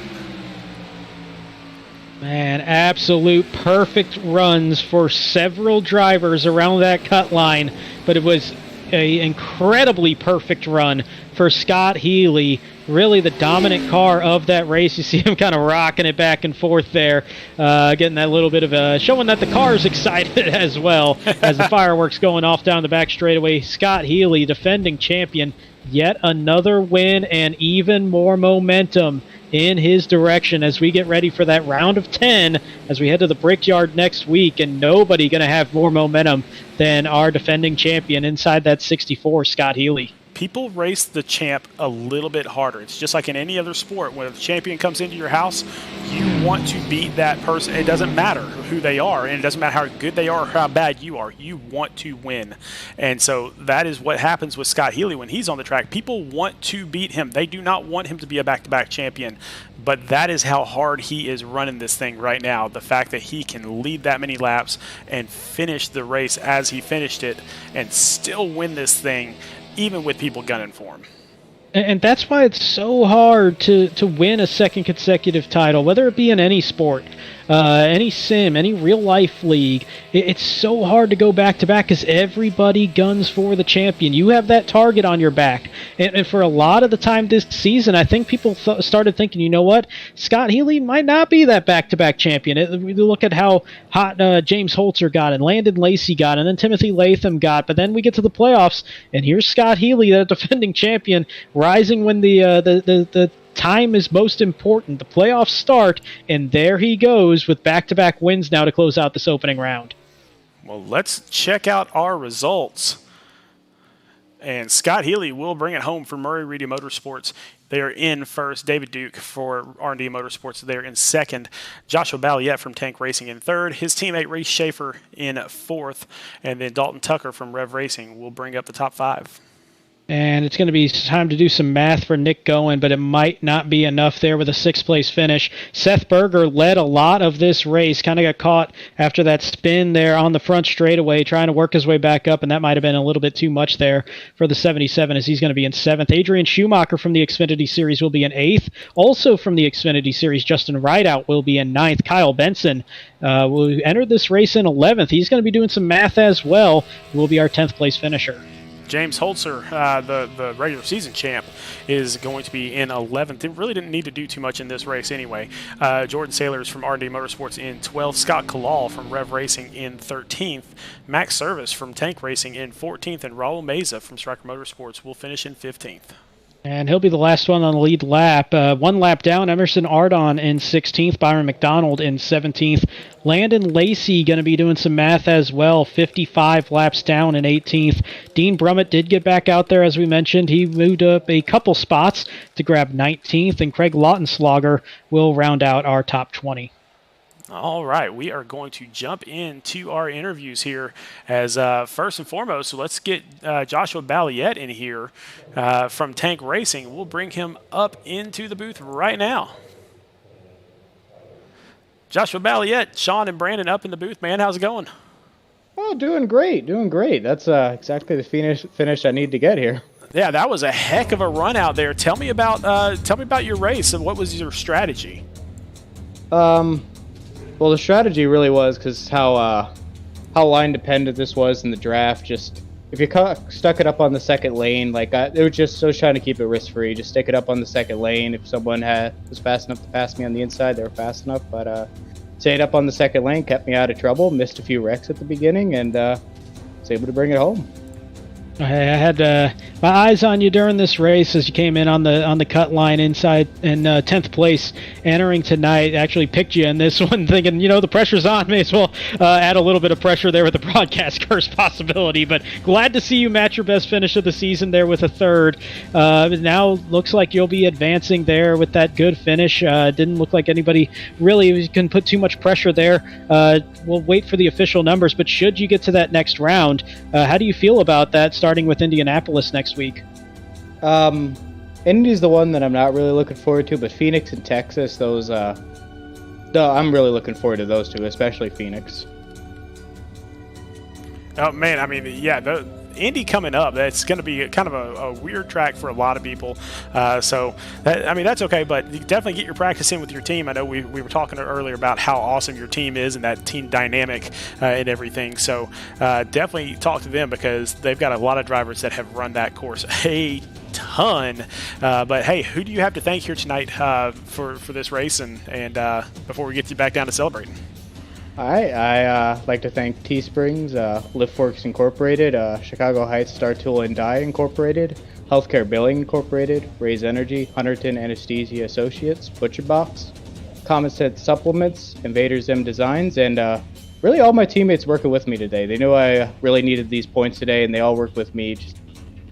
Man, absolute perfect runs for several drivers around that cut line, but it was an incredibly perfect run for Scott Healy. Really the dominant car of that race. You see him kind of rocking it back and forth there, getting that little bit of showing that the car is excited as well as the fireworks going off down the back straightaway. Scott Healy, defending champion, yet another win and even more momentum in his direction as we get ready for that round of 10 as we head to the Brickyard next week, and nobody going to have more momentum than our defending champion inside that 64, Scott Healy. People race the champ a little bit harder. It's just like in any other sport. When a champion comes into your house, you want to beat that person. It doesn't matter who they are, and it doesn't matter how good they are or how bad you are. You want to win. And so that is what happens with Scott Healy when he's on the track. People want to beat him. They do not want him to be a back-to-back champion. But that is how hard he is running this thing right now. The fact that he can lead that many laps and finish the race as he finished it and still win this thing, even with people gunning for him. And that's why it's so hard to win a 2nd consecutive title, whether it be in any sport, any sim, any real-life league. It's so hard to go back-to-back because everybody guns for the champion. You have that target on your back. And for a lot of the time this season, I think people started thinking, you know what, Scott Healy might not be that back-to-back champion. We look at how hot James Holtzer got and Landon Lacy got and then Timothy Latham got. But then we get to the playoffs, and here's Scott Healy, the defending champion, rising when the time is most important. The playoffs start, and there he goes with back-to-back wins now to close out this opening round. Well, let's check out our results. And Scott Healy will bring it home for Murray Reedy Motorsports. They are in 1st. David Duke for R&D Motorsports, they're in 2nd. Joshua Balliette from Tank Racing in 3rd. His teammate Reese Schaefer in 4th. And then Dalton Tucker from Rev Racing will bring up the top 5. And it's going to be time to do some math for Nick Goen, but it might not be enough there with a sixth-place finish. Seth Berger led a lot of this race, kind of got caught after that spin there on the front straightaway, trying to work his way back up, and that might have been a little bit too much there for the 77, as he's going to be in 7th. Adrian Schumacher from the Xfinity Series will be in 8th. Also from the Xfinity Series, Justin Rideout will be in 9th. Kyle Benson will enter this race in 11th. He's going to be doing some math as well. Will be our 10th place finisher. James Holtzer, the regular season champ, is going to be in 11th. It really didn't need to do too much in this race anyway. Jordan Sailors from R&D Motorsports in 12th. Scott Kalal from Rev Racing in 13th. Max Service from Tank Racing in 14th. And Raul Meza from Striker Motorsports will finish in 15th. And he'll be the last one on the lead lap. One lap down, Emerson Ardon in 16th, Byron McDonald in 17th. Landon Lacy going to be doing some math as well, 55 laps down in 18th. Dean Brummett did get back out there, as we mentioned. He moved up a couple spots to grab 19th, and Craig Lautenslager will round out our top 20. All right, we are going to jump into our interviews here as first and foremost, so let's get Joshua Balliet in here from Tank Racing. We'll bring him up into the booth right now. Joshua Balliet, Sean and Brandon up in the booth, man. How's it going? Oh, doing great. That's exactly the finish I need to get here. Yeah, that was a heck of a run out there. Tell me about your race and what was your strategy? Well, the strategy really was because how line dependent this was in the draft. Just if you stuck it up on the second lane, I was trying to keep it risk free. Just stick it up on the second lane. If someone was fast enough to pass me on the inside, they were fast enough. But stayed up on the second lane, kept me out of trouble. Missed a few wrecks at the beginning, and was able to bring it home. I had my eyes on you during this race as you came in on the cut line inside in 10th place entering tonight. Actually picked you in this one thinking, the pressure's on. May as well add a little bit of pressure there with the broadcast curse possibility. But glad to see you match your best finish of the season there with a third. Now looks like you'll be advancing there with that good finish. Didn't look like anybody really can put too much pressure there. We'll wait for the official numbers, but should you get to that next round, how do you feel about that starting with Indianapolis next week? Indy's the one that I'm not really looking forward to, but Phoenix and Texas, those I'm really looking forward to those two, especially Phoenix. Oh man, I mean, yeah, the Indy coming up, that's going to be kind of a weird track for a lot of people. That's okay, but you definitely get your practice in with your team. I know we were talking earlier about how awesome your team is and that team dynamic and everything. So definitely talk to them because they've got a lot of drivers that have run that course a ton. But hey, who do you have to thank here tonight for this race and before we get you back down to celebrating? All right, I like to thank Teesprings, Liftworks Incorporated, Chicago Heights Star Tool and Die Incorporated, Healthcare Billing Incorporated, Raise Energy, Hunterton Anesthesia Associates, Butcher Box, Common Sense Supplements, Invaders M Designs, and really all my teammates working with me today. They knew I really needed these points today, and they all worked with me, just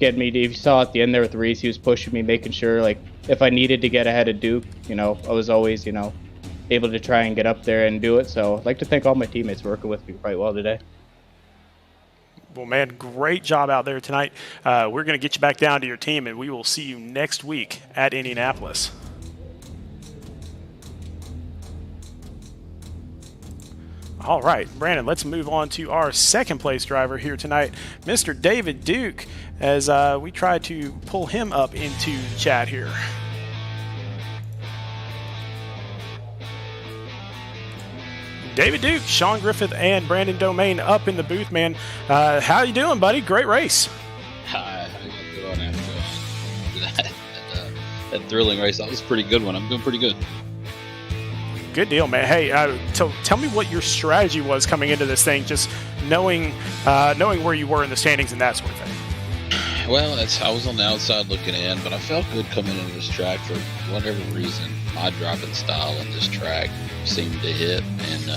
getting me. If you saw at the end there with Reese, he was pushing me, making sure if I needed to get ahead of Duke, I was always able to try and get up there and do it. So I'd like to thank all my teammates for working with me quite well today. Well, man, great job out there tonight. We're going to get you back down to your team, and we will see you next week at Indianapolis. All right, Brandon, let's move on to our second place driver here tonight, Mr. David Duke, as we try to pull him up into the chat here. David Duke, Sean Griffith, and Brandon Domain up in the booth, man. How you doing, buddy? Great race. Hi, how you doing after that thrilling race? That was a pretty good one. I'm doing pretty good. Good deal, man. Hey, tell me what your strategy was coming into this thing, just knowing where you were in the standings and that sort of thing. Well, I was on the outside looking in, but I felt good coming into this track for whatever reason. My driving style in this track seemed to hit, and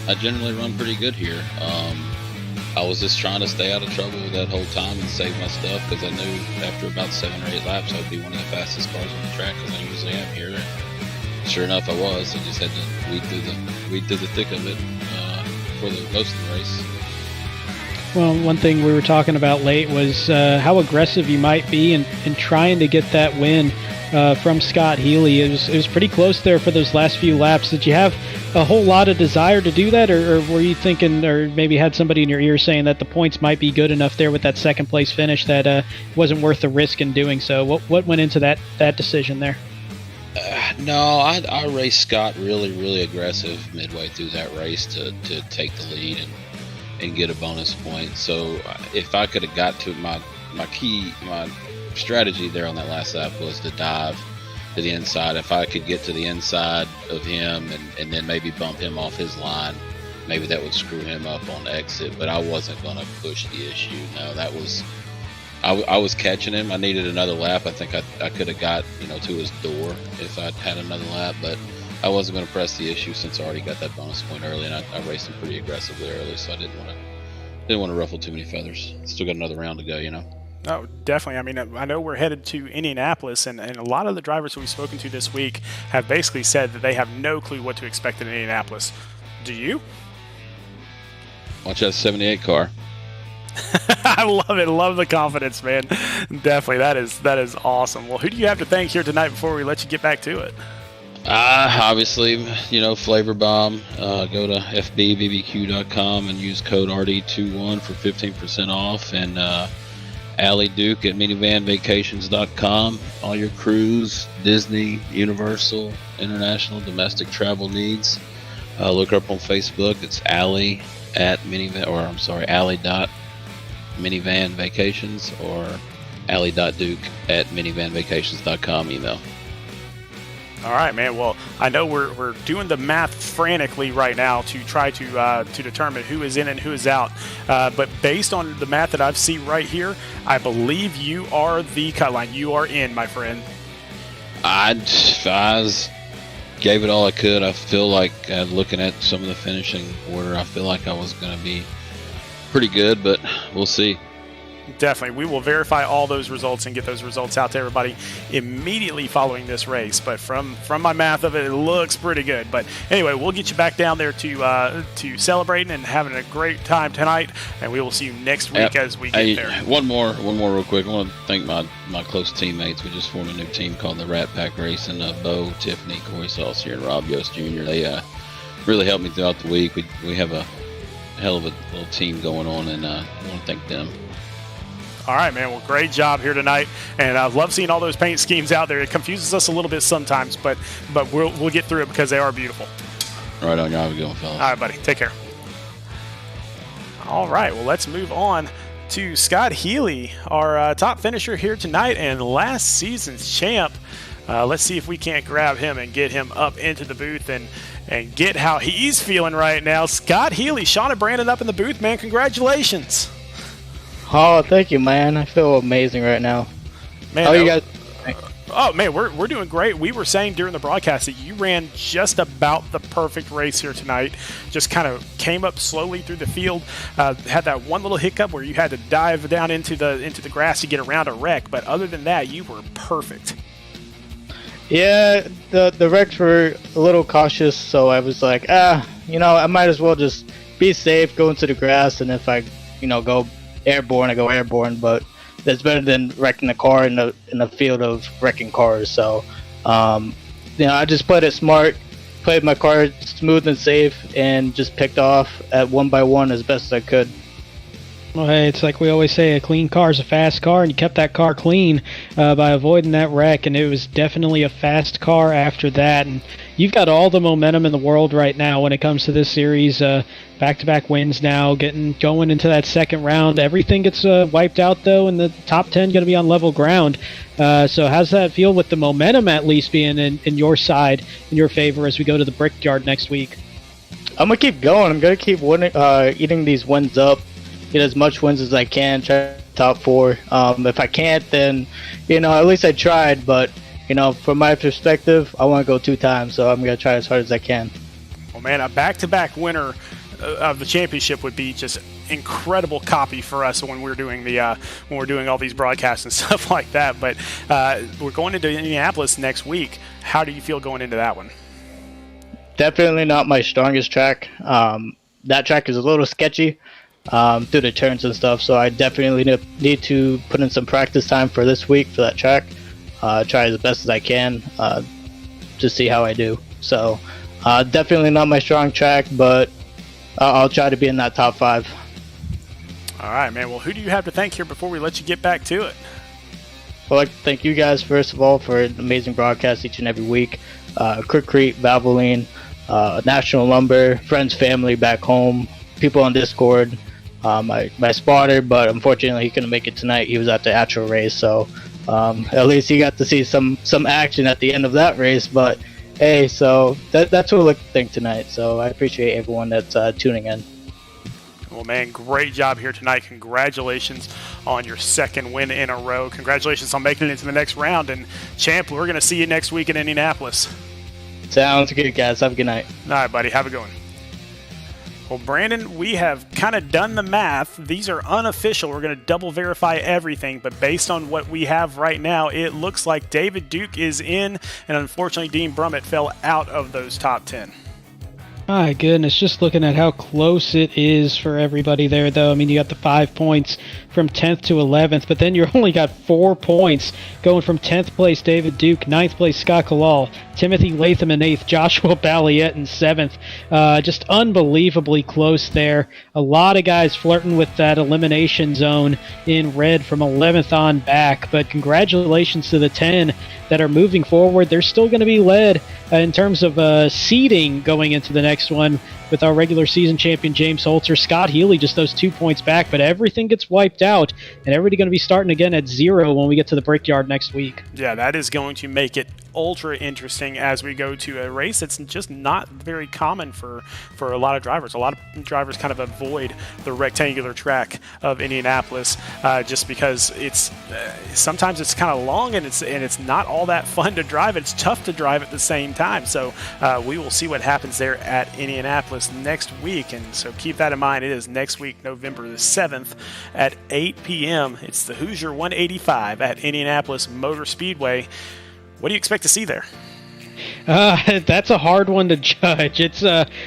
I generally run pretty good here. I was just trying to stay out of trouble that whole time and save my stuff because I knew after about 7 or 8 laps I'd be one of the fastest cars on the track because I usually am here. And sure enough, I was. I just had to weed through the thick of it for the most of the race. Well, one thing we were talking about late was how aggressive you might be in trying to get that win from Scott Healy. It was pretty close there for those last few laps. Did you have a whole lot of desire to do that, or were you thinking, or maybe had somebody in your ear saying that the points might be good enough there with that second place finish that wasn't worth the risk in doing so? What went into that decision there? No, I raced Scott really aggressive midway through that race to take the lead and get a bonus point. So if I could have got to my strategy there on that last lap was to dive to the inside. If I could get to the inside of him and then maybe bump him off his line, maybe that would screw him up on exit. But I wasn't going to push the issue. No, that was I was catching him. I needed another lap. I think I could have got to his door if I'd had another lap, but I wasn't going to press the issue since I already got that bonus point early, and I raced him pretty aggressively early, so I didn't want to ruffle too many feathers. Still got another round to go, Oh, definitely. I mean, I know we're headed to Indianapolis, and a lot of the drivers that we've spoken to this week have basically said that they have no clue what to expect in Indianapolis. Do you? Watch that 78 car. I love it. Love the confidence, man. Definitely. That is awesome. Well, who do you have to thank here tonight before we let you get back to it? Obviously, Flavor Bomb. Go to fbbbq.com and use code RD21 for 15% off. And Allie Duke at minivanvacations.com. All your cruise, Disney, Universal, international, domestic travel needs. Look her up on Facebook. It's Allie at Allie.minivanvacations or Allie.Duke at minivanvacations.com email. All right, man. Well, I know we're doing the math frantically right now to try to determine who is in and who is out. But based on the math that I've seen right here, I believe you are the cut line. You are in, my friend. I gave it all I could. I feel like looking at some of the finishing order, I feel like I was going to be pretty good, but we'll see. Definitely. We will verify all those results and get those results out to everybody immediately following this race. But from my math of it, it looks pretty good. But anyway, we'll get you back down there to celebrating and having a great time tonight. And we will see you next week as we get there. One more real quick. I want to thank my close teammates. We just formed a new team called the Rat Pack Racing. Bo, Tiffany, Corey Saucier, and Rob Yost Jr. They really helped me throughout the week. We have a hell of a little team going on, and I want to thank them. All right, man. Well, great job here tonight, and I love seeing all those paint schemes out there. It confuses us a little bit sometimes, but we'll get through it because they are beautiful. Right on, y'all. Have a good one, fellas. All right, buddy. Take care. All right. Well, let's move on to Scott Healy, our top finisher here tonight and last season's champ. Let's see if we can't grab him and get him up into the booth and get how he's feeling right now. Scott Healy, Sean and Brandon up in the booth, man. Congratulations. Oh, thank you, man. I feel amazing right now. Man, how are you guys? Oh, man, we're doing great. We were saying during the broadcast that you ran just about the perfect race here tonight. Just kind of came up slowly through the field. Had that one little hiccup where you had to dive down into the grass to get around a wreck. But other than that, you were perfect. Yeah, the wrecks were a little cautious, so I was like, I might as well just be safe, go into the grass, and if I, go airborne, I go airborne. But that's better than wrecking a car in the field of wrecking cars. So, I just played it smart, played my car smooth and safe, and just picked off at one by one as best as I could. Well, hey, it's like we always say, a clean car is a fast car, and you kept that car clean by avoiding that wreck, and it was definitely a fast car after that. And you've got all the momentum in the world right now when it comes to this series. Back-to-back wins now, going into that second round. Everything gets wiped out, though, and the top 10 going to be on level ground. So how's that feel with the momentum at least being in your side, in your favor, as we go to the Brickyard next week? I'm going to keep going. I'm going to keep winning, eating these wins up. Get as much wins as I can, try top 4. If I can't, then, at least I tried. But, from my perspective, I want to go 2 times, so I'm going to try as hard as I can. Well, man, a back-to-back winner of the championship would be just incredible copy for us when we're doing all these broadcasts and stuff like that. But we're going into Indianapolis next week. How do you feel going into that one? Definitely not my strongest track. That track is a little sketchy. through the turns and stuff. So I definitely need to put in some practice time for this week for that track. Try as best as I can to see how I do. So definitely not my strong track, but I'll try to be in that top 5. All right, man. Well, who do you have to thank here before we let you get back to it? I'd like to thank you guys, first of all, for an amazing broadcast each and every week. Crete, Valvoline, National Lumber, friends, family back home, people on Discord, my spotter, but unfortunately he couldn't make it tonight. He was at the actual race, so at least he got to see some action at the end of that race. But hey, so that's what I like to think tonight. So I appreciate everyone that's tuning in. Well, man, great job here tonight. Congratulations on your 2nd win in a row. Congratulations on making it into the next round. And, Champ, we're going to see you next week in Indianapolis. Sounds good, guys. Have a good night. All right, buddy. Have a good one. Well, Brandon, we have kind of done the math. These are unofficial. We're going to double verify everything. But based on what we have right now, it looks like David Duke is in. And unfortunately, Dean Brummett fell out of those top 10. My goodness, just looking at how close it is for everybody there, though. I mean, you got the 5 points from 10th to 11th, but then you only got 4 points going from 10th place David Duke, 9th place Scott Kalal, Timothy Latham in 8th, Joshua Balliet in 7th. Just unbelievably close there. A lot of guys flirting with that elimination zone in red from 11th on back, but congratulations to the 10 that are moving forward. They're still going to be led in terms of seeding going into the next one with our regular season champion James Holtzer, Scott Healy just those 2 points back, but everything gets wiped out, and everybody going to be starting again at 0 when we get to the Brickyard next week. Yeah, that is going to make it ultra interesting as we go to a race that's just not very common for a lot of drivers. A lot of drivers kind of avoid the rectangular track of Indianapolis just because it's sometimes it's kind of long and it's not all that fun to drive. It's tough to drive at the same time. So we will see what happens there at Indianapolis next week, and so keep that in mind. It is next week, November the 7th at 8 p.m. It's the Hoosier 185 at Indianapolis Motor Speedway. What do you expect to see there? That's a hard one to judge. It's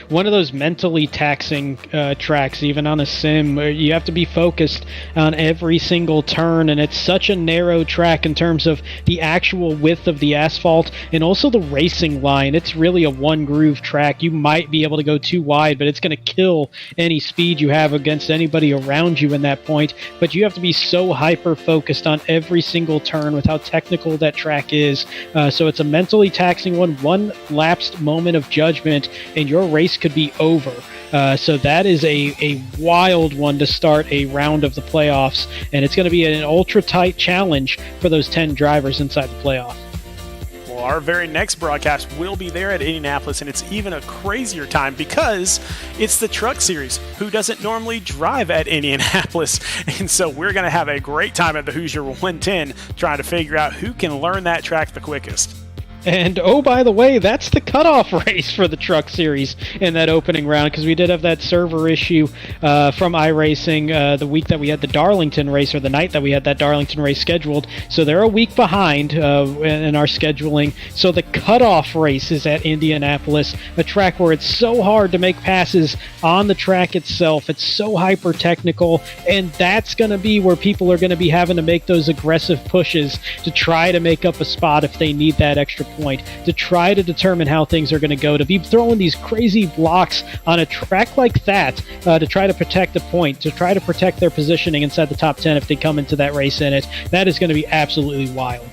one of those mentally taxing tracks, even on a sim, where you have to be focused on every single turn, and it's such a narrow track in terms of the actual width of the asphalt and also the racing line. It's really a one-groove track. You might be able to go too wide, but it's going to kill any speed you have against anybody around you in that point. But you have to be so hyper-focused on every single turn with how technical that track is. So it's a mentally taxing one lapsed moment of judgment and your race could be over. So that is a wild one to start a round of the playoffs, and it's going to be an ultra tight challenge for those 10 drivers inside the playoff. Well, our very next broadcast will be there at Indianapolis, and it's even a crazier time because it's the Truck Series, who doesn't normally drive at Indianapolis. And so we're going to have a great time at the Hoosier 110 trying to figure out who can learn that track the quickest. And, oh, by the way, that's the cutoff race for the Truck Series in that opening round, because we did have that server issue from iRacing the week that we had the Darlington race, or the night that we had that Darlington race scheduled. So they're a week behind in our scheduling. So the cutoff race is at Indianapolis, a track where it's so hard to make passes on the track itself. It's so hyper-technical, and that's going to be where people are going to be having to make those aggressive pushes to try to make up a spot if they need that extra point, to try to determine how things are going to go, to be throwing these crazy blocks on a track like that to try to protect a point, to try to protect their positioning inside the top 10 if they come into that race in it. That is going to be absolutely wild.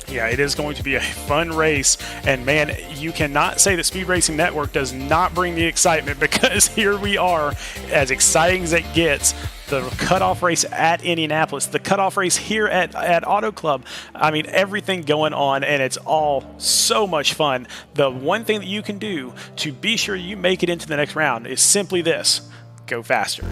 Yeah, it is going to be a fun race, and man, you cannot say that Speed Racing Network does not bring the excitement, because here we are, as exciting as it gets, the cutoff race at Indianapolis, the cutoff race here at Auto Club. I mean, everything going on, and it's all so much fun. The one thing that you can do to be sure you make it into the next round is simply this: go faster.